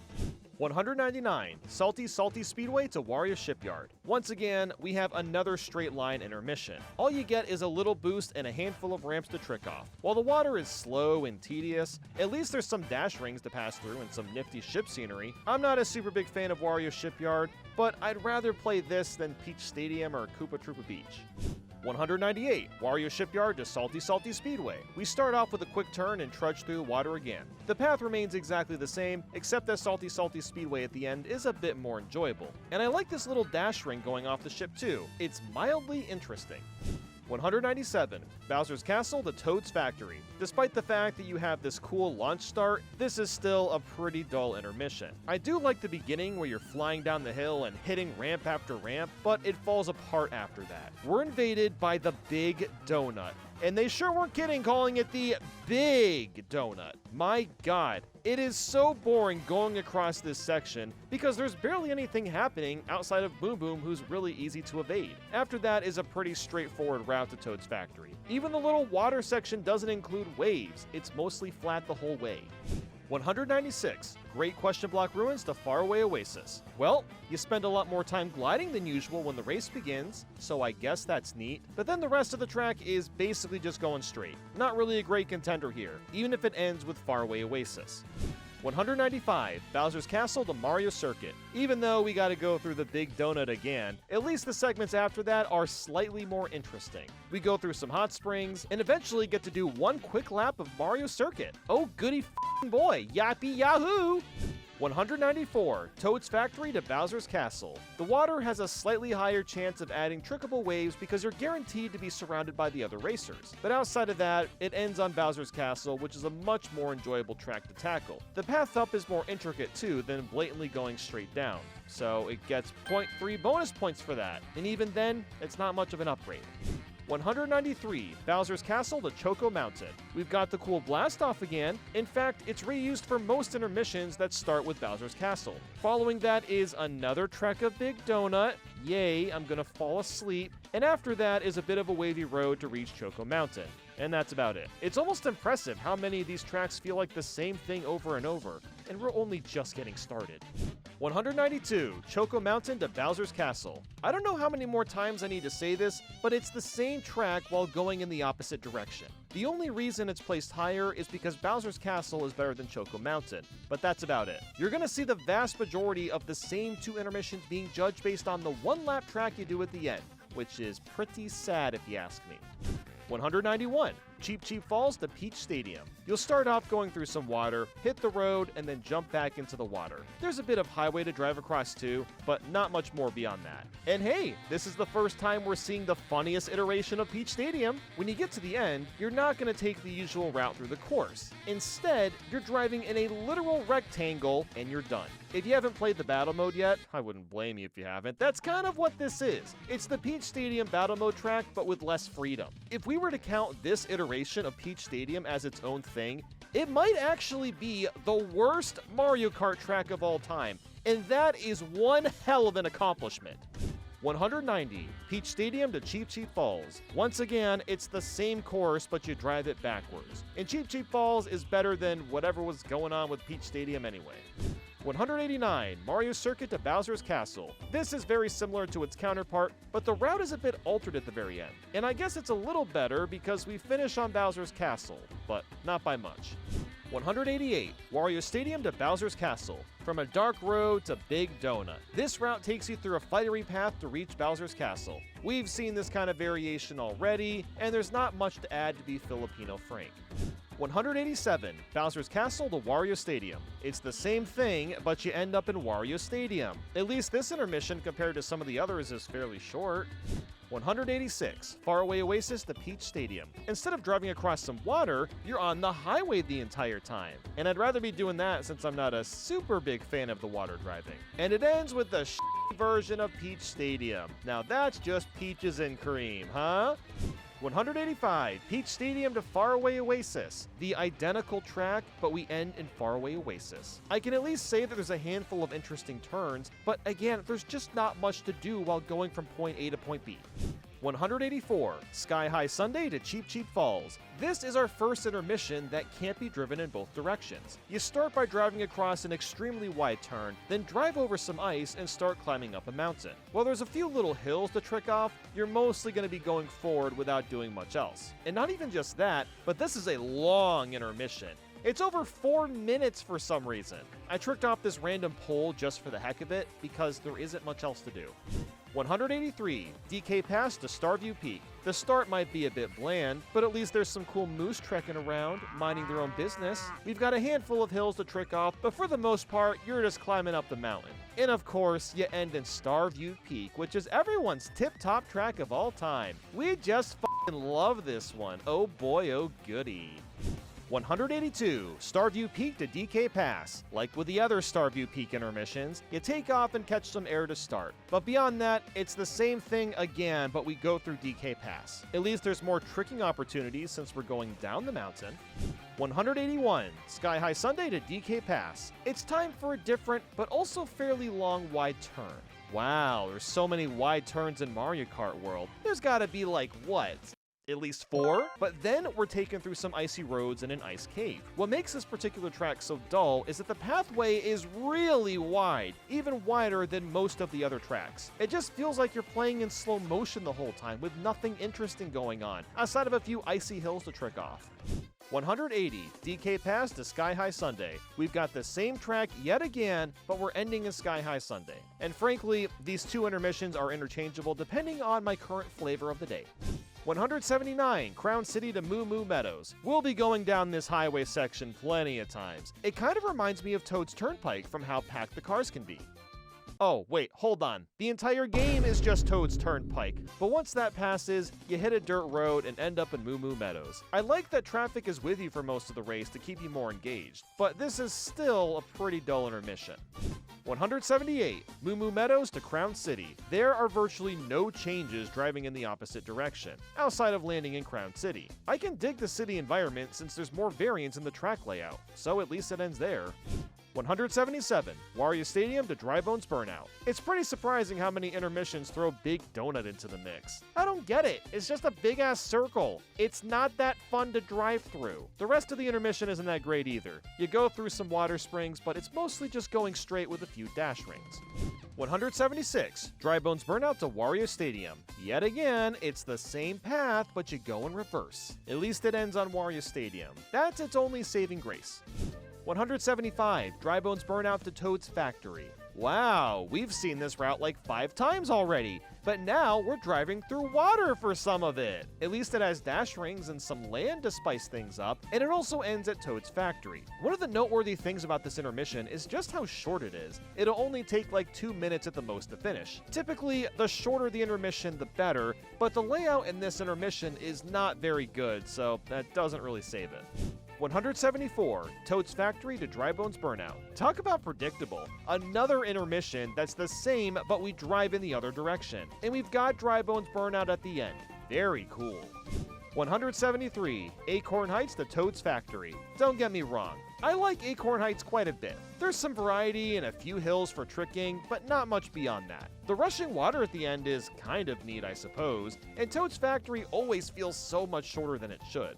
199, Salty Speedway to Wario Shipyard. Once again, we have another straight line intermission. All you get is a little boost and a handful of ramps to trick off. While the water is slow and tedious, at least there's some dash rings to pass through and some nifty ship scenery. I'm not a super big fan of Wario Shipyard, but I'd rather play this than Peach Stadium or Koopa Troopa Beach. 198, Wario Shipyard to Salty Speedway. We start off with a quick turn and trudge through the water again. The path remains exactly the same, except that Salty Speedway at the end is a bit more enjoyable. And I like this little dash ring going off the ship too. It's mildly interesting. 197, Bowser's Castle to Toad's Factory. Despite the fact that you have this cool launch start, this is still a pretty dull intermission. I do like the beginning where you're flying down the hill and hitting ramp after ramp, but it falls apart after that. We're invaded by the Big Donut. And they sure weren't kidding calling it the Big Donut. My god, it is so boring going across this section because there's barely anything happening outside of Boom Boom, who's really easy to evade. After that is a pretty straightforward route to Toad's Factory. Even the little water section doesn't include waves, it's mostly flat the whole way. 196. Great question block ruins to faraway oasis. Well, you spend a lot more time gliding than usual when the race begins, so I guess that's neat. But then the rest of the track is basically just going straight. Not really a great contender here, even if it ends with faraway oasis. 195. Bowser's Castle to Mario Circuit. Even though we gotta go through the Big Donut again, at least the segments after that are slightly more interesting. We go through some hot springs, and eventually get to do one quick lap of Mario Circuit. Oh goody f***ing boy, yappy yahoo! 194. Toad's Factory to Bowser's Castle. The water has a slightly higher chance of adding trickable waves because you're guaranteed to be surrounded by the other racers. But outside of that, it ends on Bowser's Castle, which is a much more enjoyable track to tackle. The path up is more intricate too than blatantly going straight down, so it gets 0.3 bonus points for that, and even then, it's not much of an upgrade. 193. Bowser's Castle to Choco Mountain. We've got the cool blast off again. In fact, it's reused for most intermissions that start with Bowser's Castle. Following that is another trek of Big Donut. Yay, I'm gonna fall asleep. And after that is a bit of a wavy road to reach Choco Mountain. And that's about it. It's almost impressive how many of these tracks feel like the same thing over and over, and we're only just getting started. 192. Choco Mountain to Bowser's Castle. I don't know how many more times I need to say this, but it's the same track while going in the opposite direction. The only reason it's placed higher is because Bowser's Castle is better than Choco Mountain, but that's about it. You're gonna see the vast majority of the same two intermissions being judged based on the one lap track you do at the end, which is pretty sad if you ask me. 191. Cheep Cheep Falls to Peach Stadium. You'll start off going through some water, hit the road, and then jump back into the water. There's a bit of highway to drive across too, but not much more beyond that. And hey, this is the first time we're seeing the funniest iteration of Peach Stadium. When you get to the end, you're not going to take the usual route through the course. Instead, you're driving in a literal rectangle, and you're done. If you haven't played the battle mode yet, I wouldn't blame you if you haven't. That's kind of what this is. It's the Peach Stadium battle mode track, but with less freedom. If we were to count this iteration of Peach Stadium as its own thing, it might actually be the worst Mario Kart track of all time, and that is one hell of an accomplishment. 190. Peach Stadium to Cheep Cheep Falls. Once again, it's the same course, but you drive it backwards. And Cheep Cheep Falls is better than whatever was going on with Peach Stadium anyway. 189. Mario Circuit to Bowser's Castle. This is very similar to its counterpart, but the route is a bit altered at the very end. And I guess it's a little better because we finish on Bowser's Castle, but not by much. 188. Wario Stadium to Bowser's Castle. From a dark road to Big Donut. This route takes you through a fiery path to reach Bowser's Castle. We've seen this kind of variation already, and there's not much to add to be Filipino frank. 187. Bowser's Castle to Wario Stadium. It's the same thing, but you end up in Wario Stadium. At least this intermission compared to some of the others is fairly short. 186. Faraway Oasis to Peach Stadium. Instead of driving across some water, you're on the highway the entire time. And I'd rather be doing that since I'm not a super big fan of the water driving. And it ends with the version of Peach Stadium. Now that's just peaches and cream, huh? 185. Peach Stadium to Faraway Oasis. The identical track, but we end in Faraway Oasis. I can at least say that there's a handful of interesting turns, but again, there's just not much to do while going from point A to point B. 184. Sky High Sundae to Cheep Cheep Falls. This is our first intermission that can't be driven in both directions. You start by driving across an extremely wide turn, then drive over some ice and start climbing up a mountain. While there's a few little hills to trick off, you're mostly going to be going forward without doing much else. And not even just that, but this is a long intermission. It's over 4 minutes for some reason. I tricked off this random pole just for the heck of it, because there isn't much else to do. 183. DK Pass to Starview Peak. The start might be a bit bland, but at least there's some cool moose trekking around, minding their own business. We've got a handful of hills to trick off, but for the most part, you're just climbing up the mountain. And of course, you end in Starview Peak, which is everyone's tip-top track of all time. We just f***ing love this one. Oh boy, oh goody. 182. Starview Peak to DK Pass. Like with the other Starview Peak intermissions, you take off and catch some air to start. But beyond that, it's the same thing again, but we go through DK Pass. At least there's more tricking opportunities since we're going down the mountain. 181. Sky High Sundae to DK Pass. It's time for a different, but also fairly long wide turn. Wow, there's so many wide turns in Mario Kart World. There's gotta be like, what, at least 4, but then we're taken through some icy roads and an ice cave. What makes this particular track so dull is that the pathway is really wide, even wider than most of the other tracks. It just feels like you're playing in slow motion the whole time with nothing interesting going on, outside of a few icy hills to trick off. 180, DK Pass to Sky High Sunday. We've got the same track yet again, but we're ending in Sky High Sunday. And frankly, these two intermissions are interchangeable depending on my current flavor of the day. 179, Crown City to Moo Moo Meadows. We'll be going down this highway section plenty of times. It kind of reminds me of Toad's Turnpike from how packed the cars can be. Oh, wait, hold on. The entire game is just Toad's Turnpike, but once that passes, you hit a dirt road and end up in Moo Moo Meadows. I like that traffic is with you for most of the race to keep you more engaged, but this is still a pretty dull intermission. 178, Moo Moo Meadows to Crown City. There are virtually no changes driving in the opposite direction, outside of landing in Crown City. I can dig the city environment since there's more variance in the track layout, so at least it ends there. 177, Wario Stadium to Dry Bones Burnout. It's pretty surprising how many intermissions throw Big Donut into the mix. I don't get it, it's just a big-ass circle. It's not that fun to drive through. The rest of the intermission isn't that great either. You go through some water springs, but it's mostly just going straight with a few dash rings. 176, Dry Bones Burnout to Wario Stadium. Yet again, it's the same path, but you go in reverse. At least it ends on Wario Stadium. That's its only saving grace. 175, Dry Bones Burnout to Toad's Factory. Wow, we've seen this route like 5 times already, but now we're driving through water for some of it. At least it has dash rings and some land to spice things up, and it also ends at Toad's Factory. One of the noteworthy things about this intermission is just how short it is. It'll only take like 2 minutes at the most to finish. Typically, the shorter the intermission, the better, but the layout in this intermission is not very good, so that doesn't really save it. 174, Toad's Factory to Dry Bones Burnout. Talk about predictable. Another intermission that's the same, but we drive in the other direction. And we've got Dry Bones Burnout at the end. Very cool. 173, Acorn Heights to Toad's Factory. Don't get me wrong, I like Acorn Heights quite a bit. There's some variety and a few hills for tricking, but not much beyond that. The rushing water at the end is kind of neat, I suppose, and Toad's Factory always feels so much shorter than it should.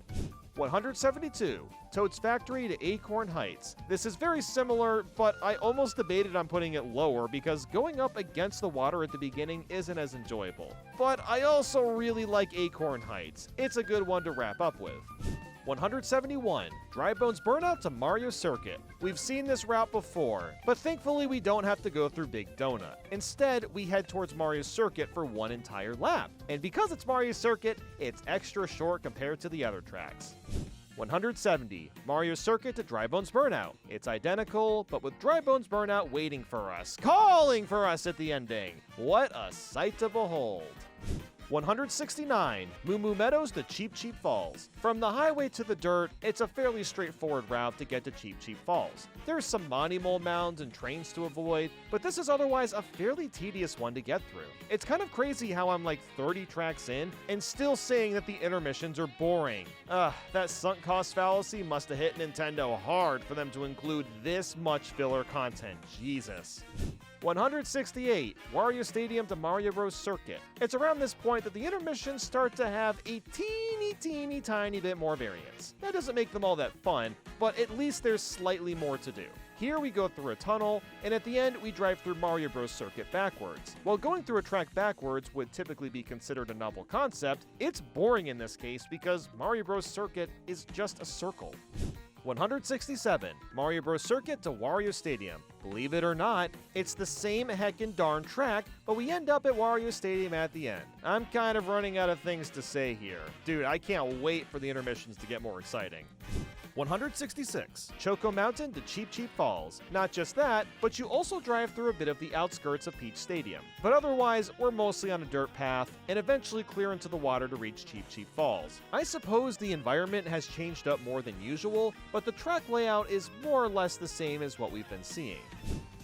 172, Toad's Factory to Acorn Heights. This is very similar, but I almost debated on putting it lower because going up against the water at the beginning isn't as enjoyable. But I also really like Acorn Heights. It's a good one to wrap up with. 171, Dry Bones Burnout to Mario Circuit. We've seen this route before, but thankfully we don't have to go through Big Donut. Instead, we head towards Mario Circuit for one entire lap. And because it's Mario Circuit, it's extra short compared to the other tracks. 170, Mario Circuit to Dry Bones Burnout. It's identical, but with Dry Bones Burnout waiting for us, calling for us at the ending. What a sight to behold. 169, Moo Moo Meadows to Cheep Cheep Falls. From the highway to the dirt, it's a fairly straightforward route to get to Cheep Cheep Falls. There's some Monty Mole mounds and trains to avoid, but this is otherwise a fairly tedious one to get through. It's kind of crazy how I'm like 30 tracks in and still saying that the intermissions are boring. That sunk cost fallacy must have hit Nintendo hard for them to include this much filler content, Jesus. 168, Wario Stadium to Mario Bros. Circuit. It's around this point that the intermissions start to have a teeny tiny bit more variance. That doesn't make them all that fun, but at least there's slightly more to do. Here we go through a tunnel, and at the end we drive through Mario Bros. Circuit backwards. While going through a track backwards would typically be considered a novel concept, it's boring in this case because Mario Bros. Circuit is just a circle. 167, Mario Bros. Circuit to Wario Stadium. Believe it or not, it's the same heckin' darn track, but we end up at Wario Stadium at the end. I'm kind of running out of things to say here. Dude, I can't wait for the intermissions to get more exciting. 166, Choco Mountain to Cheep Cheep Falls. Not just that, but you also drive through a bit of the outskirts of Peach Stadium. But otherwise, we're mostly on a dirt path, and eventually clear into the water to reach Cheep Cheep Falls. I suppose the environment has changed up more than usual, but the track layout is more or less the same as what we've been seeing.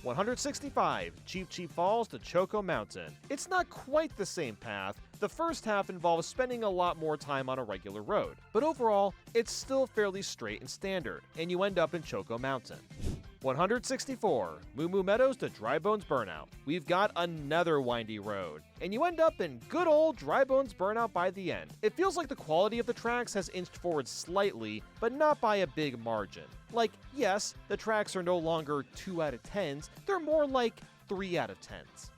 165, Cheep Cheep Falls to Choco Mountain. It's not quite the same path. The first half involves spending a lot more time on a regular road, but overall, it's still fairly straight and standard, and you end up in Choco Mountain. 164, Moo Moo Meadows to Dry Bones Burnout. We've got another windy road, and you end up in good old Dry Bones Burnout by the end. It feels like the quality of the tracks has inched forward slightly, but not by a big margin. Like, yes, the tracks are no longer 2 out of 10s, they're more like 3 out of 10s.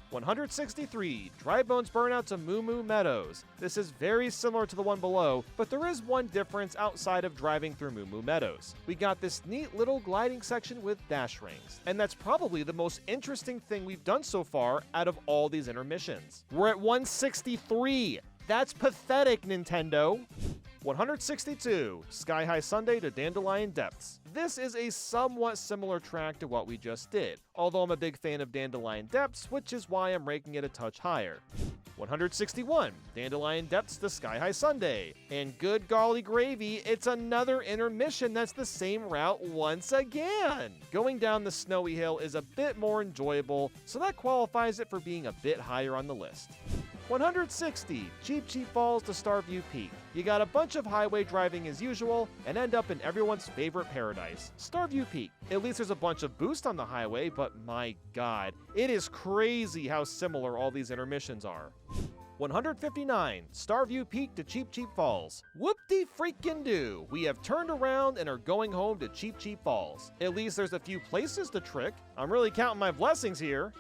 163, Dry Bones Burnout to Moo Moo Meadows. This is very similar to the one below, but there is one difference outside of driving through Moo Moo Meadows. We got this neat little gliding section with dash rings, and that's probably the most interesting thing we've done so far out of all these intermissions. We're at 163! That's pathetic, Nintendo! 162, Sky High Sunday to Dandelion Depths. This is a somewhat similar track to what we just did, although I'm a big fan of Dandelion Depths, which is why I'm ranking it a touch higher. 161, Dandelion Depths to Sky High Sunday. And good golly gravy, it's another intermission that's the same route once again! Going down the snowy hill is a bit more enjoyable, so that qualifies it for being a bit higher on the list. 160, Cheap Cheap Falls to Starview Peak. You got a bunch of highway driving as usual, and end up in everyone's favorite paradise, Starview Peak. At least there's a bunch of boost on the highway, but my god, it is crazy how similar all these intermissions are. 159, Starview Peak to Cheap Cheap Falls. Whoop-de-freaking-do! We have turned around and are going home to Cheap Cheap Falls. At least there's a few places to trick. I'm really counting my blessings here.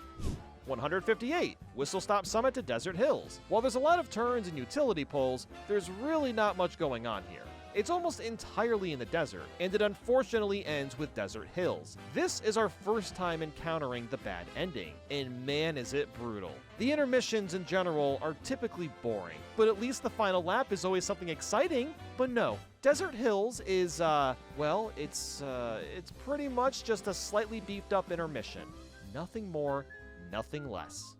158, Whistle Stop Summit to Desert Hills. While there's a lot of turns and utility poles, there's really not much going on here. It's almost entirely in the desert, and it unfortunately ends with Desert Hills. This is our first time encountering the bad ending, and man is it brutal. The intermissions in general are typically boring, but at least the final lap is always something exciting. But no, Desert Hills is, well, it's pretty much just a slightly beefed up intermission. Nothing more, nothing less.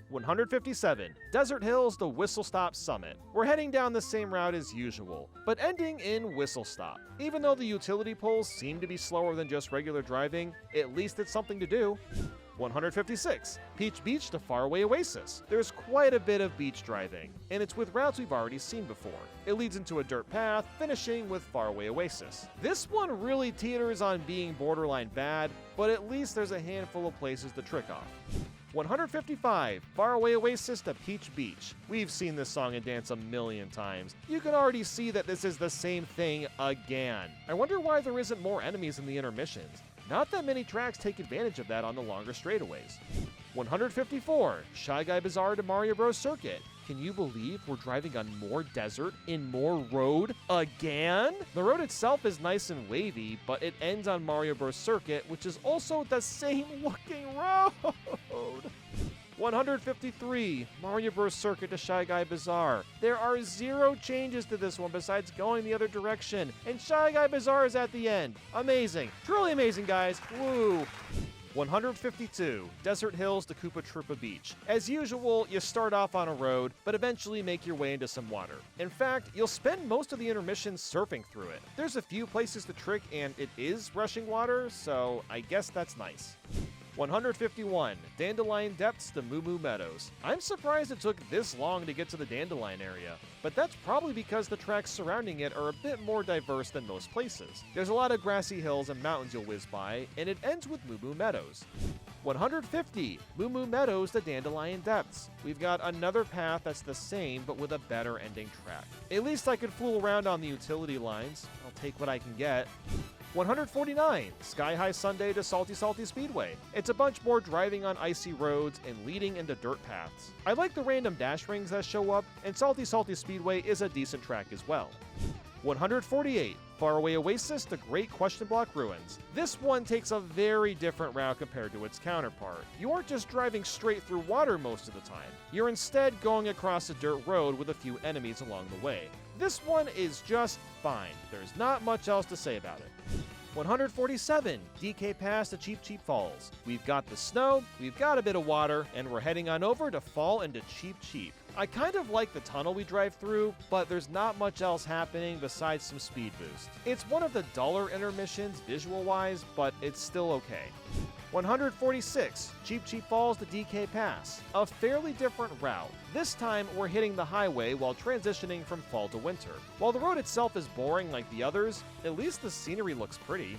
157, Desert Hills to Whistle Stop Summit. We're heading down the same route as usual, but ending in Whistle Stop. Even though the utility poles seem to be slower than just regular driving, at least it's something to do. 156, Peach Beach to Faraway Oasis. There's quite a bit of beach driving, and it's with routes we've already seen before. It leads into a dirt path, finishing with Faraway Oasis. This one really teeters on being borderline bad, but at least there's a handful of places to trick off. 155, Faraway Oasis to Peach Beach. We've seen this song and dance a million times. You can already see that this is the same thing again. I wonder why there isn't more enemies in the intermissions. Not that many tracks take advantage of that on the longer straightaways. 154, Shy Guy Bazaar to Mario Bros. Circuit. Can you believe we're driving on more desert in more road again? The road itself is nice and wavy, but it ends on Mario Bros. Circuit, which is also the same looking road. 153, Mario Bros. Circuit to Shy Guy Bazaar. There are 0 changes to this one besides going the other direction, and Shy Guy Bazaar is at the end. Amazing. Truly amazing, guys. Woo! 152, Desert Hills to Koopa Troopa Beach. As usual, you start off on a road, but eventually make your way into some water. In fact, you'll spend most of the intermission surfing through it. There's a few places to trick, and it is rushing water, so I guess that's nice. 151, Dandelion Depths to Moo Moo Meadows. I'm surprised it took this long to get to the Dandelion area, but that's probably because the tracks surrounding it are a bit more diverse than most places. There's a lot of grassy hills and mountains you'll whiz by, and it ends with Moo Moo Meadows. 150, Moo Moo Meadows to Dandelion Depths. We've got another path that's the same, but with a better ending track. At least I could fool around on the utility lines. I'll take what I can get. 149, Sky High Sunday to Salty Salty Speedway. It's a bunch more driving on icy roads and leading into dirt paths. I like the random dash rings that show up, and Salty Salty Speedway is a decent track as well. 148, Faraway Oasis to Great Question Block Ruins. This one takes a very different route compared to its counterpart. You aren't just driving straight through water most of the time. You're instead going across a dirt road with a few enemies along the way. This one is just fine. There's not much else to say about it. 147, DK Pass to Cheap Cheap Falls. We've got the snow, we've got a bit of water, and we're heading on over to fall into Cheap Cheap. I kind of like the tunnel we drive through, but there's not much else happening besides some speed boost. It's one of the duller intermissions visual-wise, but it's still okay. 146, Cheap Cheap Falls to DK Pass. A fairly different route. This time, we're hitting the highway while transitioning from fall to winter. While the road itself is boring like the others, at least the scenery looks pretty.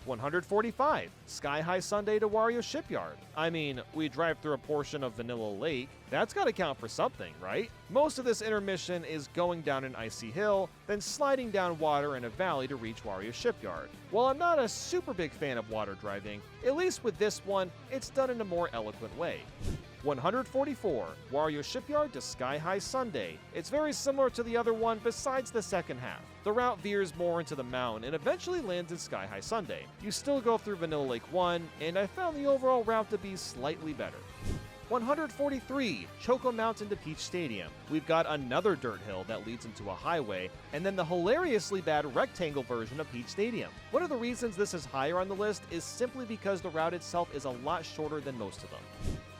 145, Sky High Sunday to Wario Shipyard. I mean, we drive through a portion of Vanilla Lake. That's gotta count for something, right? Most of this intermission is going down an icy hill, then sliding down water in a valley to reach Wario Shipyard. While I'm not a super big fan of water driving, at least with this one, it's done in a more eloquent way. 144, Wario Shipyard to Sky High Sunday. It's very similar to the other one besides the second half. The route veers more into the mountain and eventually lands in Sky High Sunday. You still go through Vanilla Lake 1, and I found the overall route to be slightly better. 143, Choco Mountain to Peach Stadium. We've got another dirt hill that leads into a highway, and then the hilariously bad rectangle version of Peach Stadium. One of the reasons this is higher on the list is simply because the route itself is a lot shorter than most of them.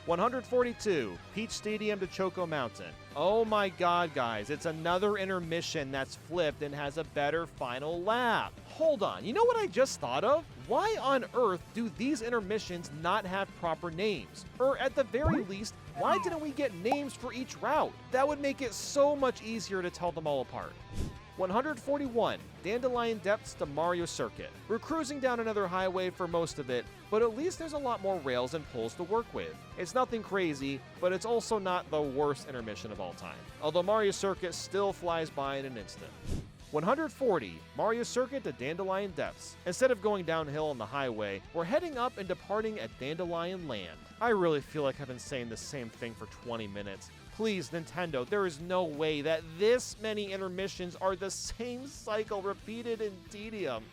142, Peach Stadium to Choco Mountain. Oh my god, guys, it's another intermission that's flipped and has a better final lap. Hold on, you know what I just thought of? Why on earth do these intermissions not have proper names? Or at the very least, why didn't we get names for each route? That would make it so much easier to tell them all apart. 141, Dandelion Depths to Mario Circuit. We're cruising down another highway for most of it, but at least there's a lot more rails and poles to work with. It's nothing crazy, but it's also not the worst intermission of all time, although Mario Circuit still flies by in an instant. 140, Mario Circuit to Dandelion Depths. Instead of going downhill on the highway, we're heading up and departing at Dandelion Land. I really feel like I've been saying the same thing for 20 minutes. Please, Nintendo, there is no way that this many intermissions are the same cycle repeated in tedium.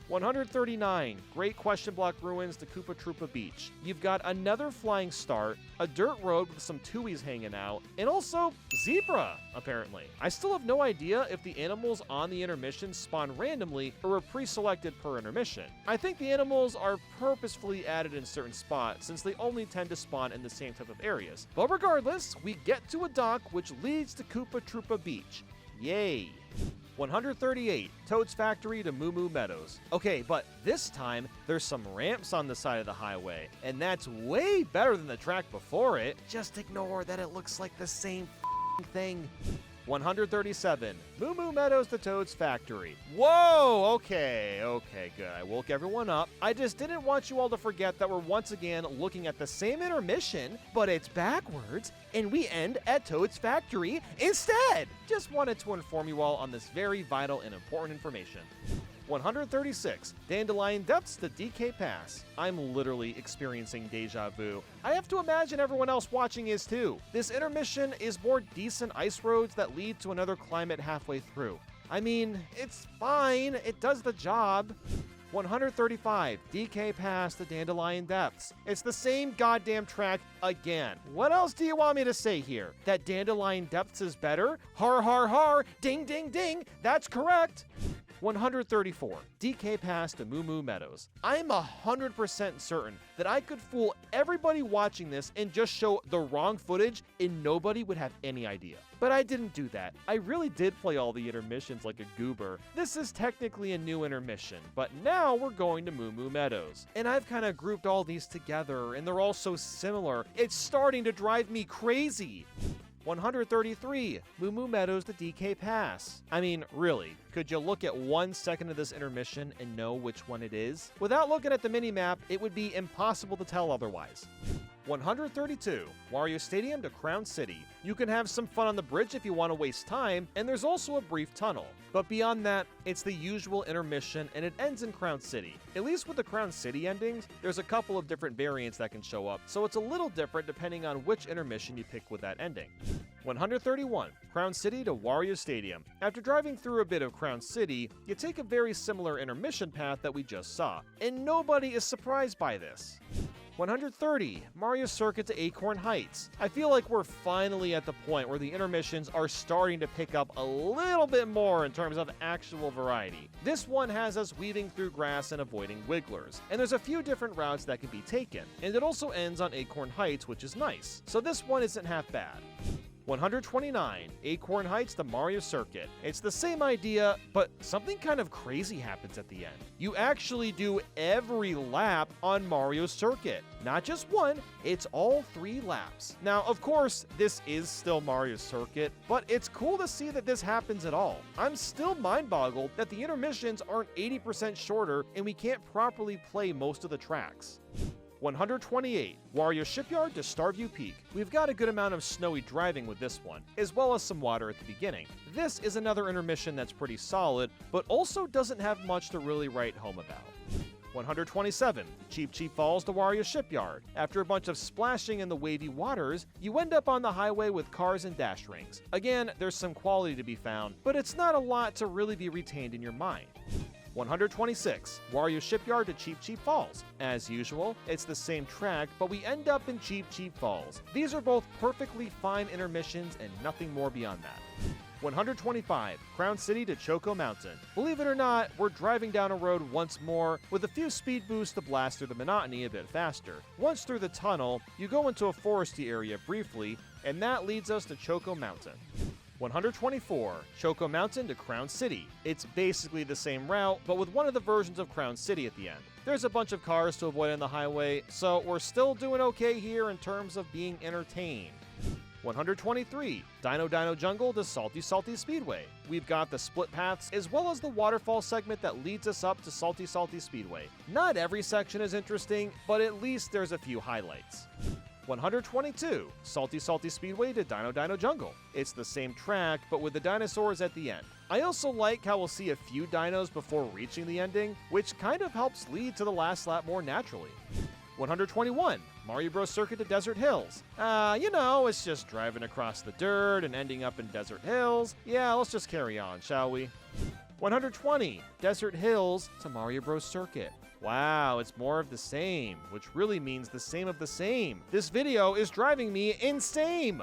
139, Great Question Block Ruins to Koopa Troopa Beach. You've got another flying start, a dirt road with some tuies hanging out, and also zebra, apparently. I still have no idea if the animals on the intermission spawn randomly or were pre-selected per intermission. I think the animals are purposefully added in certain spots since they only tend to spawn in the same type of areas. But regardless, we get to a dock which leads to Koopa Troopa Beach. Yay! 138, Toad's Factory to Moo Moo Meadows. Okay, but this time, there's some ramps on the side of the highway, and that's way better than the track before it. Just ignore that it looks like the same thing. 137, Moo Moo Meadows to Toad's Factory. Whoa, okay, good. I woke everyone up. I just didn't want you all to forget that we're once again looking at the same intermission, but it's backwards, and we end at Toad's Factory instead. Just wanted to inform you all on this very vital and important information. 136, Dandelion Depths to DK Pass. I'm literally experiencing deja vu. I have to imagine everyone else watching is too. This intermission is more decent ice roads that lead to another climate halfway through. I mean, it's fine, it does the job. 135, DK Pass to Dandelion Depths. It's the same goddamn track again. What else do you want me to say here? That Dandelion Depths is better? Har har har, ding ding ding, that's correct. 134, DK Pass to Moo Moo Meadows. I'm 100% certain that I could fool everybody watching this and just show the wrong footage and nobody would have any idea. But I didn't do that. I really did play all the intermissions like a goober. This is technically a new intermission, but now we're going to Moo Moo Meadows. And I've kind of grouped all these together and they're all so similar. It's starting to drive me crazy. 133, Moo Moo Meadows to DK Pass. I mean, really, could you look at 1 second of this intermission and know which one it is? Without looking at the minimap, it would be impossible to tell otherwise. 132, Wario Stadium to Crown City. You can have some fun on the bridge if you want to waste time, and there's also a brief tunnel. But beyond that, it's the usual intermission and it ends in Crown City. At least with the Crown City endings, there's a couple of different variants that can show up, so it's a little different depending on which intermission you pick with that ending. 131, Crown City to Wario Stadium. After driving through a bit of Crown City, you take a very similar intermission path that we just saw, and nobody is surprised by this. 130, Mario Circuit to Acorn Heights. I feel like we're finally at the point where the intermissions are starting to pick up a little bit more in terms of actual variety. This one has us weaving through grass and avoiding wigglers, and there's a few different routes that can be taken, and it also ends on Acorn Heights, which is nice, so this one isn't half bad. 129, Acorn Heights to Mario Circuit. It's the same idea, but something kind of crazy happens at the end. You actually do every lap on Mario Circuit. Not just one, it's all 3 laps. Now, of course, this is still Mario Circuit, but it's cool to see that this happens at all. I'm still mind-boggled that the intermissions aren't 80% shorter and we can't properly play most of the tracks. 128, Wario Shipyard to Starview Peak. We've got a good amount of snowy driving with this one, as well as some water at the beginning. This is another intermission that's pretty solid, but also doesn't have much to really write home about. 127, Cheep Cheep Falls to Wario Shipyard. After a bunch of splashing in the wavy waters, you end up on the highway with cars and dash rings. Again, there's some quality to be found, but it's not a lot to really be retained in your mind. 126, Wario Shipyard to Cheep Cheep Falls. As usual, it's the same track, but we end up in Cheep Cheep Falls. These are both perfectly fine intermissions and nothing more beyond that. 125, Crown City to Choco Mountain. Believe it or not, we're driving down a road once more with a few speed boosts to blast through the monotony a bit faster. Once through the tunnel, you go into a foresty area briefly, and that leads us to Choco Mountain. 124, Choco Mountain to Crown City. It's basically the same route, but with one of the versions of Crown City at the end. There's a bunch of cars to avoid on the highway, so we're still doing okay here in terms of being entertained. 123, Dino Dino Jungle to Salty Salty Speedway. We've got the split paths as well as the waterfall segment that leads us up to Salty Salty Speedway. Not every section is interesting, but at least there's a few highlights. 122, Salty Salty Speedway to Dino Dino Jungle. It's the same track, but with the dinosaurs at the end. I also like how we'll see a few dinos before reaching the ending, which kind of helps lead to the last lap more naturally. 121, Mario Bros. Circuit to Desert Hills. It's just driving across the dirt and ending up in Desert Hills. Yeah, let's just carry on, shall we? 120, Desert Hills to Mario Bros. Circuit. Wow, it's more of the same, which really means the same of the same. This video is driving me insane!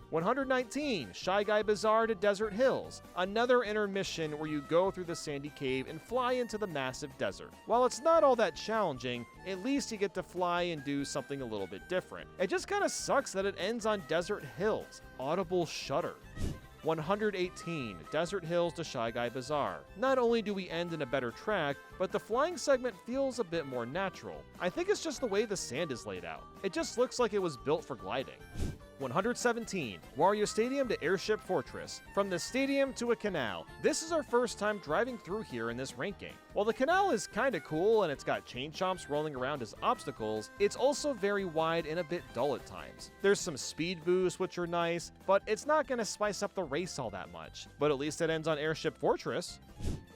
119, Shy Guy Bazaar to Desert Hills. Another intermission where you go through the sandy cave and fly into the massive desert. While it's not all that challenging, at least you get to fly and do something a little bit different. It just kinda sucks that it ends on Desert Hills. Audible shudder. 118, Desert Hills to Shy Guy Bazaar. Not only do we end in a better track, but the flying segment feels a bit more natural. I think it's just the way the sand is laid out. It just looks like it was built for gliding. 117, Wario Stadium to Airship Fortress. From the stadium to a canal. This is our first time driving through here in this ranking. While the canal is kinda cool and it's got chain chomps rolling around as obstacles, it's also very wide and a bit dull at times. There's some speed boosts which are nice, but it's not gonna spice up the race all that much. But at least it ends on Airship Fortress.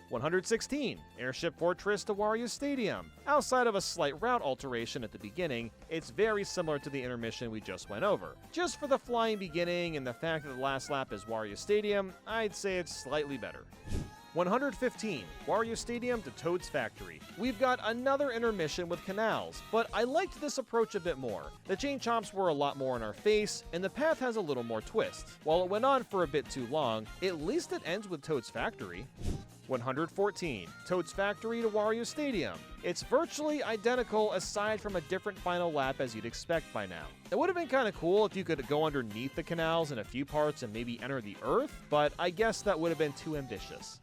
116, Airship Fortress to Wario Stadium. Outside of a slight route alteration at the beginning, it's very similar to the intermission we just went over. Just for the flying beginning and the fact that the last lap is Wario Stadium, I'd say it's slightly better. 115, Wario Stadium to Toad's Factory. We've got another intermission with canals, but I liked this approach a bit more. The chain chomps were a lot more in our face, and the path has a little more twist. While it went on for a bit too long, at least it ends with Toad's Factory. 114, Toad's Factory to Wario Stadium. It's virtually identical aside from a different final lap as you'd expect by now. It would have been kind of cool if you could go underneath the canals in a few parts and maybe enter the Earth, but I guess that would have been too ambitious.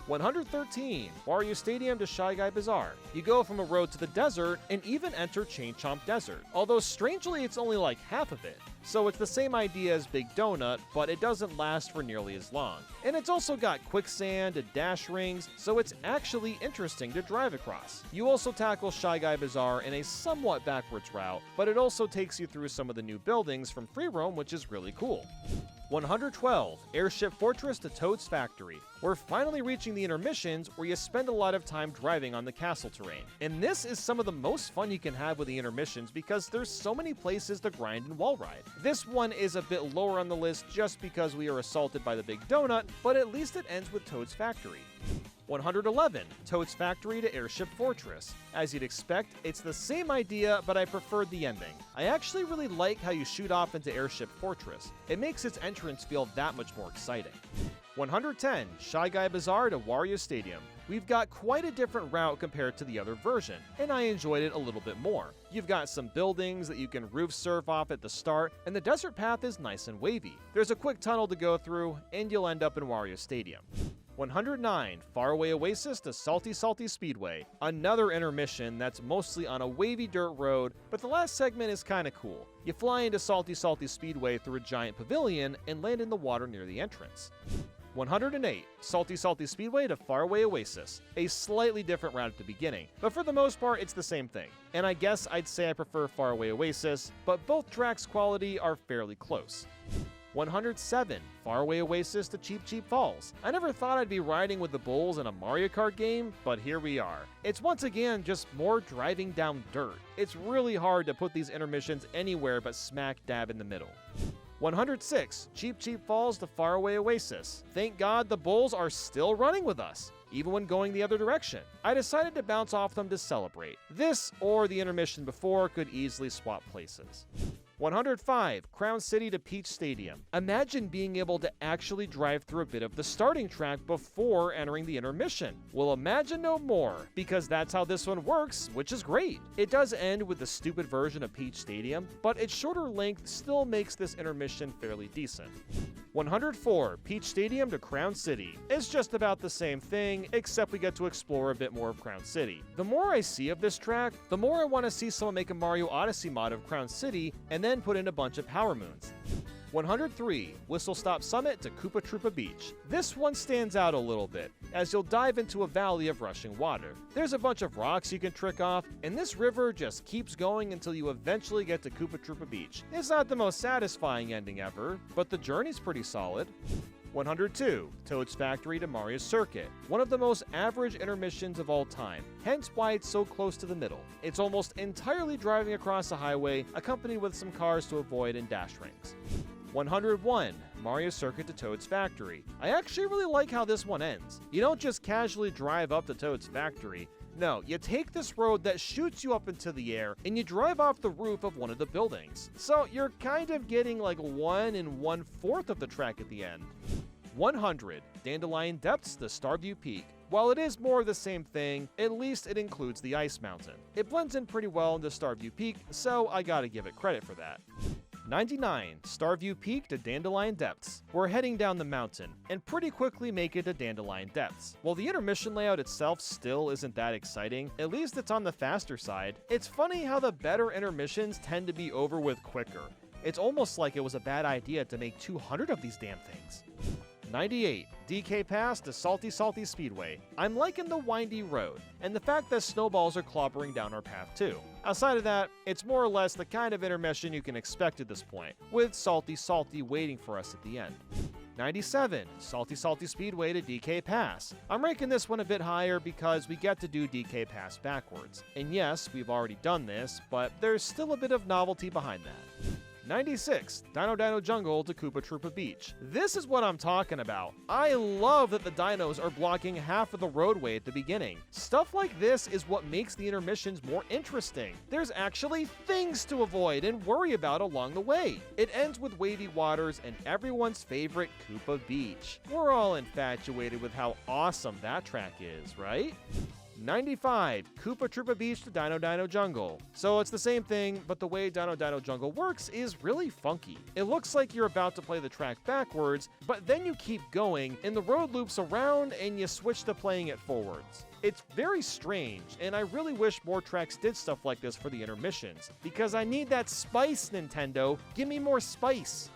113, Wario Stadium to Shy Guy Bazaar. You go from a road to the desert and even enter Chain Chomp Desert, although strangely it's only like half of it. So it's the same idea as Big Donut, but it doesn't last for nearly as long. And it's also got quicksand and dash rings, so it's actually interesting to drive across. You also tackle Shy Guy Bazaar in a somewhat backwards route, but it also takes you through some of the new buildings from Free Roam, which is really cool. 112, Airship Fortress to Toad's Factory. We're finally reaching the intermissions where you spend a lot of time driving on the castle terrain. And this is some of the most fun you can have with the intermissions because there's so many places to grind and wall ride. This one is a bit lower on the list just because we are assaulted by the Big Donut, but at least it ends with Toad's Factory. 111, Toad's Factory to Airship Fortress. As you'd expect, it's the same idea, but I preferred the ending. I actually really like how you shoot off into Airship Fortress. It makes its entrance feel that much more exciting. 110, Shy Guy Bazaar to Wario Stadium. We've got quite a different route compared to the other version, and I enjoyed it a little bit more. You've got some buildings that you can roof surf off at the start, and the desert path is nice and wavy. There's a quick tunnel to go through, and you'll end up in Wario Stadium. 109, Faraway Oasis to Salty Salty Speedway. Another intermission that's mostly on a wavy dirt road, but the last segment is kinda cool. You fly into Salty Salty Speedway through a giant pavilion and land in the water near the entrance. 108, Salty Salty Speedway to Faraway Oasis. A slightly different route at the beginning, but for the most part it's the same thing. And I guess I'd say I prefer Faraway Oasis, but both tracks' quality are fairly close. 107, Faraway Oasis to Cheep Cheep Falls. I never thought I'd be riding with the bulls in a Mario Kart game, but here we are. It's once again just more driving down dirt. It's really hard to put these intermissions anywhere but smack dab in the middle. 106, Cheep Cheep Falls to Faraway Oasis. Thank God the bulls are still running with us, even when going the other direction. I decided to bounce off them to celebrate. This or the intermission before could easily swap places. 105, Crown City to Peach Stadium. Imagine being able to actually drive through a bit of the starting track before entering the intermission. Well, imagine no more, because that's how this one works, which is great. It does end with the stupid version of Peach Stadium, but its shorter length still makes this intermission fairly decent. 104, Peach Stadium to Crown City. It's just about the same thing, except we get to explore a bit more of Crown City. The more I see of this track, the more I want to see someone make a Mario Odyssey mod of Crown City and then put in a bunch of power moons. 103, Whistle Stop Summit to Koopa Troopa Beach. This one stands out a little bit, as you'll dive into a valley of rushing water. There's a bunch of rocks you can trick off, and this river just keeps going until you eventually get to Koopa Troopa Beach. It's not the most satisfying ending ever, but the journey's pretty solid. 102, Toad's Factory to Mario Circuit. One of the most average intermissions of all time, hence why it's so close to the middle. It's almost entirely driving across a highway, accompanied with some cars to avoid in dash rings. 101, Mario Circuit to Toad's Factory. I actually really like how this one ends. You don't just casually drive up to Toad's Factory. No, you take this road that shoots you up into the air and you drive off the roof of one of the buildings. So you're kind of getting like 1 1/4 of the track at the end. 100, Dandelion Depths to Starview Peak. While it is more of the same thing, at least it includes the Ice Mountain. It blends in pretty well into Starview Peak, so I gotta give it credit for that. 99, Starview Peak to Dandelion Depths. We're heading down the mountain, and pretty quickly make it to Dandelion Depths. While the intermission layout itself still isn't that exciting, at least it's on the faster side. It's funny how the better intermissions tend to be over with quicker. It's almost like it was a bad idea to make 200 of these damn things. 98, DK Pass to Salty Salty Speedway. I'm liking the windy road, and the fact that snowballs are clobbering down our path too. Outside of that, it's more or less the kind of intermission you can expect at this point, with Salty Salty waiting for us at the end. 97, Salty Salty Speedway to DK Pass. I'm ranking this one a bit higher because we get to do DK Pass backwards. And yes, we've already done this, but there's still a bit of novelty behind that. 96, Dino Dino Jungle to Koopa Troopa Beach. This is what I'm talking about. I love that the dinos are blocking half of the roadway at the beginning. Stuff like this is what makes the intermissions more interesting. There's actually things to avoid and worry about along the way. It ends with wavy waters and everyone's favorite Koopa Beach. We're all infatuated with how awesome that track is, right? 95, Koopa Troopa Beach to Dino Dino Jungle. So it's the same thing, but the way Dino Dino Jungle works is really funky. It looks like you're about to play the track backwards, but then you keep going, and the road loops around, and you switch to playing it forwards. It's very strange, and I really wish more tracks did stuff like this for the intermissions, because I need that spice, Nintendo. Give me more spice.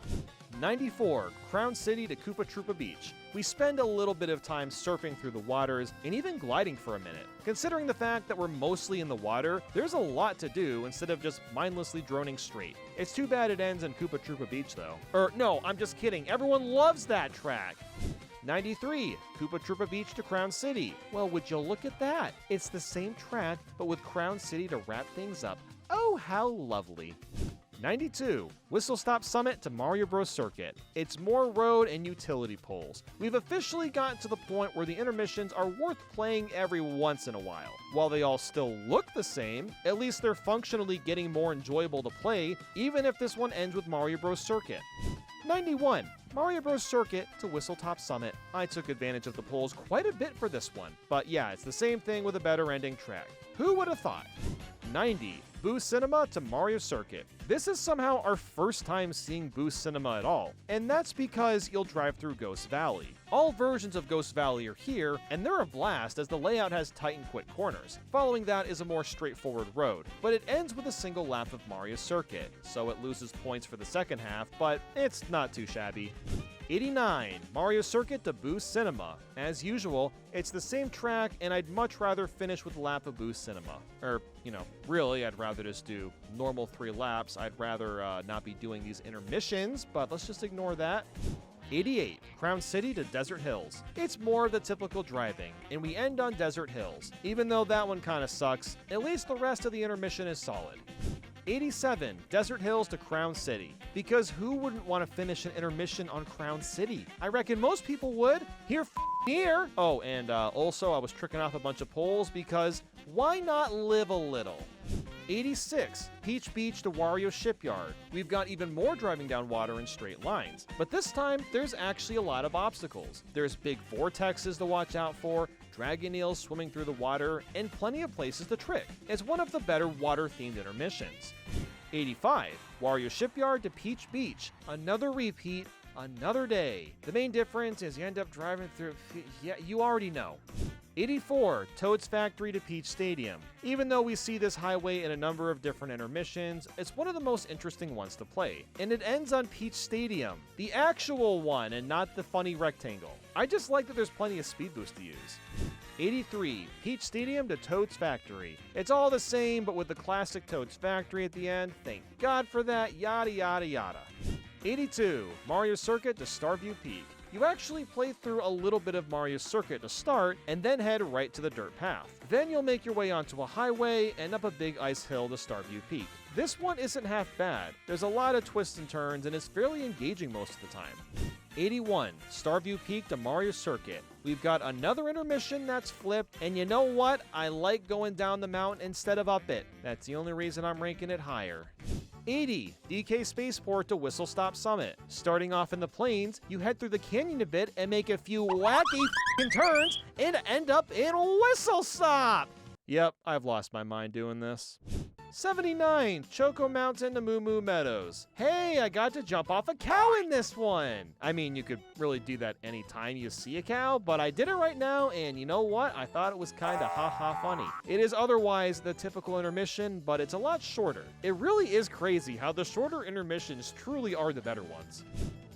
94, Crown City to Koopa Troopa Beach. We spend a little bit of time surfing through the waters and even gliding for a minute. Considering the fact that we're mostly in the water, there's a lot to do instead of just mindlessly droning straight. It's too bad it ends in Koopa Troopa Beach though. No, I'm just kidding. Everyone loves that track. 93, Koopa Troopa Beach to Crown City. Well, would you look at that? It's the same track, but with Crown City to wrap things up. Oh, how lovely. 92, Whistle Stop Summit to Mario Bros. Circuit. It's more road and utility poles. We've officially gotten to the point where the intermissions are worth playing every once in a while. While they all still look the same, at least they're functionally getting more enjoyable to play, even if this one ends with Mario Bros. Circuit. 91. Mario Bros. Circuit to Whistletop Summit. I took advantage of the polls quite a bit for this one, but yeah, it's the same thing with a better ending track. Who would have thought? 90. Boo Cinema to Mario Circuit. This is somehow our first time seeing Boo Cinema at all, and that's because you'll drive through Ghost Valley. All versions of Ghost Valley are here, and they're a blast as the layout has tight and quick corners. Following that is a more straightforward road, but it ends with a single lap of Mario Circuit, so it loses points for the second half, but it's not too shabby. 89. Mario Circuit to Boo Cinema. As usual, it's the same track, and I'd much rather finish with a lap of Boo Cinema. Or, really, I'd rather just do normal 3 laps. I'd rather not be doing these intermissions, but let's just ignore that. 88. Crown City to Desert Hills. It's more of the typical driving, and we end on Desert Hills. Even though that one kinda sucks, at least the rest of the intermission is solid. 87. Desert Hills to Crown City. Because who wouldn't want to finish an intermission on Crown City? I reckon most people would. Here. Oh, and also I was tricking off a bunch of polls because why not live a little? 86. Peach Beach to Wario Shipyard. We've got even more driving down water in straight lines, but this time there's actually a lot of obstacles. There's big vortexes to watch out for, dragon eels swimming through the water, and plenty of places to trick. It's one of the better water-themed intermissions. 85. Wario Shipyard to Peach Beach. Another repeat, another day. The main difference is you end up driving through... Yeah, you already know. 84. Toad's Factory to Peach Stadium. Even though we see this highway in a number of different intermissions, it's one of the most interesting ones to play. And it ends on Peach Stadium, the actual one and not the funny rectangle. I just like that there's plenty of speed boost to use. 83. Peach Stadium to Toad's Factory. It's all the same, but with the classic Toad's Factory at the end. Thank God for that, yada yada yada. 82. Mario Circuit to Starview Peak. You actually play through a little bit of Mario Circuit to start, and then head right to the dirt path. Then you'll make your way onto a highway and up a big ice hill to Starview Peak. This one isn't half bad. There's a lot of twists and turns, and it's fairly engaging most of the time. 81. Starview Peak to Mario Circuit. We've got another intermission that's flipped, and you know what? I like going down the mountain instead of up it. That's the only reason I'm ranking it higher. 80. DK Spaceport to Whistle Stop Summit. Starting off in the plains, you head through the canyon a bit and make a few wacky turns and end up in Whistle Stop! Yep, I've lost my mind doing this. 79. Choco Mountain to Moo Moo Meadows. Hey, I got to jump off a cow in this one! I mean, you could really do that anytime you see a cow, but I did it right now, and you know what? I thought it was kinda ha-ha funny. It is otherwise the typical intermission, but it's a lot shorter. It really is crazy how the shorter intermissions truly are the better ones.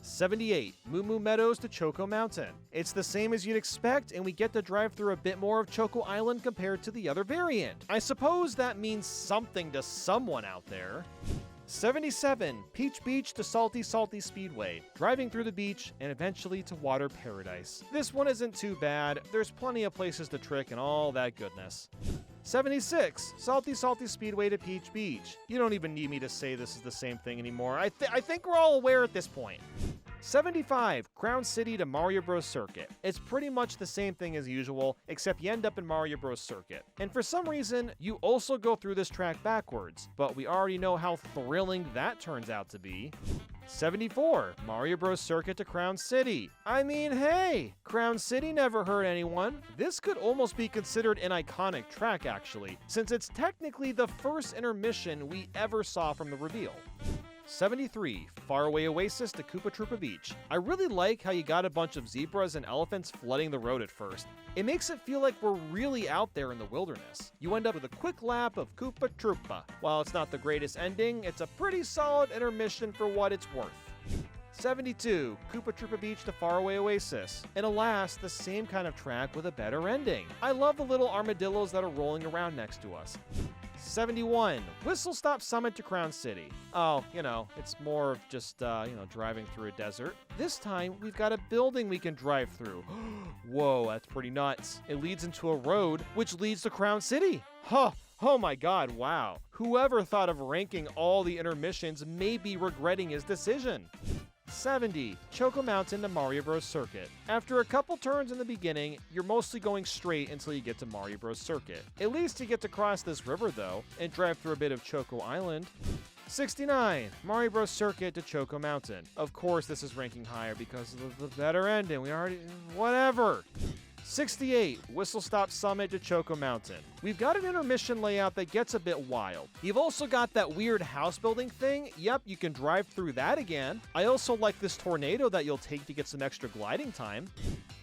78. Moo Moo Meadows to Choco Mountain. It's the same as you'd expect, and we get to drive through a bit more of Choco Island compared to the other variant. I suppose that means something to someone out there. 77. Peach Beach to Salty Salty Speedway. Driving through the beach and eventually to Water Paradise. This one isn't too bad. There's plenty of places to trick and all that goodness. 76. Salty Salty Speedway to Peach Beach. You don't even need me to say this is the same thing anymore. I think we're all aware at this point. 75. Crown City to Mario Bros. Circuit. It's pretty much the same thing as usual, except you end up in Mario Bros. Circuit. And for some reason, you also go through this track backwards, but we already know how thrilling that turns out to be. 74. Mario Bros. Circuit to Crown City. I mean, hey, Crown City never hurt anyone. This could almost be considered an iconic track, actually, since it's technically the first intermission we ever saw from the reveal. 73. Faraway Oasis to Koopa Troopa Beach. I really like how you got a bunch of zebras and elephants flooding the road at first. It makes it feel like we're really out there in the wilderness. You end up with a quick lap of Koopa Troopa. While it's not the greatest ending, it's a pretty solid intermission for what it's worth. 72. Koopa Troopa Beach to Faraway Oasis. And alas, the same kind of track with a better ending. I love the little armadillos that are rolling around next to us. 71. Whistle Stop Summit to Crown City. Oh, it's more of just, driving through a desert. This time, we've got a building we can drive through. Whoa, that's pretty nuts. It leads into a road, which leads to Crown City. Huh. Oh my god, wow. Whoever thought of ranking all the intermissions may be regretting his decision. 70. Choco Mountain to Mario Bros. Circuit. After a couple turns in the beginning, you're mostly going straight until you get to Mario Bros. Circuit. At least you get to cross this river though, and drive through a bit of Choco Island. 69, Mario Bros. Circuit to Choco Mountain. Of course this is ranking higher because of the better ending. We already... whatever. 68, Whistle Stop Summit to Choco Mountain. We've got an intermission layout that gets a bit wild. You've also got that weird house building thing. Yep, you can drive through that again. I also like this tornado that you'll take to get some extra gliding time.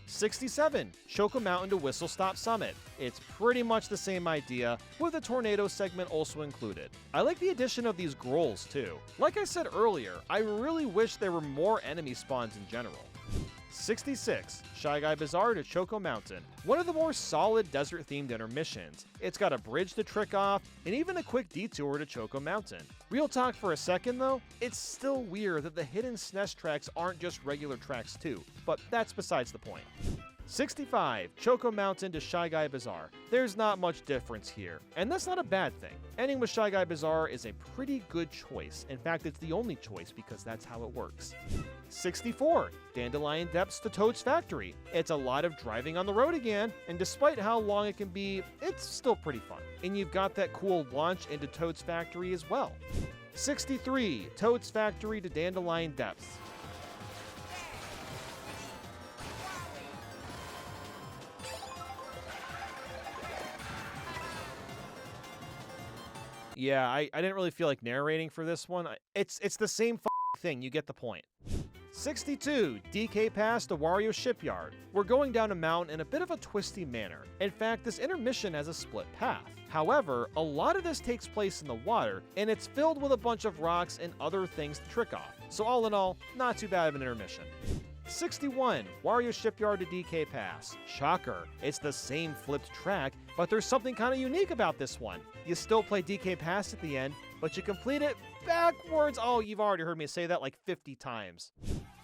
67, Choco Mountain to Whistle Stop Summit. It's pretty much the same idea, with the tornado segment also included. I like the addition of these grolls too. Like I said earlier, I really wish there were more enemy spawns in general. 66, Shy Guy Bazaar to Choco Mountain. One of the more solid desert-themed intermissions. It's got a bridge to trick off, and even a quick detour to Choco Mountain. Real talk for a second though, it's still weird that the hidden SNES tracks aren't just regular tracks too, but that's besides the point. 65, Choco Mountain to Shy Guy Bazaar. There's not much difference here, and that's not a bad thing. Ending with Shy Guy Bazaar is a pretty good choice. In fact, it's the only choice because that's how it works. 64, Dandelion Depths to Toad's Factory. It's a lot of driving on the road again, and despite how long it can be, it's still pretty fun. And you've got that cool launch into Toad's Factory as well. 63, Toad's Factory to Dandelion Depths. Yeah, I didn't really feel like narrating for this one. It's the same thing, you get the point. 62, DK Pass to Wario Shipyard. We're going down a mountain in a bit of a twisty manner. In fact, this intermission has a split path. However, a lot of this takes place in the water, and it's filled with a bunch of rocks and other things to trick off. So all in all, not too bad of an intermission. 61, Wario Shipyard to DK Pass. Shocker, it's the same flipped track, but there's something kind of unique about this one. You still play DK Pass at the end, but you complete it backwards. Oh, you've already heard me say that like 50 times.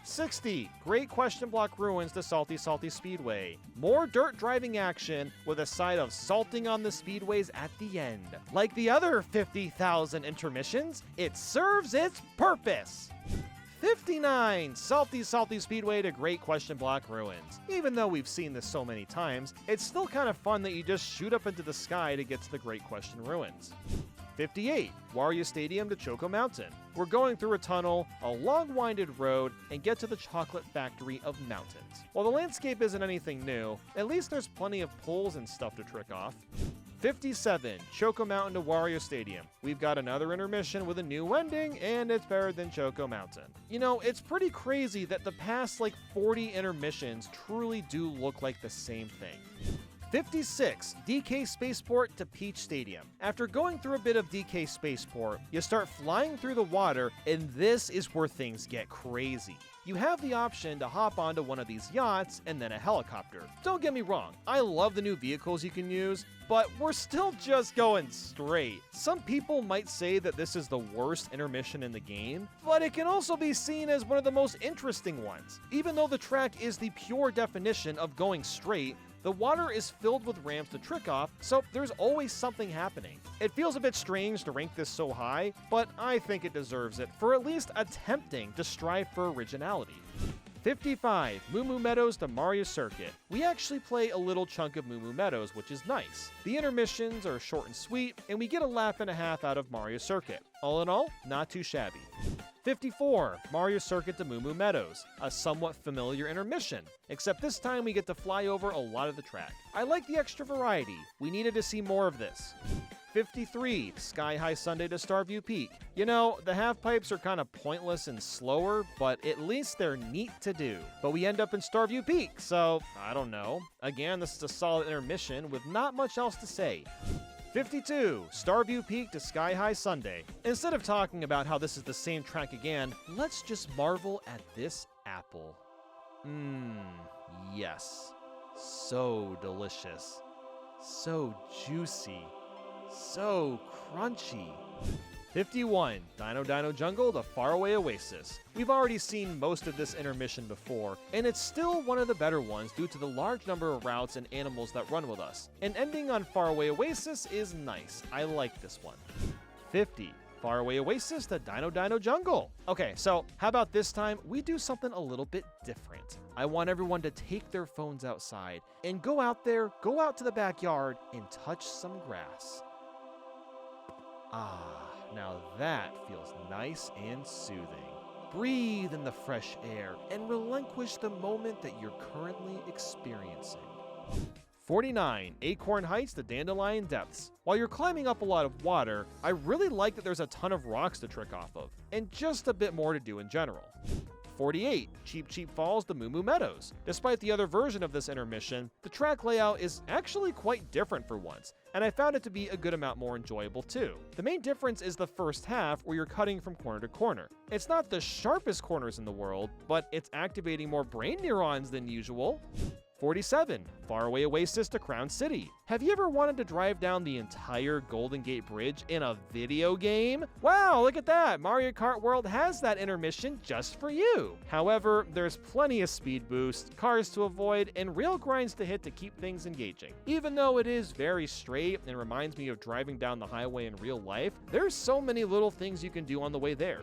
60, Great Question Block Ruins to Salty Salty Speedway. More dirt driving action with a side of salting on the speedways at the end. Like the other 50,000 intermissions, it serves its purpose. 59, Salty Salty Speedway to Great Question Block Ruins. Even though we've seen this so many times, it's still kind of fun that you just shoot up into the sky to get to the Great Question Ruins. 58, Wario Stadium to Choco Mountain. We're going through a tunnel, a long winded road, and get to the chocolate factory of mountains. While the landscape isn't anything new, at least there's plenty of pulls and stuff to trick off. 57, Choco Mountain to Wario Stadium. We've got another intermission with a new ending, and it's better than Choco Mountain. You know, it's pretty crazy that the past like 40 intermissions truly do look like the same thing. 56, DK Spaceport to Peach Stadium. After going through a bit of DK Spaceport, you start flying through the water, and this is where things get crazy. You have the option to hop onto one of these yachts and then a helicopter. Don't get me wrong, I love the new vehicles you can use, but we're still just going straight. Some people might say that this is the worst intermission in the game, but it can also be seen as one of the most interesting ones. Even though the track is the pure definition of going straight, the water is filled with ramps to trick off, so there's always something happening. It feels a bit strange to rank this so high, but I think it deserves it for at least attempting to strive for originality. 55, Moo Moo Meadows to Mario Circuit. We actually play a little chunk of Moo Moo Meadows, which is nice. The intermissions are short and sweet, and we get a laugh and a half out of Mario Circuit. All in all, not too shabby. 54, Mario Circuit to Moo Moo Meadows, a somewhat familiar intermission, except this time we get to fly over a lot of the track. I like the extra variety. We needed to see more of this. 53, Sky High Sunday to Starview Peak. You know, the half pipes are kind of pointless and slower, but at least they're neat to do. But we end up in Starview Peak, so I don't know. Again, this is a solid intermission with not much else to say. 52, Starview Peak to Sky High Sunday. Instead of talking about how this is the same track again, let's just marvel at this apple. Yes. So delicious. So juicy. So crunchy. 51, Dino Dino Jungle to Faraway Oasis. We've already seen most of this intermission before, and it's still one of the better ones due to the large number of routes and animals that run with us. And ending on Faraway Oasis is nice. I like this one. 50, Faraway Oasis to Dino Dino Jungle. Okay, so how about this time we do something a little bit different? I want everyone to take their phones outside and go out there, go out to the backyard and touch some grass. Ah. now that feels nice and soothing. Breathe in the fresh air and relinquish the moment that you're currently experiencing. 49. Acorn Heights to Dandelion Depths. While you're climbing up a lot of water, I really like that there's a ton of rocks to trick off of, and just a bit more to do in general. 48. Cheep Cheep Falls to Moo Moo Meadows. Despite the other version of this intermission, the track layout is actually quite different for once, and I found it to be a good amount more enjoyable too. The main difference is the first half where you're cutting from corner to corner. It's not the sharpest corners in the world, but it's activating more brain neurons than usual. 47. Faraway Oasis to Crown City. Have you ever wanted to drive down the entire Golden Gate Bridge in a video game? Wow, look at that! Mario Kart World has that intermission just for you! However, there's plenty of speed boost, cars to avoid, and real grinds to hit to keep things engaging. Even though it is very straight and reminds me of driving down the highway in real life, there's so many little things you can do on the way there.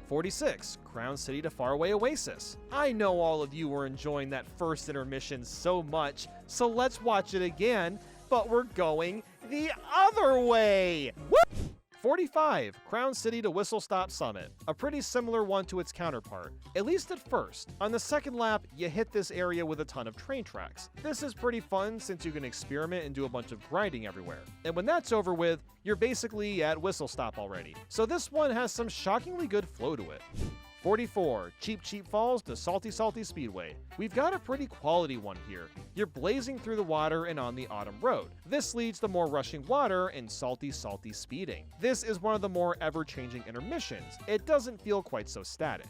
46. Crown City to Faraway Oasis. I know all of you were enjoying that first intermission so much, so let's watch it again, but we're going the other way! Woo! 45. Crown City to Whistle Stop Summit. A pretty similar one to its counterpart, at least at first. On the second lap, you hit this area with a ton of train tracks. This is pretty fun since you can experiment and do a bunch of grinding everywhere. And when that's over with, you're basically at Whistle Stop already. So this one has some shockingly good flow to it. 44. Cheep Cheep Falls to Salty Salty Speedway. We've got a pretty quality one here. You're blazing through the water and on the autumn road. This leads to more rushing water and salty speeding. This is one of the more ever-changing intermissions. It doesn't feel quite so static.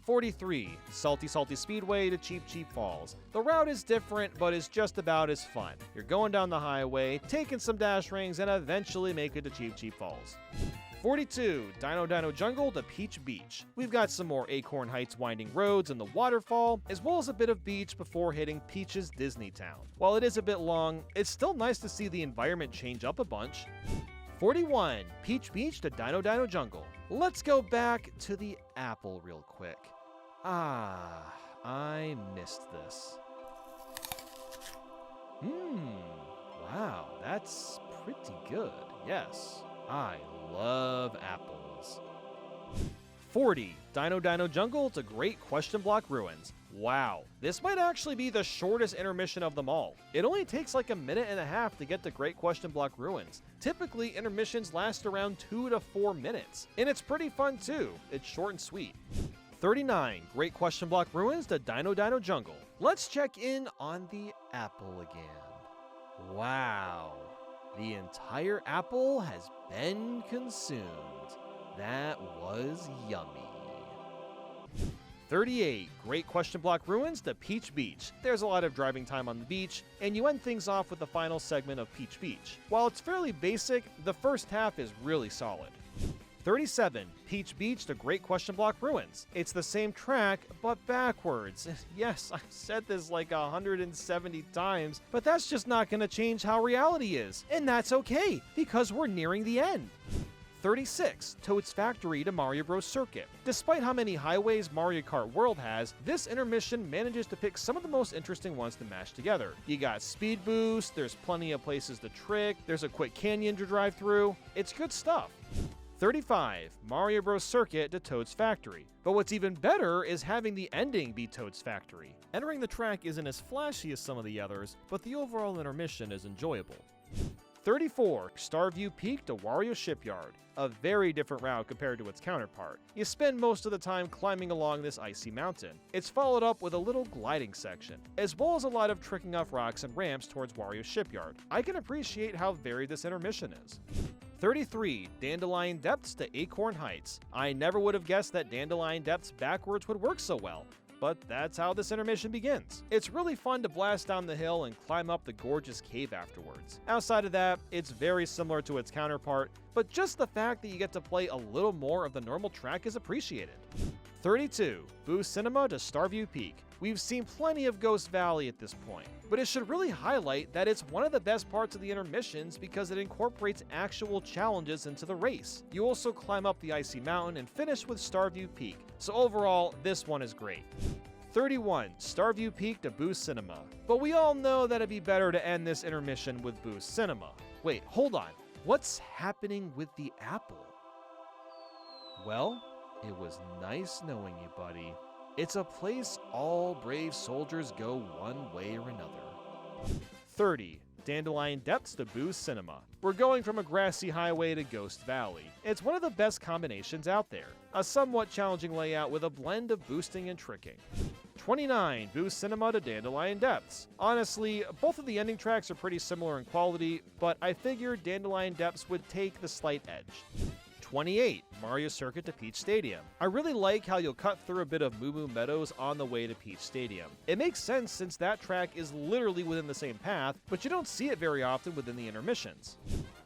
43. Salty Speedway to Cheep Cheep Falls. The route is different, but is just about as fun. You're going down the highway, taking some dash rings, and eventually make it to Cheep Cheep Falls. 42. Dino Jungle to Peach Beach. We've got some more Acorn Heights winding roads and the waterfall, as well as a bit of beach before hitting Peach's Disney Town. While it is a bit long, it's still nice to see the environment change up a bunch. 41. Peach Beach to Dino Jungle. Let's go back to the apple real quick. I missed this. Wow, that's pretty good, yes. I love apples. 40. Dino Jungle to Great Question Block Ruins. Wow, this might actually be the shortest intermission of them all. It only takes like a minute and a half to get to Great Question Block Ruins. Typically, intermissions last around 2 to 4 minutes, and it's pretty fun too. It's short and sweet. 39. Great Question Block Ruins to Dino Jungle. Let's check in on the apple again. Wow. The entire apple has been consumed. That was yummy. 38. Great Question Block Ruins to Peach Beach. There's a lot of driving time on the beach, and you end things off with the final segment of Peach Beach. While it's fairly basic, the first half is really solid. 37. Peach Beach to Great Question Block Ruins. It's the same track, but backwards. Yes, I've said this like 170 times, but that's just not going to change how reality is. And that's okay, because we're nearing the end. 36. Toad's Factory to Mario Bros. Circuit. Despite how many highways Mario Kart World has, this intermission manages to pick some of the most interesting ones to mash together. You got speed boost, there's plenty of places to trick, there's a quick canyon to drive through. It's good stuff. 35. Mario Bros. Circuit to Toad's Factory. But what's even better is having the ending be Toad's Factory. Entering the track isn't as flashy as some of the others, but the overall intermission is enjoyable. 34. Starview Peak to Wario Shipyard. A very different route compared to its counterpart. You spend most of the time climbing along this icy mountain. It's followed up with a little gliding section, as well as a lot of tricking off rocks and ramps towards Wario Shipyard. I can appreciate how varied this intermission is. 33. Dandelion Depths to Acorn Heights. I never would have guessed that Dandelion Depths backwards would work so well, but that's how this intermission begins. It's really fun to blast down the hill and climb up the gorgeous cave afterwards. Outside of that, it's very similar to its counterpart, but just the fact that you get to play a little more of the normal track is appreciated. 32. Boo Cinema to Starview Peak. We've seen plenty of Ghost Valley at this point, but it should really highlight that it's one of the best parts of the intermissions because it incorporates actual challenges into the race. You also climb up the icy mountain and finish with Starview Peak, so overall, this one is great. 31. Starview Peak to Boo Cinema. But we all know that it'd be better to end this intermission with Boo Cinema. Wait, hold on. What's happening with the apple? Well, it was nice knowing you, buddy. It's a place all brave soldiers go one way or another. 30. Dandelion Depths to Booze Cinema. We're going from a grassy highway to Ghost Valley. It's one of the best combinations out there. A somewhat challenging layout with a blend of boosting and tricking. 29. Booze Cinema to Dandelion Depths. Honestly, both of the ending tracks are pretty similar in quality, but I figured Dandelion Depths would take the slight edge. 28. Mario Circuit to Peach Stadium. I really like how you'll cut through a bit of Moo Moo Meadows on the way to Peach Stadium. It makes sense since that track is literally within the same path, but you don't see it very often within the intermissions.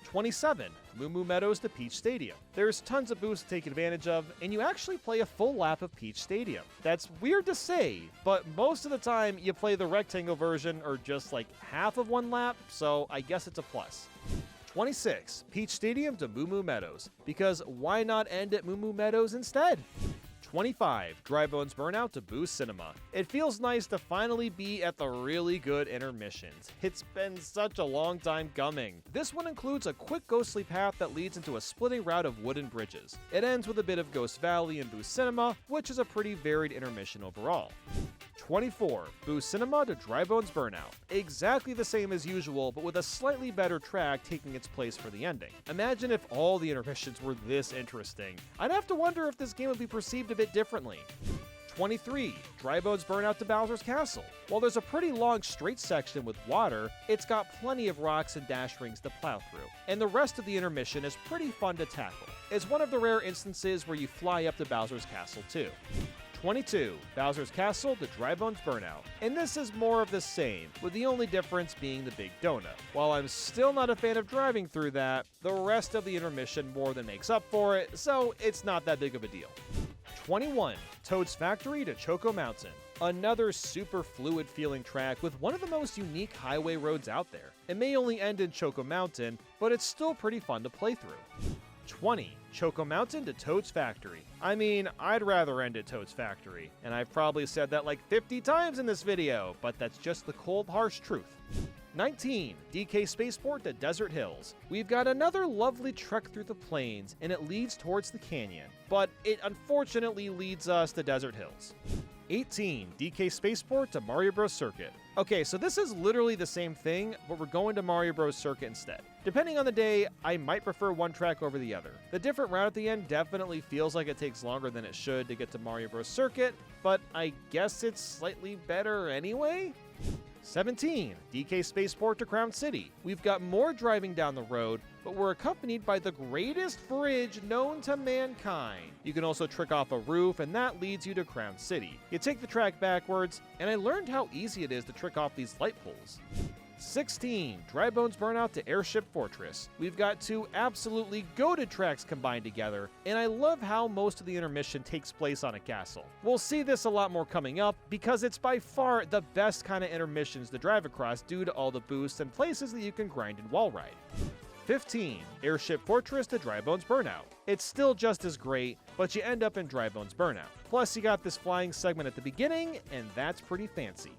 27. Moo Moo Meadows to Peach Stadium. There's tons of boosts to take advantage of, and you actually play a full lap of Peach Stadium. That's weird to say, but most of the time you play the rectangle version or just like half of one lap, so I guess it's a plus. 26. Peach Stadium to Moo Moo Meadows, because why not end at Moo Moo Meadows instead? 25. Dry Bones Burnout to Booze Cinema. It feels nice to finally be at the really good intermissions. It's been such a long time coming. This one includes a quick ghostly path that leads into a splitting route of wooden bridges. It ends with a bit of Ghost Valley and Booze Cinema, which is a pretty varied intermission overall. 24. Booze Cinema to Dry Bones Burnout. Exactly the same as usual, but with a slightly better track taking its place for the ending. Imagine if all the intermissions were this interesting. I'd have to wonder if this game would be perceived a bit differently. 23. Dry Bones Burnout to Bowser's Castle. While there's a pretty long straight section with water, it's got plenty of rocks and dash rings to plow through, and the rest of the intermission is pretty fun to tackle. It's one of the rare instances where you fly up to Bowser's Castle too. 22. Bowser's Castle to Dry Bones Burnout. And this is more of the same, with the only difference being the Big Donut. While I'm still not a fan of driving through that, the rest of the intermission more than makes up for it, so it's not that big of a deal. 21. Toad's Factory to Choco Mountain. Another super fluid feeling track with one of the most unique highway roads out there. It may only end in Choco Mountain, but it's still pretty fun to play through. 20. Choco Mountain to Toad's Factory. I mean, I'd rather end at Toad's Factory, and I've probably said that like 50 times in this video, but that's just the cold, harsh truth. 19. DK Spaceport to Desert Hills. We've got another lovely trek through the plains, and it leads towards the canyon, but it unfortunately leads us to Desert Hills. 18. DK Spaceport to Mario Bros. Circuit. Okay, so this is literally the same thing, but we're going to Mario Bros. Circuit instead. Depending on the day, I might prefer one track over the other. The different route at the end definitely feels like it takes longer than it should to get to Mario Bros. Circuit, but I guess it's slightly better anyway? 17. DK Spaceport to Crown City. We've got more driving down the road, but we're accompanied by the greatest bridge known to mankind. You can also trick off a roof, and that leads you to Crown City. You take the track backwards, and I learned how easy it is to trick off these light poles. 16. Dry Bones Burnout to Airship Fortress. We've got two absolutely goated tracks combined together, and I love how most of the intermission takes place on a castle. We'll see this a lot more coming up, because it's by far the best kind of intermissions to drive across due to all the boosts and places that you can grind and wall ride. 15. Airship Fortress to Dry Bones Burnout. It's still just as great, but you end up in Dry Bones Burnout. Plus you got this flying segment at the beginning, and that's pretty fancy.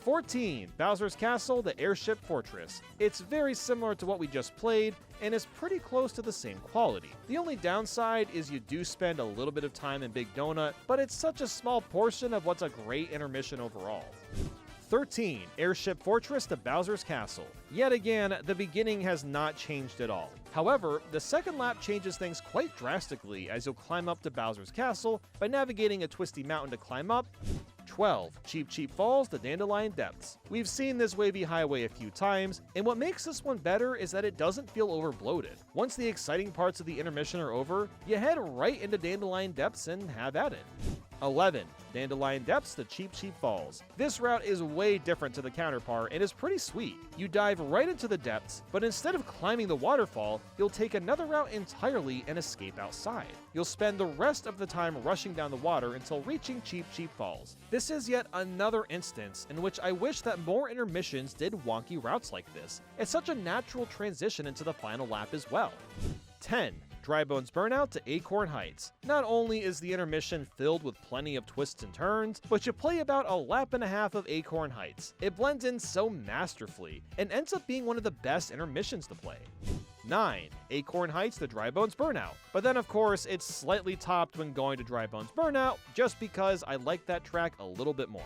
14. Bowser's Castle to Airship Fortress. It's very similar to what we just played, and is pretty close to the same quality. The only downside is you do spend a little bit of time in Big Donut, but it's such a small portion of what's a great intermission overall. 13. Airship Fortress to Bowser's Castle. Yet again, the beginning has not changed at all. However, the second lap changes things quite drastically as you'll climb up to Bowser's Castle by navigating a twisty mountain to climb up. 12. Cheap Cheap Falls to Dandelion Depths. We've seen this wavy highway a few times, and what makes this one better is that it doesn't feel over-bloated. Once the exciting parts of the intermission are over, you head right into Dandelion Depths and have at it. 11. Dandelion Depths to Cheap Cheap Falls. This route is way different to the counterpart and is pretty sweet. You dive right into the depths, but instead of climbing the waterfall, you'll take another route entirely and escape outside. You'll spend the rest of the time rushing down the water until reaching Cheap Cheap Falls. This is yet another instance in which I wish that more intermissions did wonky routes like this. It's such a natural transition into the final lap as well. 10. Dry Bones Burnout to Acorn Heights. Not only is the intermission filled with plenty of twists and turns, but you play about a lap and a half of Acorn Heights. It blends in so masterfully, and ends up being one of the best intermissions to play. 9. Acorn Heights to Dry Bones Burnout. But then of course it's slightly topped when going to Dry Bones Burnout just because I like that track a little bit more.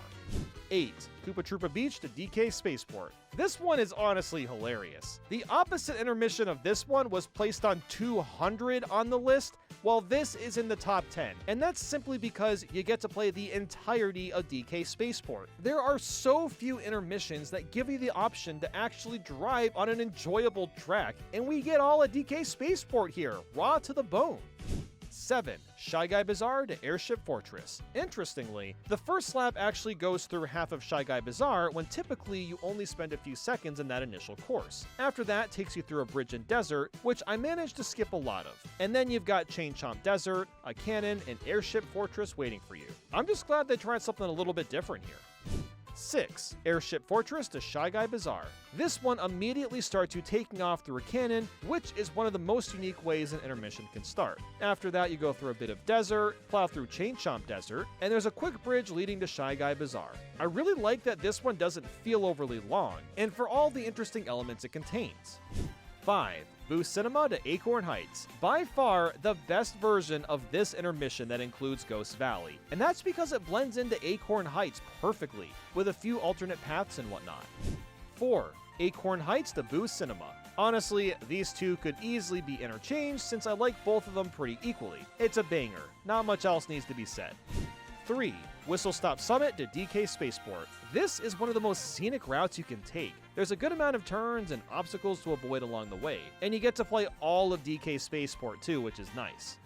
8. Koopa Troopa Beach to DK Spaceport. This one is honestly hilarious. The opposite intermission of this one was placed on 200 on the list, while this is in the top 10, and that's simply because you get to play the entirety of DK Spaceport. There are so few intermissions that give you the option to actually drive on an enjoyable track, and we get all at DK Spaceport here, raw to the bone. 7. Shy Guy Bazaar to Airship Fortress. Interestingly, the first lap actually goes through half of Shy Guy Bazaar when typically you only spend a few seconds in that initial course. After that takes you through a bridge and desert, which I managed to skip a lot of. And then you've got Chain Chomp Desert, a cannon, and Airship Fortress waiting for you. I'm just glad they tried something a little bit different here. 6. Airship Fortress to Shy Guy Bazaar. This one immediately starts you taking off through a cannon, which is one of the most unique ways an intermission can start. After that, you go through a bit of desert, plow through Chain Chomp Desert, and there's a quick bridge leading to Shy Guy Bazaar. I really like that this one doesn't feel overly long, and for all the interesting elements it contains. 5. Boo Cinema to Acorn Heights. By far the best version of this intermission that includes Ghost Valley, and that's because it blends into Acorn Heights perfectly, with a few alternate paths and whatnot. 4. Acorn Heights to Boo Cinema. Honestly, these two could easily be interchanged since I like both of them pretty equally. It's a banger, not much else needs to be said. 3. Whistle Stop Summit to DK Spaceport. This is one of the most scenic routes you can take. There's a good amount of turns and obstacles to avoid along the way, and you get to play all of DK Spaceport too, which is nice.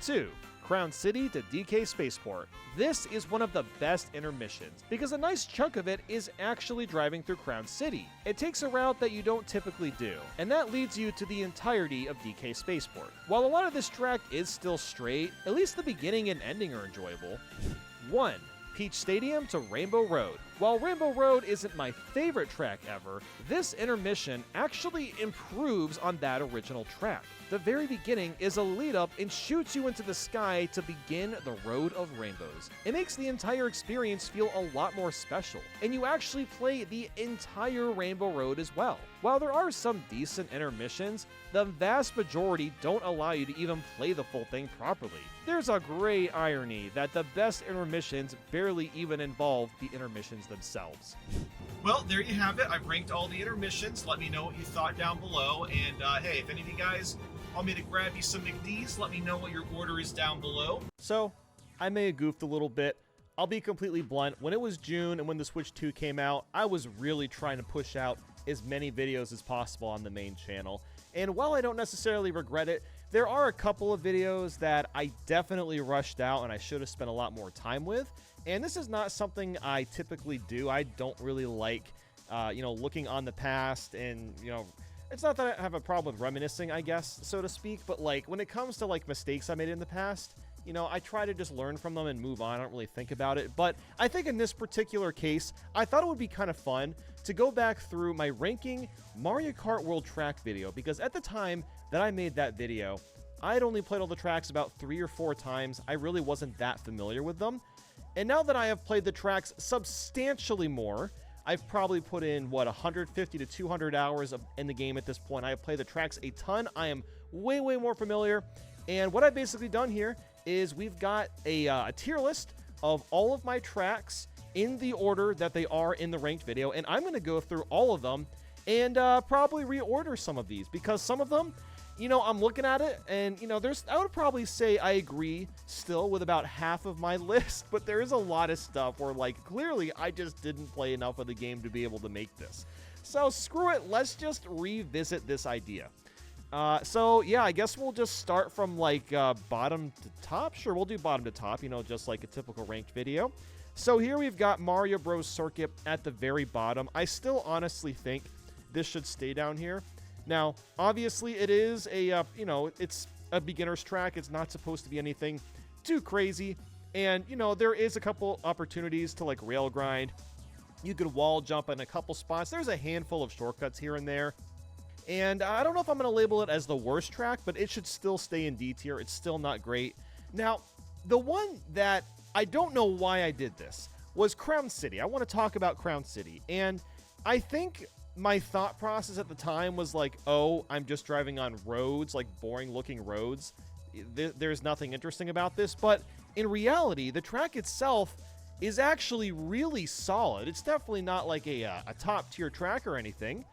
2. Crown City to DK Spaceport. This is one of the best intermissions because a nice chunk of it is actually driving through Crown City. It takes a route that you don't typically do, and that leads you to the entirety of DK Spaceport. While a lot of this track is still straight, at least the beginning and ending are enjoyable. 1. Peach Stadium to Rainbow Road. While Rainbow Road isn't my favorite track ever, this intermission actually improves on that original track. The very beginning is a lead up and shoots you into the sky to begin the Road of Rainbows. It makes the entire experience feel a lot more special, and you actually play the entire Rainbow Road as well. While there are some decent intermissions, the vast majority don't allow you to even play the full thing properly. There's a great irony that the best intermissions barely even involve the intermissions themselves. Well, there you have it. I've ranked all the intermissions. Let me know what you thought down below. And hey, if any of you guys want me to grab you some McD's, let me know what your order is down below. So, I may have goofed a little bit. I'll be completely blunt. When it was June and when the Switch 2 came out, I was really trying to push out as many videos as possible on the main channel. And while I don't necessarily regret it, there are a couple of videos that I definitely rushed out and I should have spent a lot more time with. And this is not something I typically do. I don't really like, looking on the past and, it's not that I have a problem with reminiscing, I guess, so to speak, but like when it comes to like mistakes I made in the past, I try to just learn from them and move on. I don't really think about it. But I think in this particular case, I thought it would be kind of fun to go back through my ranking Mario Kart World track video, because at the time that I made that video, I had only played all the tracks about 3 or 4 times. I really wasn't that familiar with them. And now that I have played the tracks substantially more, I've probably put in, 150 to 200 hours in the game at this point. I have played the tracks a ton. I am way, way more familiar. And what I've basically done here is we've got a tier list of all of my tracks in the order that they are in the ranked video. And I'm going to go through all of them and probably reorder some of these, because some of them, I'm looking at it and, I would probably say I agree still with about half of my list, but there is a lot of stuff where, like, clearly I just didn't play enough of the game to be able to make this. So screw it, let's just revisit this idea. So yeah, I guess we'll just start from like bottom to top. Sure, we'll do bottom to top, just like a typical ranked video. So here we've got Mario Bros. Circuit at the very bottom. I still honestly think this should stay down here. Now, obviously it is a, it's a beginner's track. It's not supposed to be anything too crazy. And, there is a couple opportunities to like rail grind. You could wall jump in a couple spots. There's a handful of shortcuts here and there. And I don't know if I'm going to label it as the worst track, but it should still stay in D tier. It's still not great. Now, the one that I don't know why I did this was Crown City. I want to talk about Crown City. And I think my thought process at the time was like, oh, I'm just driving on roads, like boring looking roads. There's nothing interesting about this. But in reality, the track itself is actually really solid. It's definitely not like a top tier track or anything,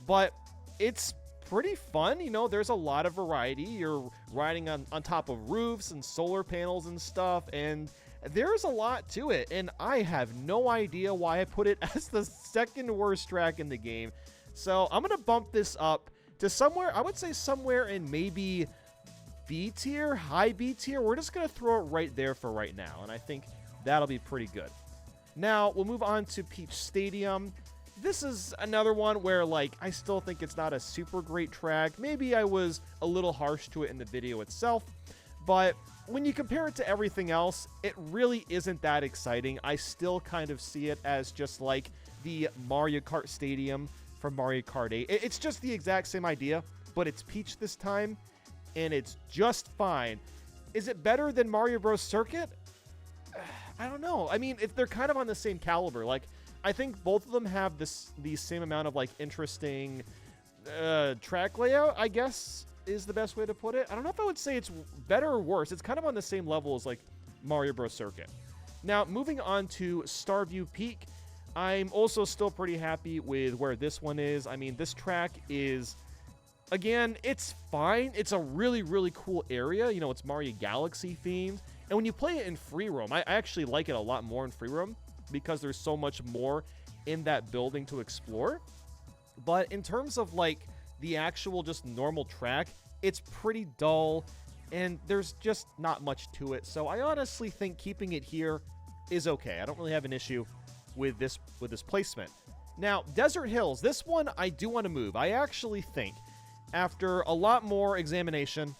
but it's pretty fun. You know, there's a lot of variety. You're riding on top of roofs and solar panels and stuff, and there's a lot to it, and I have no idea why I put it as the second worst track in the game. So I'm going to bump this up to somewhere, I would say somewhere in maybe B tier, high B tier. We're just going to throw it right there for right now, and I think that'll be pretty good. Now, we'll move on to Peach Stadium. This is another one where, like, I still think it's not a super great track. Maybe I was a little harsh to it in the video itself, but when you compare it to everything else, it really isn't that exciting. I still kind of see it as just like the Mario Kart Stadium from Mario Kart 8. It's just the exact same idea, but it's Peach this time, and it's just fine. Is it better than Mario Bros. Circuit? I don't know. I mean, they're kind of on the same caliber. Like, I think both of them have the same amount of, like, interesting track layout, I guess, is the best way to put it. I don't know if I would say it's better or worse. It's kind of on the same level as, like, Mario Bros. Circuit. Now, moving on to Starview Peak, I'm also still pretty happy with where this one is. I mean, this track is, again, it's fine. It's a really, really cool area. You know, it's Mario Galaxy themed. And when you play it in free roam, I actually like it a lot more in free roam because there's so much more in that building to explore. But in terms of, like, the actual just normal track, it's pretty dull and there's just not much to it. So I honestly think keeping it here is okay. I don't really have an issue with this placement. Now, Desert Hills, this one I do want to move. I actually think after a lot more examination,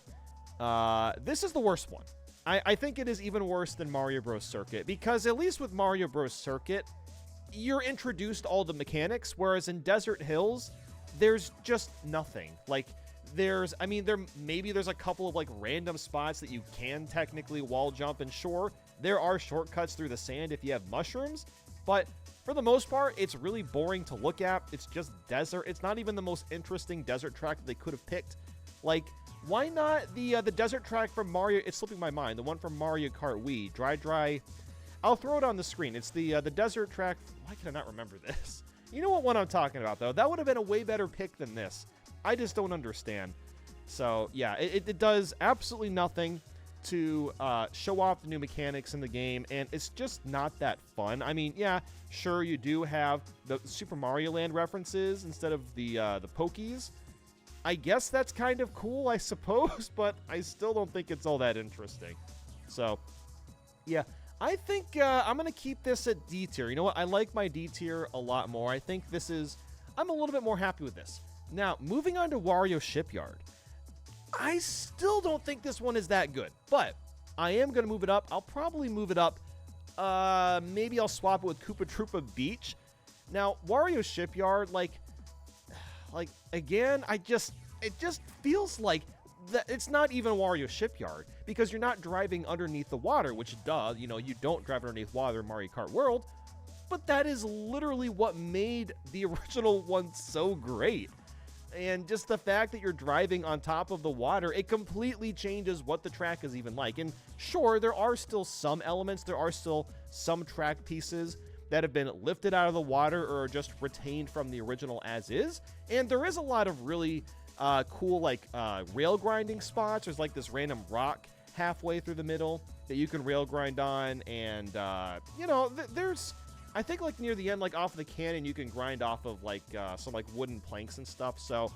this is the worst one. I think it is even worse than Mario Bros. Circuit, because at least with Mario Bros. Circuit, you're introduced all the mechanics, whereas in Desert Hills, there's just nothing. Like, maybe there's a couple of, like, random spots that you can technically wall jump, and sure, there are shortcuts through the sand if you have mushrooms, but for the most part, it's really boring to look at. It's just desert. It's not even the most interesting desert track that they could have picked. Like, why not the desert track from Mario? It's slipping my mind. The one from Mario Kart Wii, Dry. I'll throw it on the screen. It's the desert track. Why can I not remember this? You know what one I'm talking about, though. That would have been a way better pick than this. I just don't understand. So yeah, it does absolutely nothing to show off the new mechanics in the game, and it's just not that fun. I mean, yeah, sure, you do have the Super Mario Land references instead of the Pokies. I guess that's kind of cool, I suppose, but I still don't think it's all that interesting. So, yeah, I think I'm going to keep this at D tier. You know what? I like my D tier a lot more. I think I'm a little bit more happy with this. Now, moving on to Wario Shipyard. I still don't think this one is that good, but I am going to move it up. I'll probably move it up. Maybe I'll swap it with Koopa Troopa Beach. Now, Wario Shipyard, like again, it just feels like that it's not even Wario Shipyard, because you're not driving underneath the water, which, duh, you know, you don't drive underneath water in Mario Kart World, but that is literally what made the original one so great. And just the fact that you're driving on top of the water, it completely changes what the track is even like. And sure, there are still some elements, there are still some track pieces that have been lifted out of the water or just retained from the original as is. And there is a lot of really cool, like, rail grinding spots. There's, like, this random rock halfway through the middle that you can rail grind on. And, you know, there's, I think, like, near the end, like, off of the cannon, you can grind off of, like, some, like, wooden planks and stuff. So,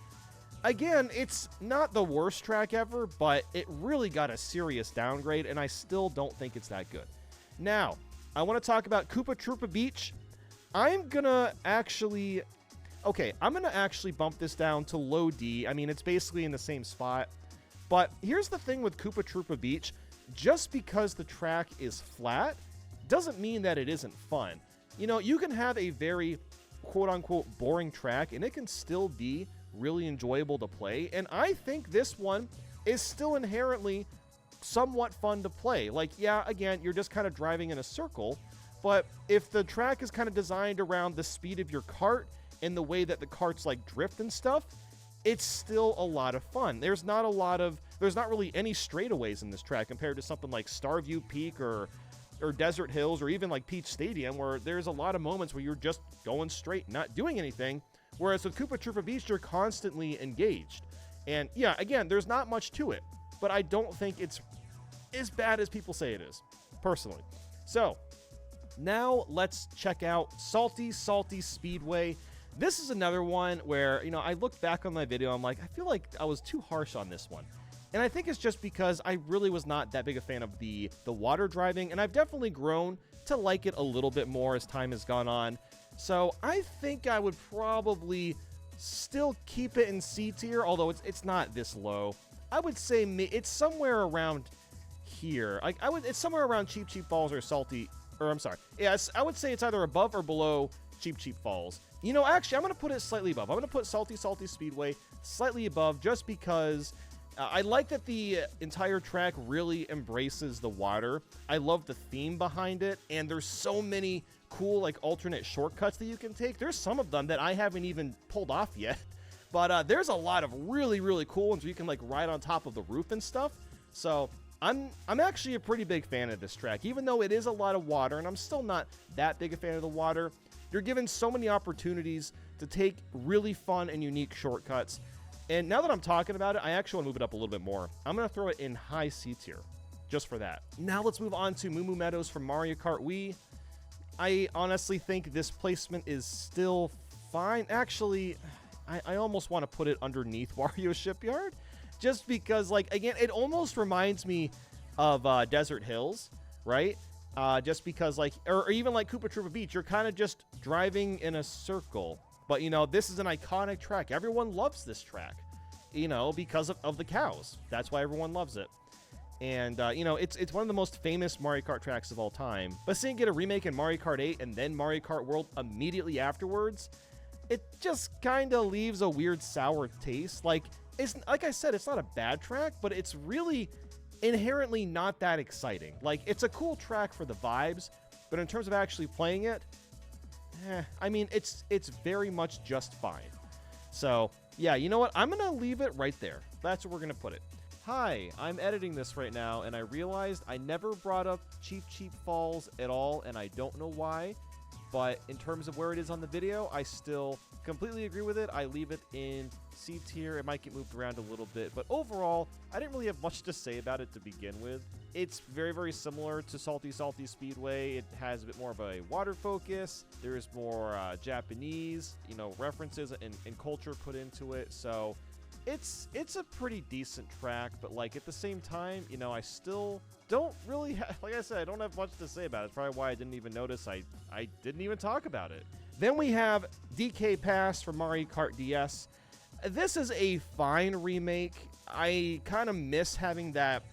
again, it's not the worst track ever, but it really got a serious downgrade, and I still don't think it's that good. Now, I want to talk about Koopa Troopa Beach. I'm going to actually bump this down to low D. I mean, it's basically in the same spot. But here's the thing with Koopa Troopa Beach. Just because the track is flat doesn't mean that it isn't fun. You know, you can have a very quote-unquote boring track, and it can still be really enjoyable to play. And I think this one is still inherently somewhat fun to play. Like, yeah, again, you're just kind of driving in a circle, but if the track is kind of designed around the speed of your cart and the way that the karts like drift and stuff, it's still a lot of fun. There's not really any straightaways in this track compared to something like Starview Peak or Desert Hills or even like Peach Stadium, where there's a lot of moments where you're just going straight, not doing anything. Whereas with Koopa Troopa Beach, you're constantly engaged. And yeah, again, there's not much to it, but I don't think it's as bad as people say it is, personally. So now let's check out Salty Speedway. This is another one where, I look back on my video, I'm like, I feel like I was too harsh on this one. And I think it's just because I really was not that big a fan of the water driving, and I've definitely grown to like it a little bit more as time has gone on. So I think I would probably still keep it in C tier, although it's not this low. I would say it's somewhere around here. It's somewhere around Cheep Falls or Salty, or I'm sorry. Yes, I would say it's either above or below Cheep Falls. Actually, I'm going to put it slightly above. I'm going to put Salty Speedway slightly above just because I like that the entire track really embraces the water. I love the theme behind it, and there's so many cool like alternate shortcuts that you can take. There's some of them that I haven't even pulled off yet, but there's a lot of really, really cool ones where you can like ride on top of the roof and stuff. So I'm actually a pretty big fan of this track, even though it is a lot of water, and I'm still not that big a fan of the water. You're given so many opportunities to take really fun and unique shortcuts. And now that I'm talking about it, I actually want to move it up a little bit more. I'm going to throw it in high C tier, just for that. Now let's move on to Moo Moo Meadows from Mario Kart Wii. I honestly think this placement is still fine. Actually, I almost want to put it underneath Wario Shipyard, just because, like, again, it almost reminds me of Desert Hills, right? Just because, like, or even like Koopa Troopa Beach, you're kind of just driving in a circle. But, this is an iconic track. Everyone loves this track, because of the cows. That's why everyone loves it. And, it's one of the most famous Mario Kart tracks of all time. But seeing it get a remake in Mario Kart 8 and then Mario Kart World immediately afterwards, it just kind of leaves a weird sour taste. Like I said, it's not a bad track, but it's really inherently not that exciting. Like, it's a cool track for the vibes, but in terms of actually playing it, I mean, it's very much just fine. So, yeah, you know what? I'm going to leave it right there. That's where we're going to put it. Hi, I'm editing this right now, and I realized I never brought up Cheep Falls at all, and I don't know why. But in terms of where it is on the video, I still completely agree with it. I leave it in C tier. It might get moved around a little bit, but overall, I didn't really have much to say about it to begin with. It's very, very similar to Salty Speedway. It has a bit more of a water focus. There's more Japanese, references and culture put into it. So it's a pretty decent track, but like at the same time, I still don't really like I said, I don't have much to say about it. It's probably why I didn't even notice I didn't even talk about it. Then we have DK Pass for Mario Kart DS. This is a fine remake. I kind of miss having that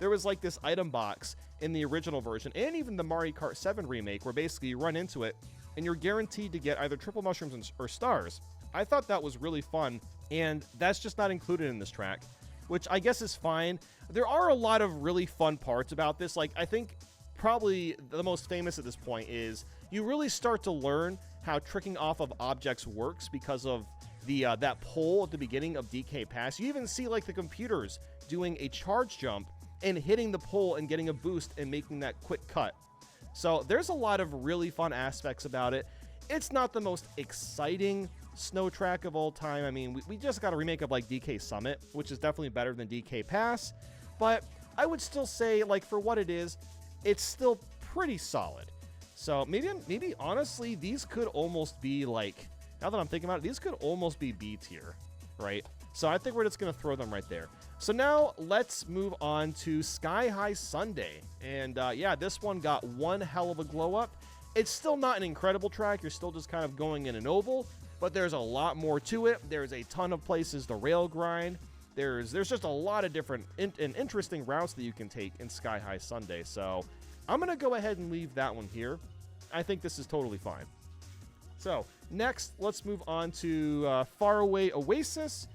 there was like this item box in the original version and even the Mario Kart 7 remake where basically you run into it and you're guaranteed to get either triple mushrooms or stars. I thought that was really fun, and that's just not included in this track, which I guess is fine. There are a lot of really fun parts about this. Like, I think probably the most famous at this point is you really start to learn how tricking off of objects works because of the that pole at the beginning of DK Pass. You even see like the computers doing a charge jump and hitting the pole and getting a boost and making that quick cut. So there's a lot of really fun aspects about it. It's not the most exciting snow track of all time. I mean, we just got a remake of like DK Summit, which is definitely better than DK Pass, but I would still say, like, for what it is, it's still pretty solid. So maybe honestly, these could almost be like, now that I'm thinking about it, these could almost be B tier, right? So I think we're just going to throw them right there. So now let's move on to Sky High Sunday. And yeah, this one got one hell of a glow up. It's still not an incredible track. You're still just kind of going in an oval, but there's a lot more to it. There's a ton of places to rail grind. There's just a lot of different and interesting routes that you can take in Sky High Sunday. So I'm going to go ahead and leave that one here. I think this is totally fine. So next, let's move on to Faraway Oasis.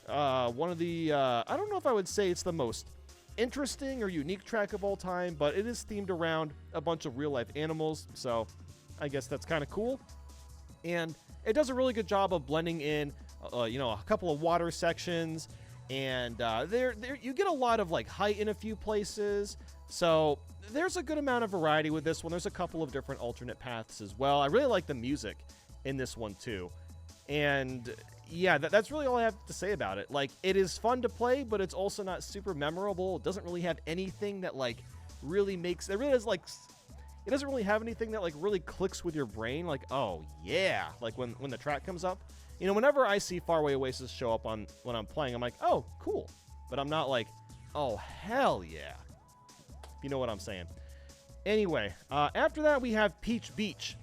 One of the, I don't know if I would say it's the most interesting or unique track of all time, but it is themed around a bunch of real-life animals, so I guess that's kind of cool. And it does a really good job of blending in, a couple of water sections, and there you get a lot of like height in a few places. So there's a good amount of variety with this one. There's a couple of different alternate paths as well. I really like the music in this one too. And yeah, that's really all I have to say about it. Like, it is fun to play, but it's also not super memorable. It doesn't really have anything that like really makes, it really is like, it doesn't really have anything that like really clicks with your brain. Like, oh yeah, like when the track comes up, whenever I see Faraway Oasis show up when I'm playing, I'm like, oh, cool. But I'm not like, oh, hell yeah. You know what I'm saying. Anyway, after that, we have Peach Beach.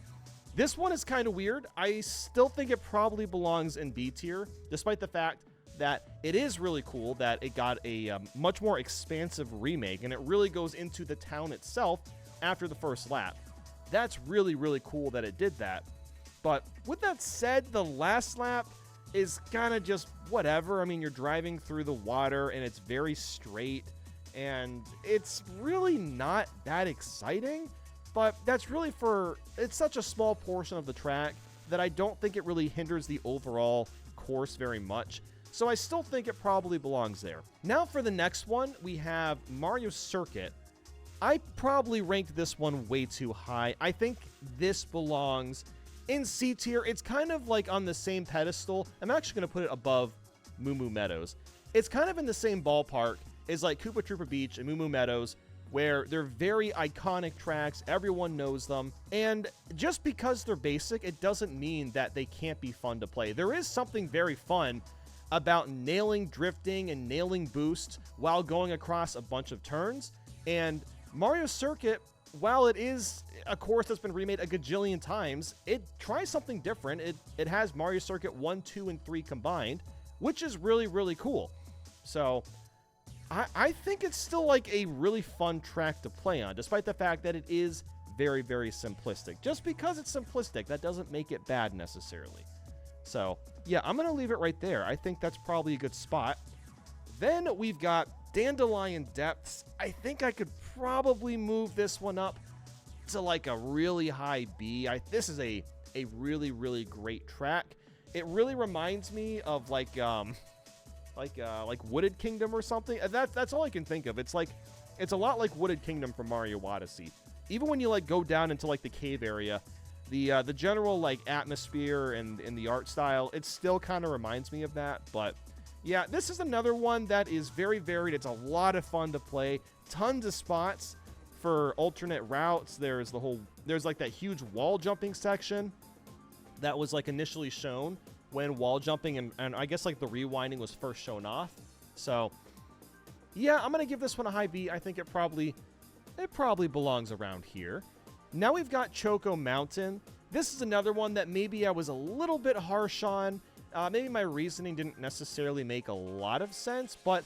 This one is kind of weird. I still think it probably belongs in B tier, despite the fact that it is really cool that it got a much more expansive remake, and it really goes into the town itself after the first lap. That's really, really cool that it did that. But with that said, the last lap is kind of just whatever. I mean, you're driving through the water, and it's very straight, and it's really not that exciting. But that's really it's such a small portion of the track that I don't think it really hinders the overall course very much. So I still think it probably belongs there. Now for the next one, we have Mario Circuit. I probably ranked this one way too high. I think this belongs in C tier. It's kind of like on the same pedestal. I'm actually going to put it above Moo Moo Meadows. It's kind of in the same ballpark as like Koopa Troopa Beach and Moo Moo Meadows, where they're very iconic tracks, everyone knows them, and just because they're basic, it doesn't mean that they can't be fun to play. There is something very fun about nailing drifting and nailing boosts while going across a bunch of turns, and Mario Circuit, while it is a course that's been remade a gajillion times, it tries something different. It has Mario Circuit 1, 2, and 3 combined, which is really, really cool. So I think it's still like a really fun track to play on, despite the fact that it is very, very simplistic. Just because it's simplistic, that doesn't make it bad necessarily. So yeah, I'm going to leave it right there. I think that's probably a good spot. Then we've got Dandelion Depths. I think I could probably move this one up to like a really high B. This is a really, really great track. It really reminds me of like Wooded Kingdom or something. That's all I can think of. It's a lot like Wooded Kingdom from Mario Odyssey. Even when you like go down into like the cave area, the general like atmosphere and the art style, it still kind of reminds me of that. But yeah, this is another one that is very varied. It's a lot of fun to play. Tons of spots for alternate routes. There's like that huge wall jumping section that was like initially shown when wall jumping and I guess like the rewinding was first shown off. So yeah, I'm gonna give this one a high B. I think it probably belongs around here. Now we've got Choco Mountain. This is another one that maybe I was a little bit harsh on. Maybe my reasoning didn't necessarily make a lot of sense, but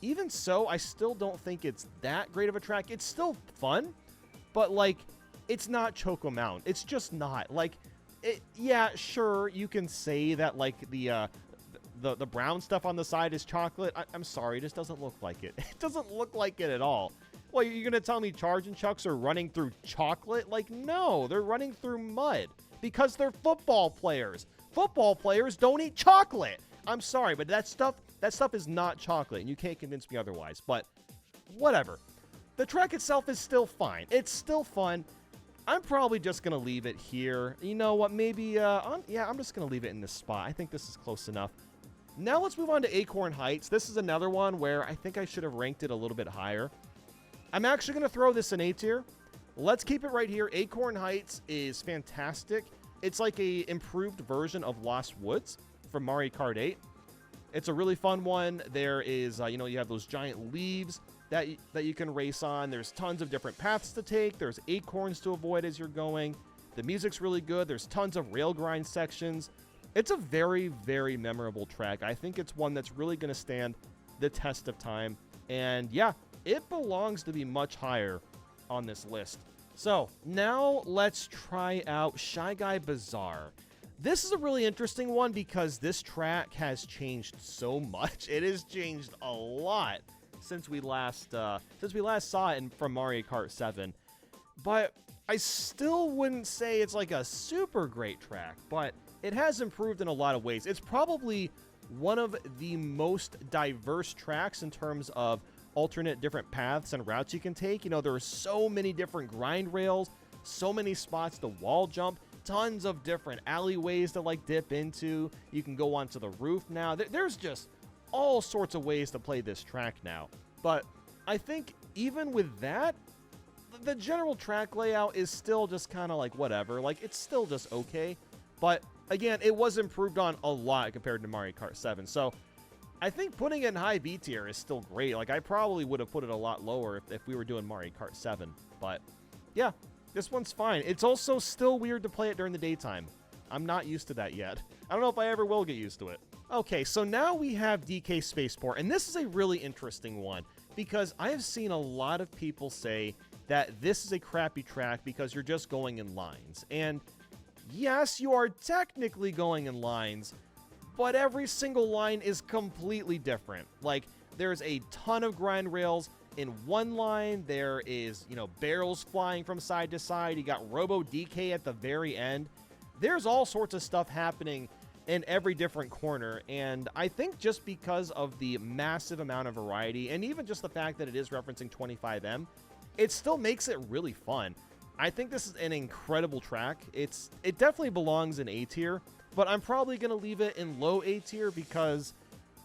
even so, I still don't think it's that great of a track. It's still fun, but like, it's not Choco Mountain. It's just not. Like, yeah, sure, you can say that like the brown stuff on the side is chocolate. I'm sorry, it just doesn't look like it. It doesn't look like it at all. Well, you're gonna tell me Charge and Chucks are running through chocolate? Like, no, they're running through mud because they're football players. Football players don't eat chocolate. I'm sorry, but that stuff is not chocolate, and you can't convince me otherwise. But whatever. The track itself is still fine. It's still fun. I'm probably just going to leave it here. You know what? Maybe, I'm just going to leave it in this spot. I think this is close enough. Now let's move on to Acorn Heights. This is another one where I think I should have ranked it a little bit higher. I'm actually going to throw this in A tier. Let's keep it right here. Acorn Heights is fantastic. It's like a improved version of Lost Woods from Mario Kart 8. It's a really fun one. There is, you have those giant leaves that you can race on. There's tons of different paths to take. There's acorns to avoid as you're going. The music's really good. There's tons of rail grind sections. It's a very, very memorable track. I think it's one that's really going to stand the test of time. And yeah, it belongs to be much higher on this list. So now let's try out Shy Guy Bazaar. This is a really interesting one because this track has changed so much. It has changed a lot since we last saw it from Mario Kart 7. But I still wouldn't say it's like a super great track, but it has improved in a lot of ways. It's probably one of the most diverse tracks in terms of alternate different paths and routes you can take. You know, there are so many different grind rails, so many spots to wall jump, tons of different alleyways to like dip into. You can go onto the roof now. There's just all sorts of ways to play this track now. But I think even with that, the general track layout is still just kind of like whatever. Like, it's still just okay. But again, it was improved on a lot compared to Mario Kart 7. So I think putting it in high B tier is still great. Like, I probably would have put it a lot lower if we were doing Mario Kart 7. But yeah, this one's fine. It's also still weird to play it during the daytime. I'm not used to that yet. I don't know if I ever will get used to it. Okay, so now we have DK Spaceport, and this is a really interesting one because I have seen a lot of people say that this is a crappy track because you're just going in lines. And yes, you are technically going in lines, but every single line is completely different. Like, there's a ton of grind rails in one line. There is, you know, barrels flying from side to side. You got Robo DK at the very end. There's all sorts of stuff happening in every different corner, and I think just because of the massive amount of variety, and even just the fact that it is referencing 25M, it still makes it really fun. I think this is an incredible track. It definitely belongs in A tier, but I'm probably going to leave it in low A tier because,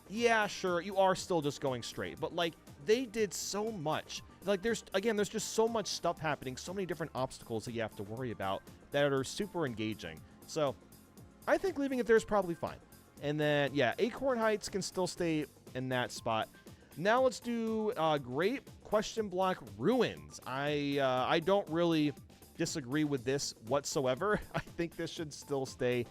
yeah, sure, you are still just going straight, but like, they did so much. Like, there's just so much stuff happening, so many different obstacles that you have to worry about that are super engaging. So I think leaving it there is probably fine. And then, yeah, Acorn Heights can still stay in that spot. Now let's do Great Question Block Ruins. I don't really disagree with this whatsoever. I think this should still stay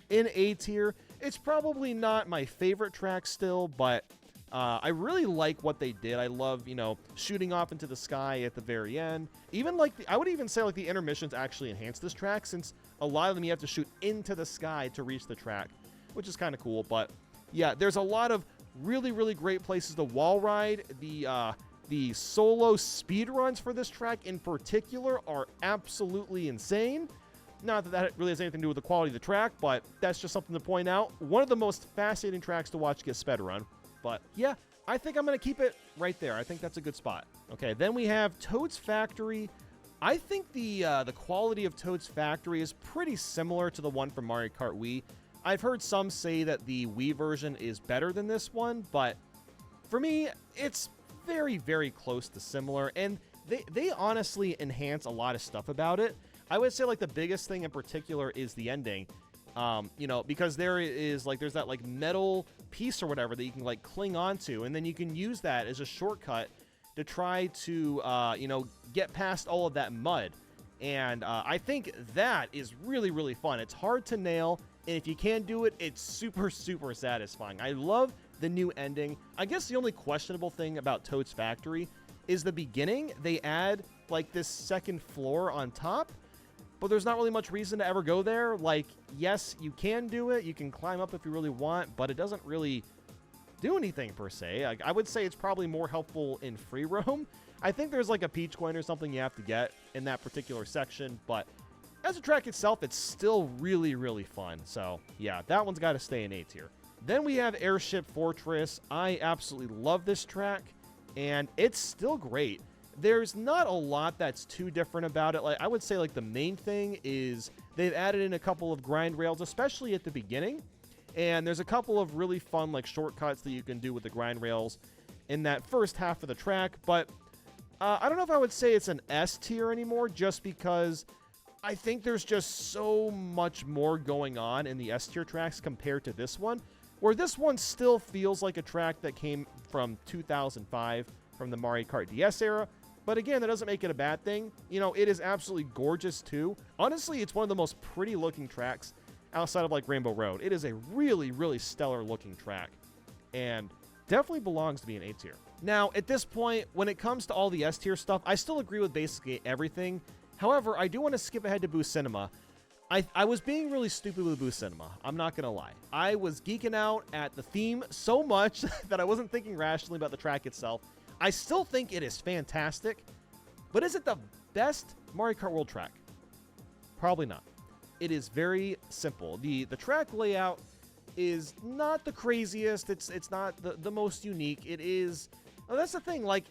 in A tier. It's probably not my favorite track still, but I really like what they did. I love, you know, shooting off into the sky at the very end. Even like, I would even say like the intermissions actually enhance this track, since a lot of them you have to shoot into the sky to reach the track, which is kind of cool. But yeah, there's a lot of really, really great places to wall ride. The solo speed runs for this track in particular are absolutely insane. Not that that really has anything to do with the quality of the track, but that's just something to point out. One of the most fascinating tracks to watch get sped run. But yeah, I think I'm going to keep it right there. I think that's a good spot. Okay, then we have Toad's Factory. I think the quality of Toad's Factory is pretty similar to the one from Mario Kart Wii. I've heard some say that the Wii version is better than this one, but for me, it's very, very close to similar, and they honestly enhance a lot of stuff about it. I would say like the biggest thing in particular is the ending. You know, because there's that like metal piece or whatever that you can like cling onto, and then you can use that as a shortcut to try to, you know, get past all of that mud. And I think that is really, really fun. It's hard to nail, and if you can do it, it's super, super satisfying. I love the new ending. I guess the only questionable thing about Toad's Factory is the beginning. They add like this second floor on top, but there's not really much reason to ever go there. Like, yes, you can do it. You can climb up if you really want, but it doesn't really do anything per se. Like, I would say it's probably more helpful in free roam. I think there's like a peach coin or something you have to get in that particular section, but as a track itself, it's still really, really fun. So yeah, that one's got to stay in A tier. Then we have Airship Fortress. I absolutely love this track, and it's still great. There's not a lot that's too different about it. Like, I would say like the main thing is they've added in a couple of grind rails, especially at the beginning. And there's a couple of really fun like shortcuts that you can do with the grind rails in that first half of the track. But I don't know if I would say it's an S tier anymore, just because I think there's just so much more going on in the S tier tracks compared to this one, where this one still feels like a track that came from 2005 from the Mario Kart DS era. But again, that doesn't make it a bad thing. You know, it is absolutely gorgeous too. Honestly, it's one of the most pretty looking tracks outside of like Rainbow Road. It is a really, really stellar looking track, and definitely belongs to be an A tier. Now, at this point, when it comes to all the S tier stuff, I still agree with basically everything. However, I do want to skip ahead to Boost Cinema. I was being really stupid with Boost Cinema. I'm not going to lie. I was geeking out at the theme so much that I wasn't thinking rationally about the track itself. I still think it is fantastic, but is it the best Mario Kart World track? Probably not. It is very simple. The track layout is not the craziest. It's not the most unique. It is. Well, that's the thing. Like,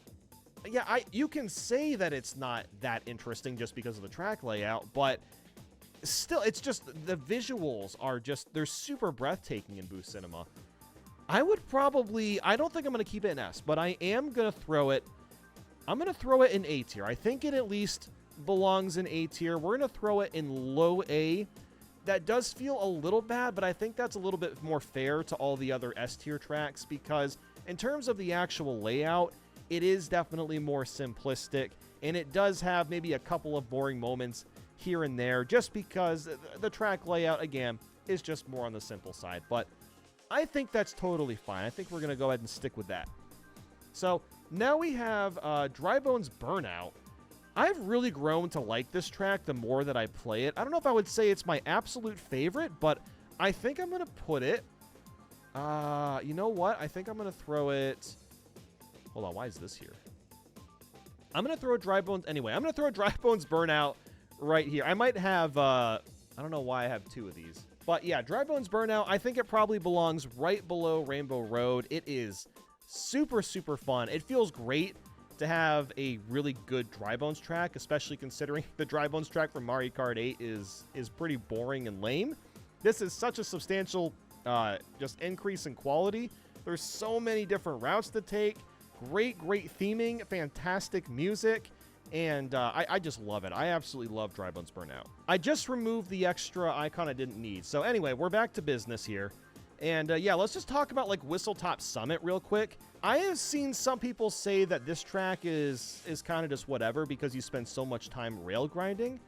yeah, you can say that it's not that interesting just because of the track layout, but still, it's just the visuals are just, they're super breathtaking in Boost Cinema. I would probably, I don't think I'm going to keep it in S, but I am going to throw it, I'm going to throw it in A tier. I think it at least belongs in A tier. We're going to throw it in low A. That does feel a little bad, but I think that's a little bit more fair to all the other S tier tracks because in terms of the actual layout, it is definitely more simplistic, and it does have maybe a couple of boring moments here and there just because the track layout, again, is just more on the simple side. But I think that's totally fine. I think we're going to go ahead and stick with that. So now we have Dry Bones Burnout. I've really grown to like this track the more that I play it. I don't know if I would say it's my absolute favorite, but I think I'm going to put it... you know what? I think I'm going to throw it... Hold on, why is this here? I'm going to throw Dry Bones... Anyway, I'm going to throw Dry Bones Burnout right here. I might have... I don't know why I have two of these. But yeah, Dry Bones Burnout, I think it probably belongs right below Rainbow Road. It is super, super fun. It feels great to have a really good Dry Bones track, especially considering the Dry Bones track from Mario Kart 8 is pretty boring and lame. This is such a substantial just increase in quality. There's so many different routes to take. Great theming, fantastic music, and I just love it. I absolutely love Dry Bones Burnout. I just removed the extra icon I didn't need. So anyway, we're back to business here. And yeah, let's just talk about like Whistletop Summit real quick. I have seen some people say that this track is kind of just whatever because you spend so much time rail grinding.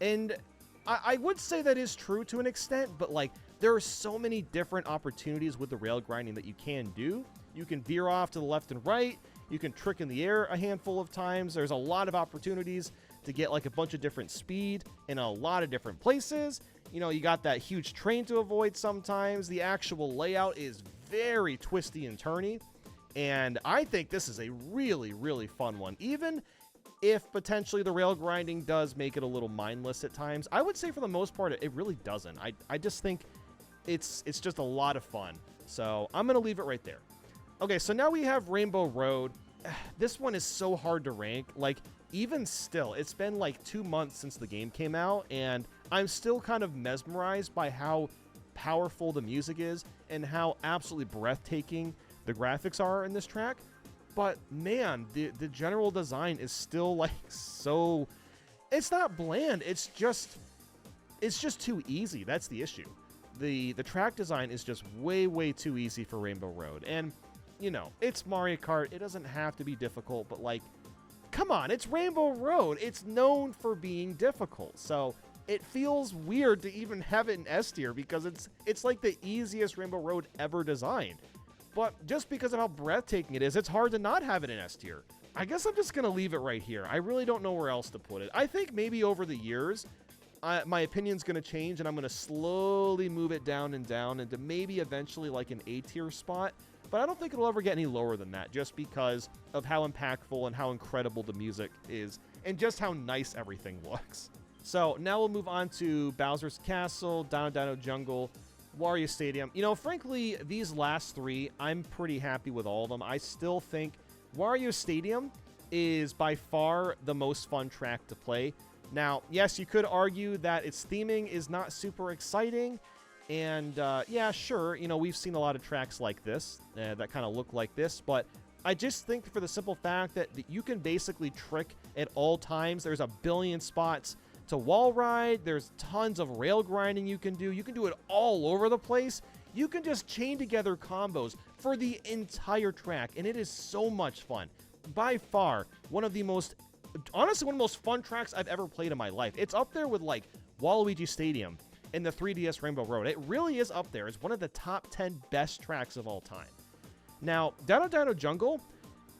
And I would say that is true to an extent, but like there are so many different opportunities with the rail grinding that you can do. You can veer off to the left and right. You can trick in the air a handful of times. There's a lot of opportunities to get like a bunch of different speed in a lot of different places. You know, you got that huge train to avoid sometimes. The actual layout is very twisty and turny. And I think this is a really, really fun one. Even if potentially the rail grinding does make it a little mindless at times, I would say for the most part, it really doesn't. I just think it's just a lot of fun. So I'm going to leave it right there. Okay, so now we have Rainbow Road. This one is so hard to rank. Like, even still, it's been like 2 months since the game came out, and I'm still kind of mesmerized by how powerful the music is and how absolutely breathtaking the graphics are in this track. But man, the general design is still like so... It's not bland, it's just too easy. That's the issue. The track design is just way too easy for Rainbow Road. And you know, it's Mario Kart. It doesn't have to be difficult, but like, come on, it's Rainbow Road. It's known for being difficult. So it feels weird to even have it in S tier because it's like the easiest Rainbow Road ever designed. But just because of how breathtaking it is, it's hard to not have it in S tier. I guess I'm just going to leave it right here. I really don't know where else to put it. I think maybe over the years, my opinion's going to change and I'm going to slowly move it down into maybe eventually like an A tier spot. But I don't think it'll ever get any lower than that just because of how impactful and how incredible the music is and just how nice everything looks. So now we'll move on to Bowser's Castle, Dino Jungle, Wario Stadium. You know, frankly, these last three, I'm pretty happy with all of them. I still think Wario Stadium is by far the most fun track to play. Now, yes, you could argue that its theming is not super exciting. And yeah, sure, you know, we've seen a lot of tracks like this that kind of look like this, but I just think for the simple fact that you can basically trick at all times. There's a billion spots to wall ride. There's tons of rail grinding you can do. You can do it all over the place. You can just chain together combos for the entire track, and it is so much fun. By far, one of the most, honestly, one of the most fun tracks I've ever played in my life. It's up there with like Waluigi Stadium in the 3DS Rainbow Road. It really is up there. It's one of the top 10 best tracks of all time. Now, Dino Jungle,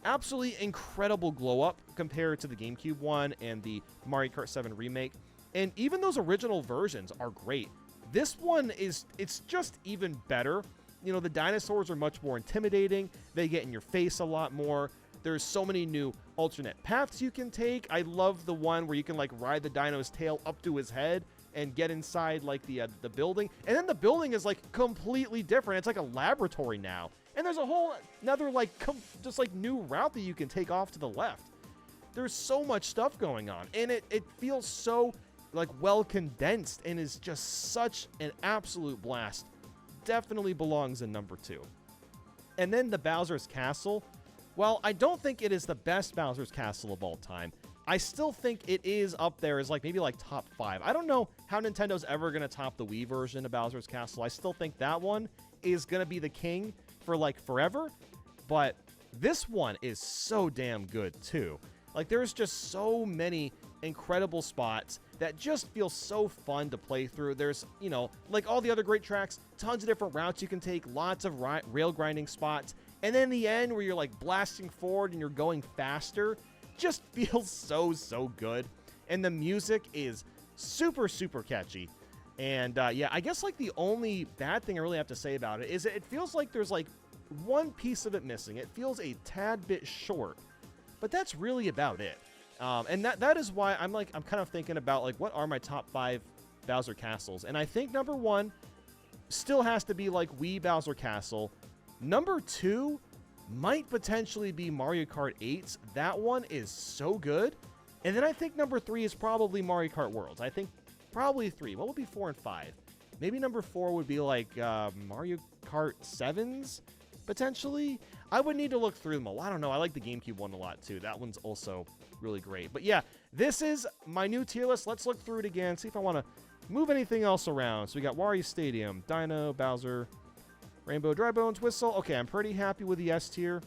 absolutely incredible glow up compared to the GameCube one and the Mario Kart 7 remake. And even those original versions are great. This one it's just even better. You know, the dinosaurs are much more intimidating. They get in your face a lot more. There's so many new alternate paths you can take. I love the one where you can like ride the dino's tail up to his head and get inside like the building. And then the building is like completely different. It's like a laboratory now. And there's a whole another like just like new route that you can take off to the left. There's so much stuff going on, and it feels so like well condensed and is just such an absolute blast. Definitely belongs in number 2. And then the Bowser's Castle. Well, I don't think it is the best Bowser's Castle of all time. I still think it is up there as like maybe like top 5. I don't know how Nintendo's ever going to top the Wii version of Bowser's Castle. I still think that one is going to be the king for like forever. But this one is so damn good too. Like there's just so many incredible spots that just feel so fun to play through. There's, you know, like all the other great tracks, tons of different routes you can take, lots of rail grinding spots. And then the end where you're like blasting forward and you're going faster just feels so good. And the music is super catchy. And yeah, I guess like the only bad thing I really have to say about it is it feels like there's like one piece of it missing. It feels a tad bit short, but that's really about it. And that is why I'm kind of thinking about like what are my top 5 Bowser Castles. And I think number 1 still has to be like Wii Bowser Castle. Number 2 might potentially be Mario Kart 8's. That one is so good. And then I think number 3 is probably Mario Kart World. I think probably 3. What would be 4 and 5? Maybe number 4 would be like Mario Kart 7's, potentially. I would need to look through them all. I don't know. I like the GameCube one a lot, too. That one's also really great. But yeah, this is my new tier list. Let's look through it again, see if I want to move anything else around. So we got Wario Stadium, Dino, Bowser, Rainbow, Dry Bones, Whistle. Okay, I'm pretty happy with the S tier.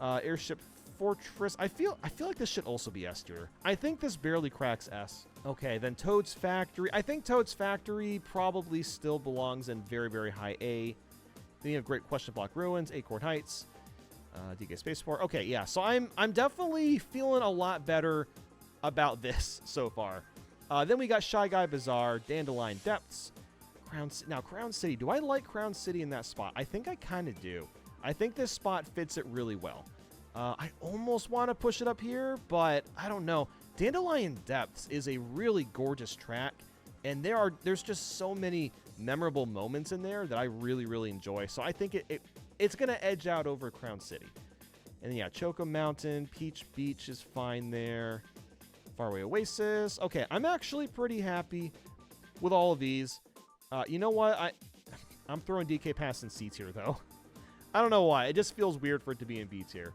Airship Fortress. I feel like this should also be S tier. I think this barely cracks S. Okay, then Toad's Factory. I think Toad's Factory probably still belongs in very high A. Then you have Great Question Block Ruins, Acorn Heights, DK Spaceport. Okay, yeah, so I'm definitely feeling a lot better about this so far. Then we got Shy Guy Bazaar, Dandelion Depths, Crown City. Do I like Crown City in that spot? I think I kind of do. I think this spot fits it really well. I almost want to push it up here, but I don't know. Dandelion Depths is a really gorgeous track, and there's just so many memorable moments in there that I really enjoy. So I think it's going to edge out over Crown City. And then, yeah, Choco Mountain, Peach Beach is fine there. Faraway Oasis. Okay, I'm actually pretty happy with all of these. You know what? I'm throwing DK Pass in C tier, though. I don't know why. It just feels weird for it to be in B tier.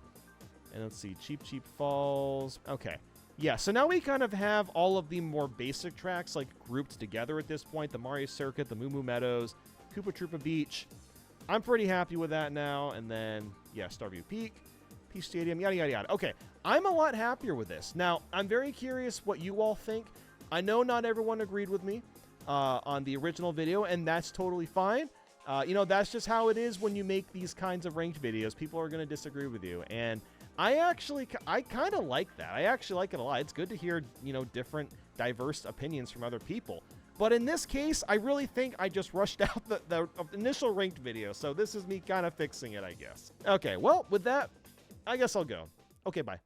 And let's see. Cheap Falls. Okay. Yeah, so now we kind of have all of the more basic tracks like grouped together at this point. The Mario Circuit, the Moo Moo Meadows, Koopa Troopa Beach. I'm pretty happy with that now. And then, yeah, Starview Peak, Peach Stadium, yada. Okay, I'm a lot happier with this. Now, I'm very curious what you all think. I know not everyone agreed with me on the original video, and that's totally fine. You know, that's just how it is when you make these kinds of ranked videos. People are going to disagree with you. And I kind of like that. I actually like it a lot. It's good to hear, you know, different, diverse opinions from other people. But in this case, I really think I just rushed out the initial ranked video. So this is me kind of fixing it, I guess. Okay, well, with that, I guess I'll go. Okay, bye.